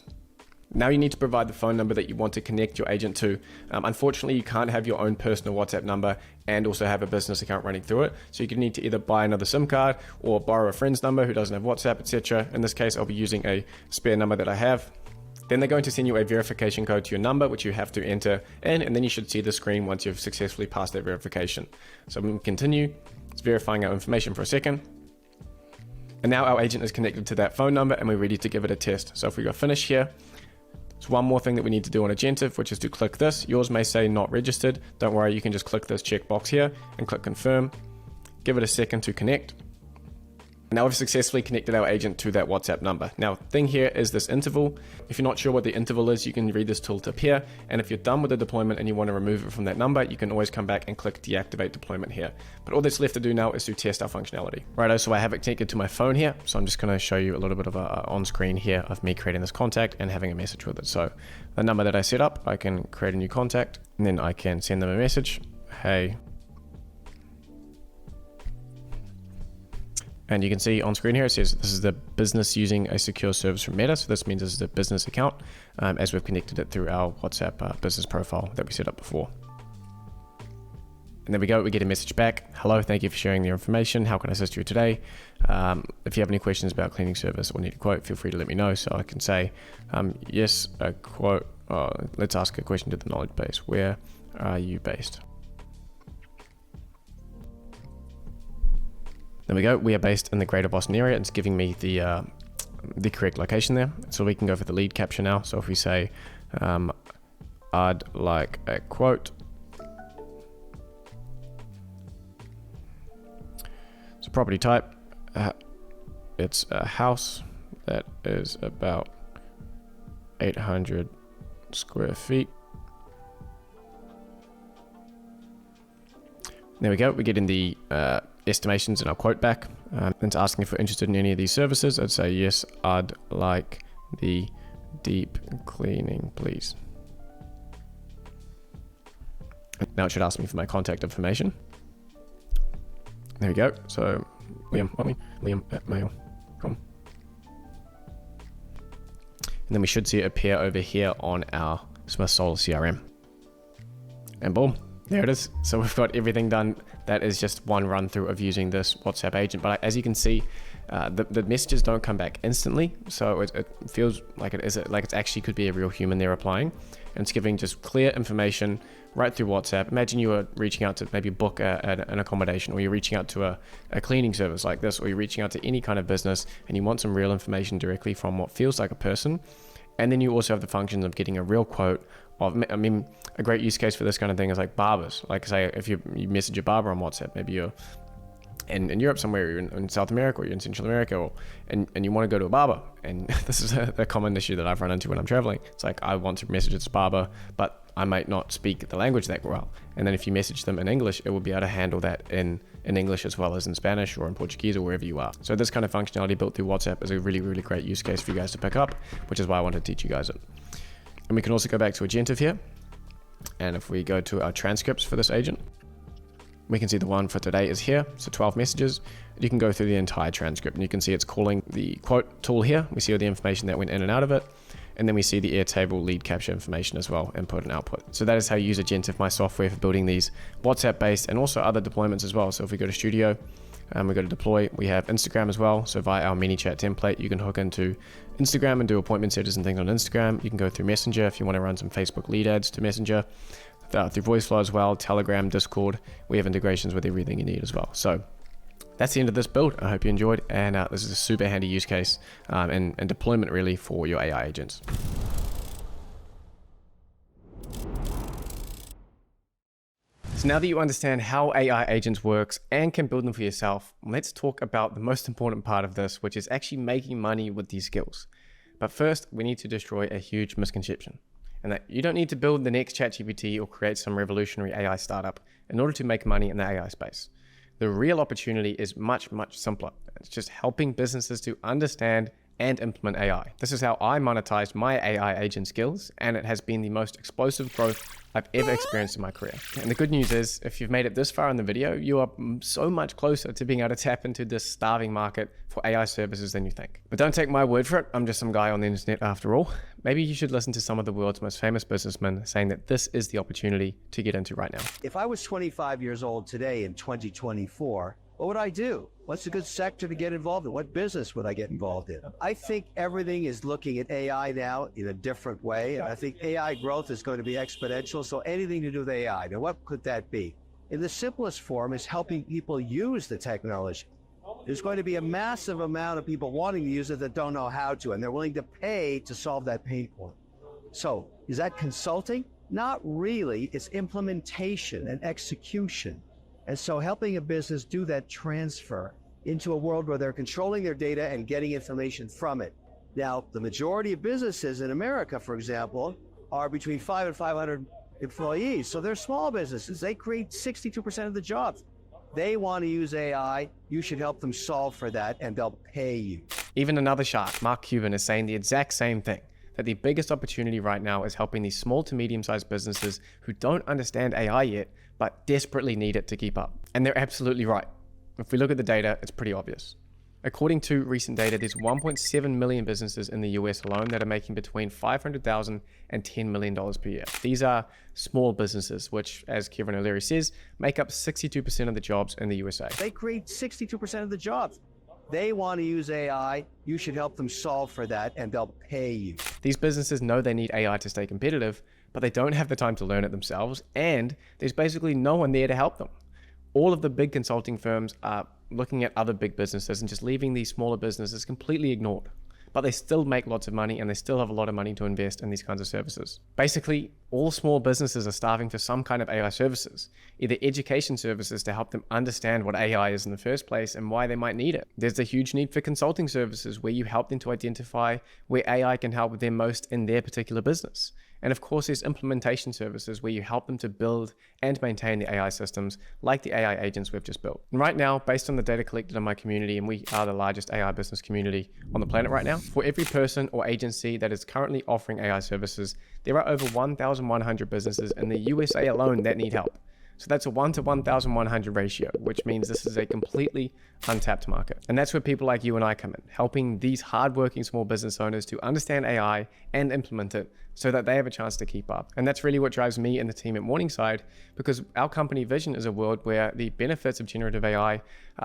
Now you need to provide the phone number that you want to connect your agent to. Unfortunately, you can't have your own personal WhatsApp number and also have a business account running through it. So you need to either buy another SIM card or borrow a friend's number who doesn't have WhatsApp, etc. In this case, I'll be using a spare number that I have. Then they're going to send you a verification code to your number, which you have to enter in, and then you should see the screen once you've successfully passed that verification. So we can continue. It's verifying our information for a second. And now our agent is connected to that phone number and we're ready to give it a test. So if we go finish here, there's one more thing that we need to do on Agentive, which is to click this. Yours may say not registered. Don't worry, you can just click this checkbox here and click confirm. Give it a second to connect. Now we've successfully connected our agent to that WhatsApp number. Now, thing here is this interval. If you're not sure what the interval is, you can read this tooltip here. And if you're done with the deployment and you want to remove it from that number, you can always come back and click deactivate deployment here. But all that's left to do now is to test our functionality. Righto, so I have it connected to my phone here. So I'm just going to show you a little bit of a on-screen here of me creating this contact and having a message with it. So the number that I set up, I can create a new contact and then I can send them a message. Hey. And you can see on screen here, it says this is the business using a secure service from Meta. So this means this is the business account as we've connected it through our WhatsApp business profile that we set up before. And there we go, we get a message back. Hello, thank you for sharing your information. How can I assist you today? If you have any questions about cleaning service or need a quote, feel free to let me know. So I can say, yes, a quote. Let's ask a question to the knowledge base. Where are you based? There we go. We are based in the greater Boston area. It's giving me the correct location there. So we can go for the lead capture now. So if we say, I'd like a quote. So property type, it's a house that is about 800 square feet. There we go. We're getting the estimations and our quote back. It's asking if we're interested in any of these services. I'd say yes, I'd like the deep cleaning, please. Now it should ask me for my contact information. There we go. So Liam@mail.com. And then we should see it appear over here on our Smith Solar CRM. And boom, there it is. So we've got everything done. That is just one run through of using this WhatsApp agent. But as you can see, the messages don't come back instantly. So it feels like it actually could be a real human there replying. And it's giving just clear information right through WhatsApp. Imagine you were reaching out to maybe book an accommodation, or you're reaching out to a cleaning service like this, or you're reaching out to any kind of business and you want some real information directly from what feels like a person. And then you also have the functions of getting a real quote of, I mean, a great use case for this kind of thing is like barbers. Like say, if you message a barber on WhatsApp, maybe you're in Europe somewhere, you're in South America, or you're in Central America, and you want to go to a barber. And this is a common issue that I've run into when I'm traveling. It's like, I want to message this barber, but I might not speak the language that well. And then if you message them in English, it will be able to handle that in English as well as in Spanish or in Portuguese or wherever you are. So this kind of functionality built through WhatsApp is a really, really great use case for you guys to pick up, which is why I wanted to teach you guys it. And we can also go back to Agentive here. And if we go to our transcripts for this agent, we can see the one for today is here. So 12 messages. You can go through the entire transcript and you can see it's calling the quote tool here. We see all the information that went in and out of it. And then we see the Airtable lead capture information as well, input and output. So that is how you use Agentive, my software, for building these WhatsApp-based and also other deployments as well. So if we go to Studio, we go to deploy, we have Instagram as well. So via our mini chat template, you can hook into Instagram and do appointment setters and things on Instagram. You can go through Messenger if you want to run some Facebook lead ads to Messenger. Through VoiceFlow as well, Telegram, Discord. We have integrations with everything you need as well. So that's the end of this build. I hope you enjoyed, and this is a super handy use case and deployment really for your AI agents. So now that you understand how AI agents works and can build them for yourself, let's talk about the most important part of this, which is actually making money with these skills. But first, we need to destroy a huge misconception, and that you don't need to build the next ChatGPT or create some revolutionary AI startup in order to make money in the AI space. The real opportunity is much, much simpler. It's just helping businesses to understand and implement AI. This is how I monetized my AI agent skills, and it has been the most explosive growth I've ever experienced in my career. And the good news is, if you've made it this far in the video, you are so much closer to being able to tap into this starving market for AI services than you think. But don't take my word for it, I'm just some guy on the internet after all. Maybe you should listen to some of the world's most famous businessmen saying that this is the opportunity to get into right now. If I was 25 years old today in 2024, what would I do? What's a good sector to get involved in? What business would I get involved in? I think everything is looking at AI now in a different way. And I think AI growth is going to be exponential. So anything to do with AI. Now, what could that be? In the simplest form is helping people use the technology. There's going to be a massive amount of people wanting to use it that don't know how to, and they're willing to pay to solve that pain point. So is that consulting? Not really. It's implementation and execution. And so helping a business do that transfer into a world where they're controlling their data and getting information from it. Now, the majority of businesses in America, for example, are between 5 and 500 employees. So they're small businesses. They create 62% of the jobs. They want to use AI. You should help them solve for that, and they'll pay you. Even another shark, Mark Cuban, is saying the exact same thing, that the biggest opportunity right now is helping these small to medium-sized businesses who don't understand AI yet, but desperately need it to keep up. And they're absolutely right. If we look at the data, it's pretty obvious. According to recent data, there's 1.7 million businesses in the US alone that are making between $500,000 and $10 million per year. These are small businesses, which, as Kevin O'Leary says, make up 62% of the jobs in the USA. They create 62% of the jobs. They want to use AI. You should help them solve for that, and they'll pay you. These businesses know they need AI to stay competitive, but they don't have the time to learn it themselves, and there's basically no one there to help them. All of the big consulting firms are looking at other big businesses and just leaving these smaller businesses completely ignored. But they still make lots of money, and they still have a lot of money to invest in these kinds of services. Basically, all small businesses are starving for some kind of AI services, either education services to help them understand what AI is in the first place and why they might need it. There's a huge need for consulting services where you help them to identify where AI can help them most in their particular business. And of course, there's implementation services where you help them to build and maintain the AI systems like the AI agents we've just built. And right now, based on the data collected in my community, and we are the largest AI business community on the planet right now, for every person or agency that is currently offering AI services, there are over 1,100 businesses in the USA alone that need help. So that's a 1 to 1,100 ratio, which means this is a completely untapped market. And that's where people like you and I come in, helping these hardworking small business owners to understand AI and implement it so that they have a chance to keep up. And that's really what drives me and the team at Morningside, because our company vision is a world where the benefits of generative AI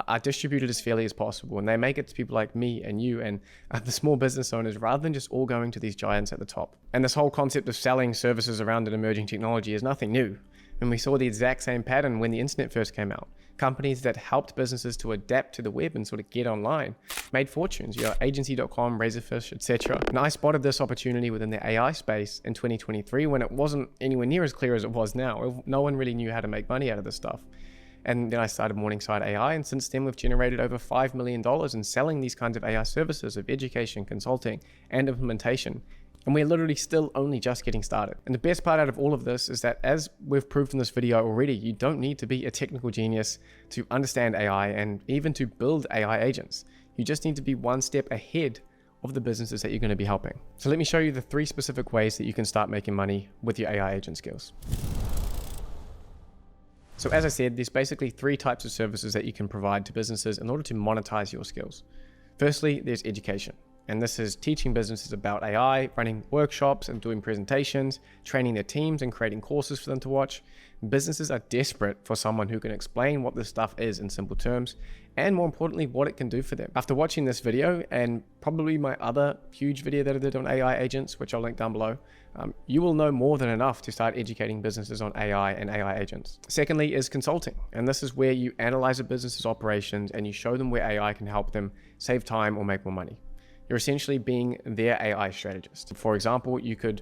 are distributed as fairly as possible. And they make it to people like me and you and the small business owners, rather than just all going to these giants at the top. And this whole concept of selling services around an emerging technology is nothing new. And we saw the exact same pattern when the internet first came out. Companies that helped businesses to adapt to the web and sort of get online made fortunes. Agency.com, Razorfish, etc. And I spotted this opportunity within the AI space in 2023 when it wasn't anywhere near as clear as it was now. No one really knew how to make money out of this stuff. And then I started Morningside AI, and since then we've generated over $5 million in selling these kinds of AI services of education, consulting, and implementation. And we're literally still only just getting started. And the best part out of all of this is that, as we've proved in this video already, you don't need to be a technical genius to understand AI and even to build AI agents. You just need to be one step ahead of the businesses that you're going to be helping. So let me show you the 3 specific ways that you can start making money with your AI agent skills. So as I said, there's basically 3 types of services that you can provide to businesses in order to monetize your skills. Firstly, there's education. And this is teaching businesses about AI, running workshops and doing presentations, training their teams and creating courses for them to watch. Businesses are desperate for someone who can explain what this stuff is in simple terms, and more importantly, what it can do for them. After watching this video, and probably my other huge video that I did on AI agents, which I'll link down below, you will know more than enough to start educating businesses on AI and AI agents. Secondly is consulting. And this is where you analyze a business's operations and you show them where AI can help them save time or make more money. You're essentially being their AI strategist. For example, you could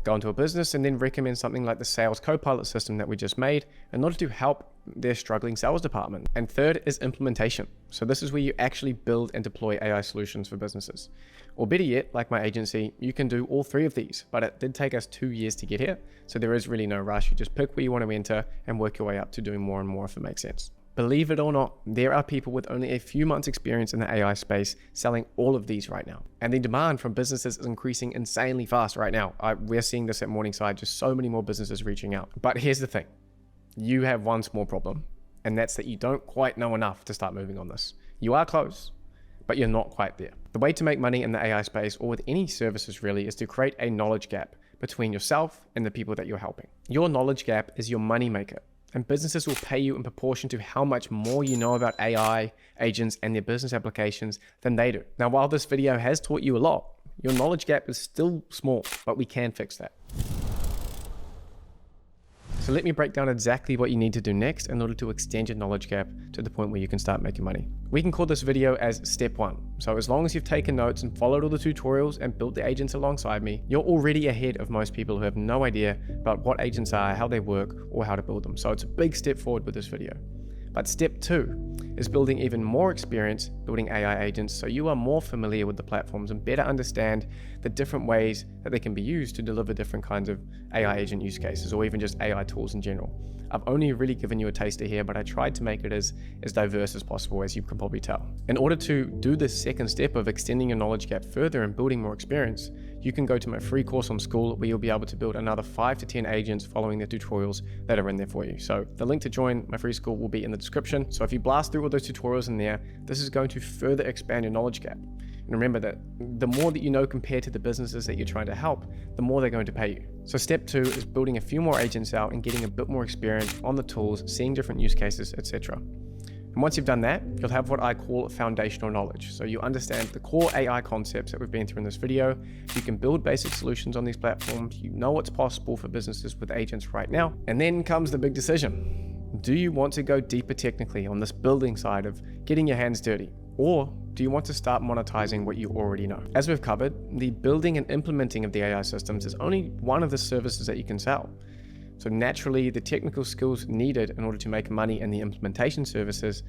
go into a business and then recommend something like the sales co-pilot system that we just made in order to help their struggling sales department. And third is implementation. So this is where you actually build and deploy AI solutions for businesses. Or better yet, like my agency, you can do all 3 of these, but it did take us 2 years to get here. So there is really no rush. You just pick where you want to enter and work your way up to doing more and more if it makes sense. Believe it or not, there are people with only a few months experience in the AI space selling all of these right now. And the demand from businesses is increasing insanely fast right now. We're seeing this at Morningside, just so many more businesses reaching out. But here's the thing. You have one small problem, and that's that you don't quite know enough to start moving on this. You are close, but you're not quite there. The way to make money in the AI space, or with any services really, is to create a knowledge gap between yourself and the people that you're helping. Your knowledge gap is your money maker, and businesses will pay you in proportion to how much more you know about AI agents and their business applications than they do. Now, while this video has taught you a lot, your knowledge gap is still small, but we can fix that. So let me break down exactly what you need to do next in order to extend your knowledge gap to the point where you can start making money. We can call this video as step 1. So as long as you've taken notes and followed all the tutorials and built the agents alongside me, you're already ahead of most people who have no idea about what agents are, how they work, or how to build them. So it's a big step forward with this video. But step 2 is building even more experience building AI agents so you are more familiar with the platforms and better understand the different ways that they can be used to deliver different kinds of AI agent use cases, or even just AI tools in general. I've only really given you a taster here, but I tried to make it as diverse as possible, as you can probably tell. In order to do this second step of extending your knowledge gap further and building more experience, you can go to my free course on School, where you'll be able to build another 5 to 10 agents following the tutorials that are in there for you. So the link to join my free school will be in the description. So if you blast through all those tutorials in there, this is going to further expand your knowledge gap. And remember that the more that you know compared to the businesses that you're trying to help, the more they're going to pay you. So step 2 is building a few more agents out and getting a bit more experience on the tools, seeing different use cases, etc. And once you've done that, you'll have what I call foundational knowledge. So you understand the core AI concepts that we've been through in this video. You can build basic solutions on these platforms. You know what's possible for businesses with agents right now. And then comes the big decision. Do you want to go deeper technically on this building side of getting your hands dirty? Or do you want to start monetizing what you already know? As we've covered, the building and implementing of the AI systems is only one of the services that you can sell. So naturally, the technical skills needed in order to make money in the implementation services,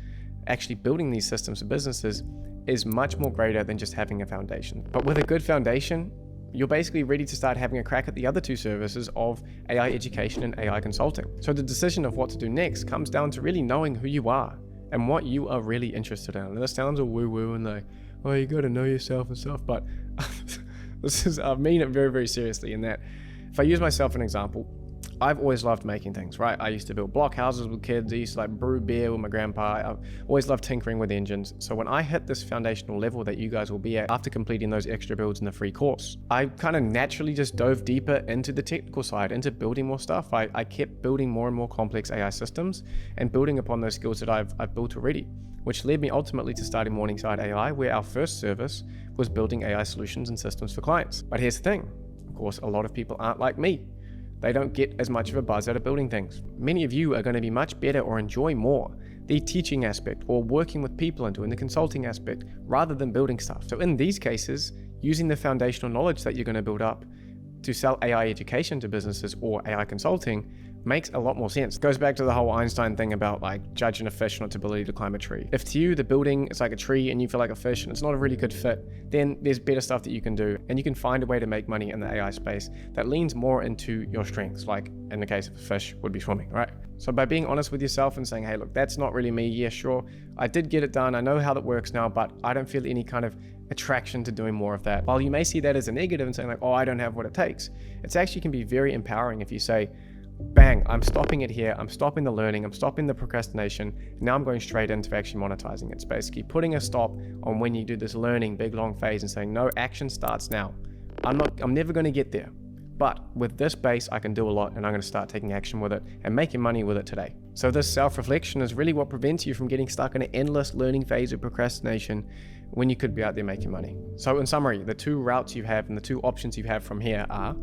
actually building these systems for businesses, is much more greater than just having a foundation. But with a good foundation, you're basically ready to start having a crack at the other 2 services of AI education and AI consulting. So the decision of what to do next comes down to really knowing who you are and what you are really interested in. And this sounds all woo-woo and like, oh, you got to know yourself and stuff, but I mean it very, very seriously in that if I use myself as an example, I've always loved making things, right? I used to build block houses with kids. I used to brew beer with my grandpa. I've always loved tinkering with engines. So when I hit this foundational level that you guys will be at after completing those extra builds in the free course, I kind of naturally just dove deeper into the technical side, into building more stuff. I kept building more and more complex AI systems and building upon those skills that I've built already, which led me ultimately to starting Morningside AI, where our first service was building AI solutions and systems for clients. But here's the thing. Of course, a lot of people aren't like me. They don't get as much of a buzz out of building things. Many of you are going to be much better or enjoy more the teaching aspect or working with people and doing the consulting aspect rather than building stuff. So in these cases, using the foundational knowledge that you're going to build up to sell AI education to businesses or AI consulting makes a lot more sense. It goes back to the whole Einstein thing about judging a fish on its ability to climb a tree. If to you the building is like a tree and you feel like a fish and it's not a really good fit, then there's better stuff that you can do, and you can find a way to make money in the AI space that leans more into your strengths, like in the case of a fish would be swimming, right? So by being honest with yourself and saying, hey, look, that's not really me. Yeah, sure, I did get it done. I know how that works now, but I don't feel any kind of attraction to doing more of that. While you may see that as a negative and saying oh, I don't have what it takes, it's actually can be very empowering if you say, bang, I'm stopping it here. I'm stopping the learning. I'm stopping the procrastination. Now I'm going straight into actually monetizing it. It's basically putting a stop on when you do this learning big long phase and saying, no, action starts now. I'm never going to get there. But with this base, I can do a lot, and I'm going to start taking action with it and making money with it today. So this self-reflection is really what prevents you from getting stuck in an endless learning phase of procrastination when you could be out there making money. So in summary, the 2 routes you have and the 2 options you have from here are,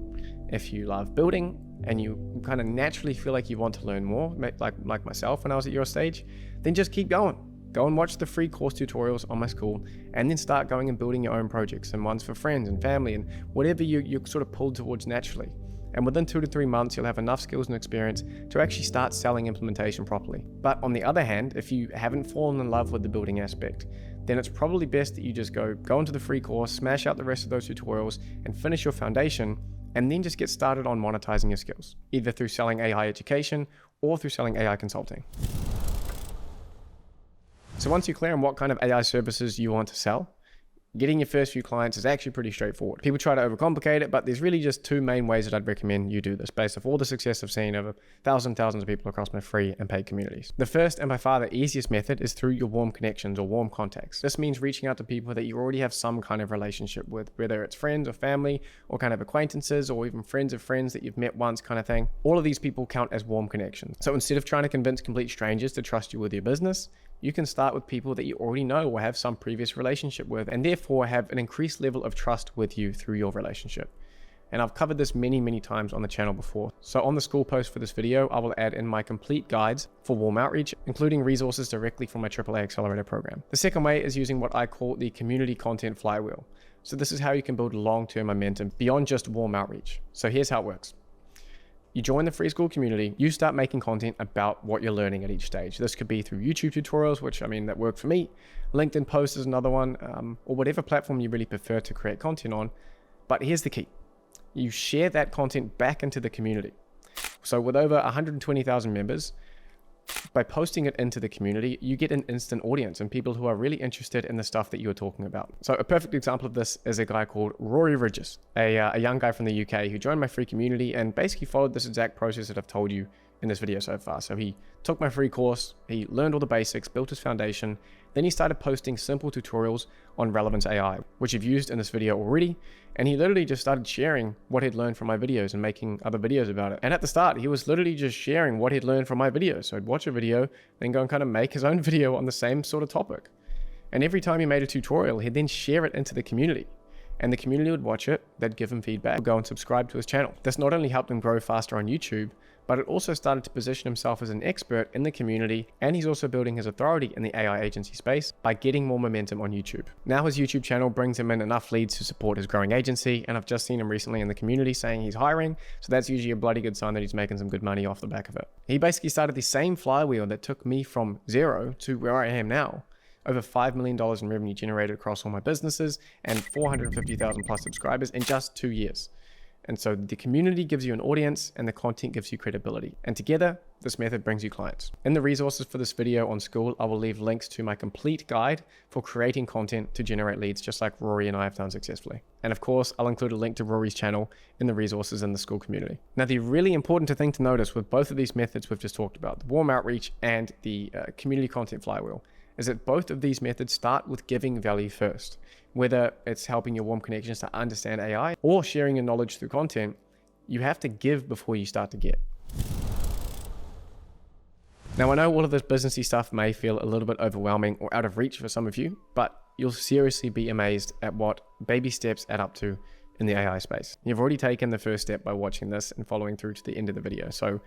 if you love building and you kind of naturally feel like you want to learn more, like myself when I was at your stage, then just keep going. Go and watch the free course tutorials on my school, and then start going and building your own projects and ones for friends and family and whatever you're sort of pulled towards naturally. And within 2 to 3 months, you'll have enough skills and experience to actually start selling implementation properly. But on the other hand, if you haven't fallen in love with the building aspect, then it's probably best that you just go into the free course, smash out the rest of those tutorials and finish your foundation, and then just get started on monetizing your skills, either through selling AI education or through selling AI consulting. So once you're clear on what kind of AI services you want to sell, getting your first few clients is actually pretty straightforward. People try to overcomplicate it, but there's really just two main ways that I'd recommend you do this based off all the success I've seen over thousands of people across my free and paid communities. The first and by far the easiest method is through your warm connections or warm contacts. This means reaching out to people that you already have some kind of relationship with, whether it's friends or family or kind of acquaintances or even friends of friends that you've met once kind of thing. All of these people count as warm connections. So instead of trying to convince complete strangers to trust you with your business, you can start with people that you already know or have some previous relationship with, and therefore have an increased level of trust with you through your relationship. And I've covered this many times on the channel before. So on the school post for this video, I will add in my complete guides for warm outreach, including resources directly from my AAA Accelerator program. The second way is using what I call the community content flywheel. So this is how you can build long-term momentum beyond just warm outreach. So here's how it works. You join the free school community, you start making content about what you're learning at each stage. This could be through YouTube tutorials, which that worked for me. LinkedIn posts is another one, or whatever platform you really prefer to create content on. But here's the key. You share that content back into the community. So with over 120,000 members, by posting it into the community, you get an instant audience and people who are really interested in the stuff that you're talking about. So a perfect example of this is a guy called Rory Ridges, a young guy from the UK who joined my free community and basically followed this exact process that I've told you in this video so far. So he took my free course, he learned all the basics, built his foundation, then he started posting simple tutorials on relevance AI, which you've used in this video already. And he literally just started sharing what he'd learned from my videos and making other videos about it. And at the start, he was literally just sharing what he'd learned from my videos. So he'd watch a video, then go and kind of make his own video on the same sort of topic. And every time he made a tutorial, he'd then share it into the community. And the community would watch it, they'd give him feedback, go and subscribe to his channel. This not only helped him grow faster on YouTube, but it also started to position himself as an expert in the community, and he's also building his authority in the AI agency space by getting more momentum on YouTube. Now his YouTube channel brings him in enough leads to support his growing agency, and I've just seen him recently in the community saying he's hiring, so that's usually a bloody good sign that he's making some good money off the back of it. He basically started the same flywheel that took me from zero to where I am now. Over $5 million in revenue generated across all my businesses and 450,000 plus subscribers in just 2 years. And so the community gives you an audience and the content gives you credibility. And together, this method brings you clients. In the resources for this video on school, I will leave links to my complete guide for creating content to generate leads, just like Rory and I have done successfully. And of course, I'll include a link to Rory's channel in the resources in the school community. Now, the really important thing to notice with both of these methods we've just talked about, the warm outreach and the community content flywheel, is that both of these methods start with giving value first. Whether it's helping your warm connections to understand AI or sharing your knowledge through content, you have to give before you start to get. Now, I know all of this businessy stuff may feel a little bit overwhelming or out of reach for some of you, but you'll seriously be amazed at what baby steps add up to in the AI space. You've already taken the first step by watching this and following through to the end of the video. So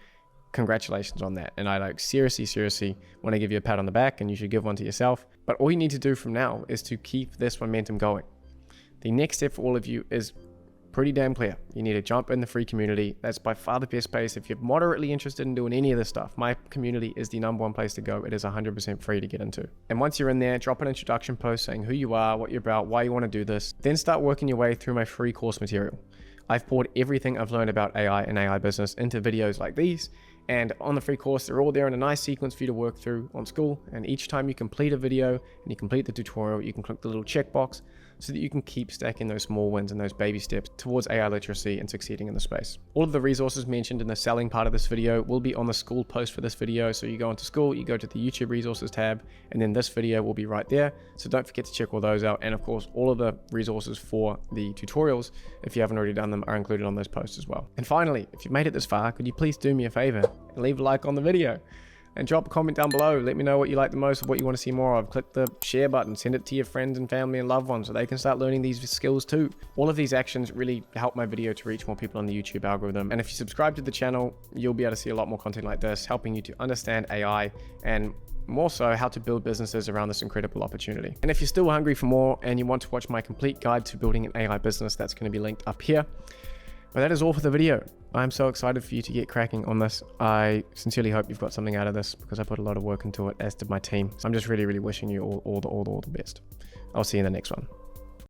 congratulations on that. And I seriously want to give you a pat on the back, and you should give one to yourself. But all you need to do from now is to keep this momentum going. The next step for all of you is pretty damn clear. You need to jump in the free community. That's by far the best place. If you're moderately interested in doing any of this stuff, my community is the #1 place to go. It is 100% free to get into. And once you're in there, drop an introduction post saying who you are, what you're about, why you want to do this. Then start working your way through my free course material. I've poured everything I've learned about AI and AI business into videos like these. And on the free course, they're all there in a nice sequence for you to work through on school. And each time you complete a video and you complete the tutorial, you can click the little checkbox so that you can keep stacking those small wins and those baby steps towards AI literacy and succeeding in the space. All of the resources mentioned in the selling part of this video will be on the school post for this video. So you go into school, you go to the YouTube resources tab, and then this video will be right there. So don't forget to check all those out. And of course, all of the resources for the tutorials, if you haven't already done them, are included on those posts as well. And finally, if you've made it this far, could you please do me a favor and leave a like on the video? And drop a comment down below. Let me know what you like the most, what you want to see more of. Click the share button, send it to your friends and family and loved ones so they can start learning these skills too. All of these actions really help my video to reach more people on the YouTube algorithm. And if you subscribe to the channel, you'll be able to see a lot more content like this, helping you to understand AI and more so how to build businesses around this incredible opportunity. And if you're still hungry for more and you want to watch my complete guide to building an AI business, that's going to be linked up here. But that is all for the video. I'm so excited for you to get cracking on this. I sincerely hope you've got something out of this because I put a lot of work into it, as did my team. So I'm just really wishing you all the best. I'll see you in the next one.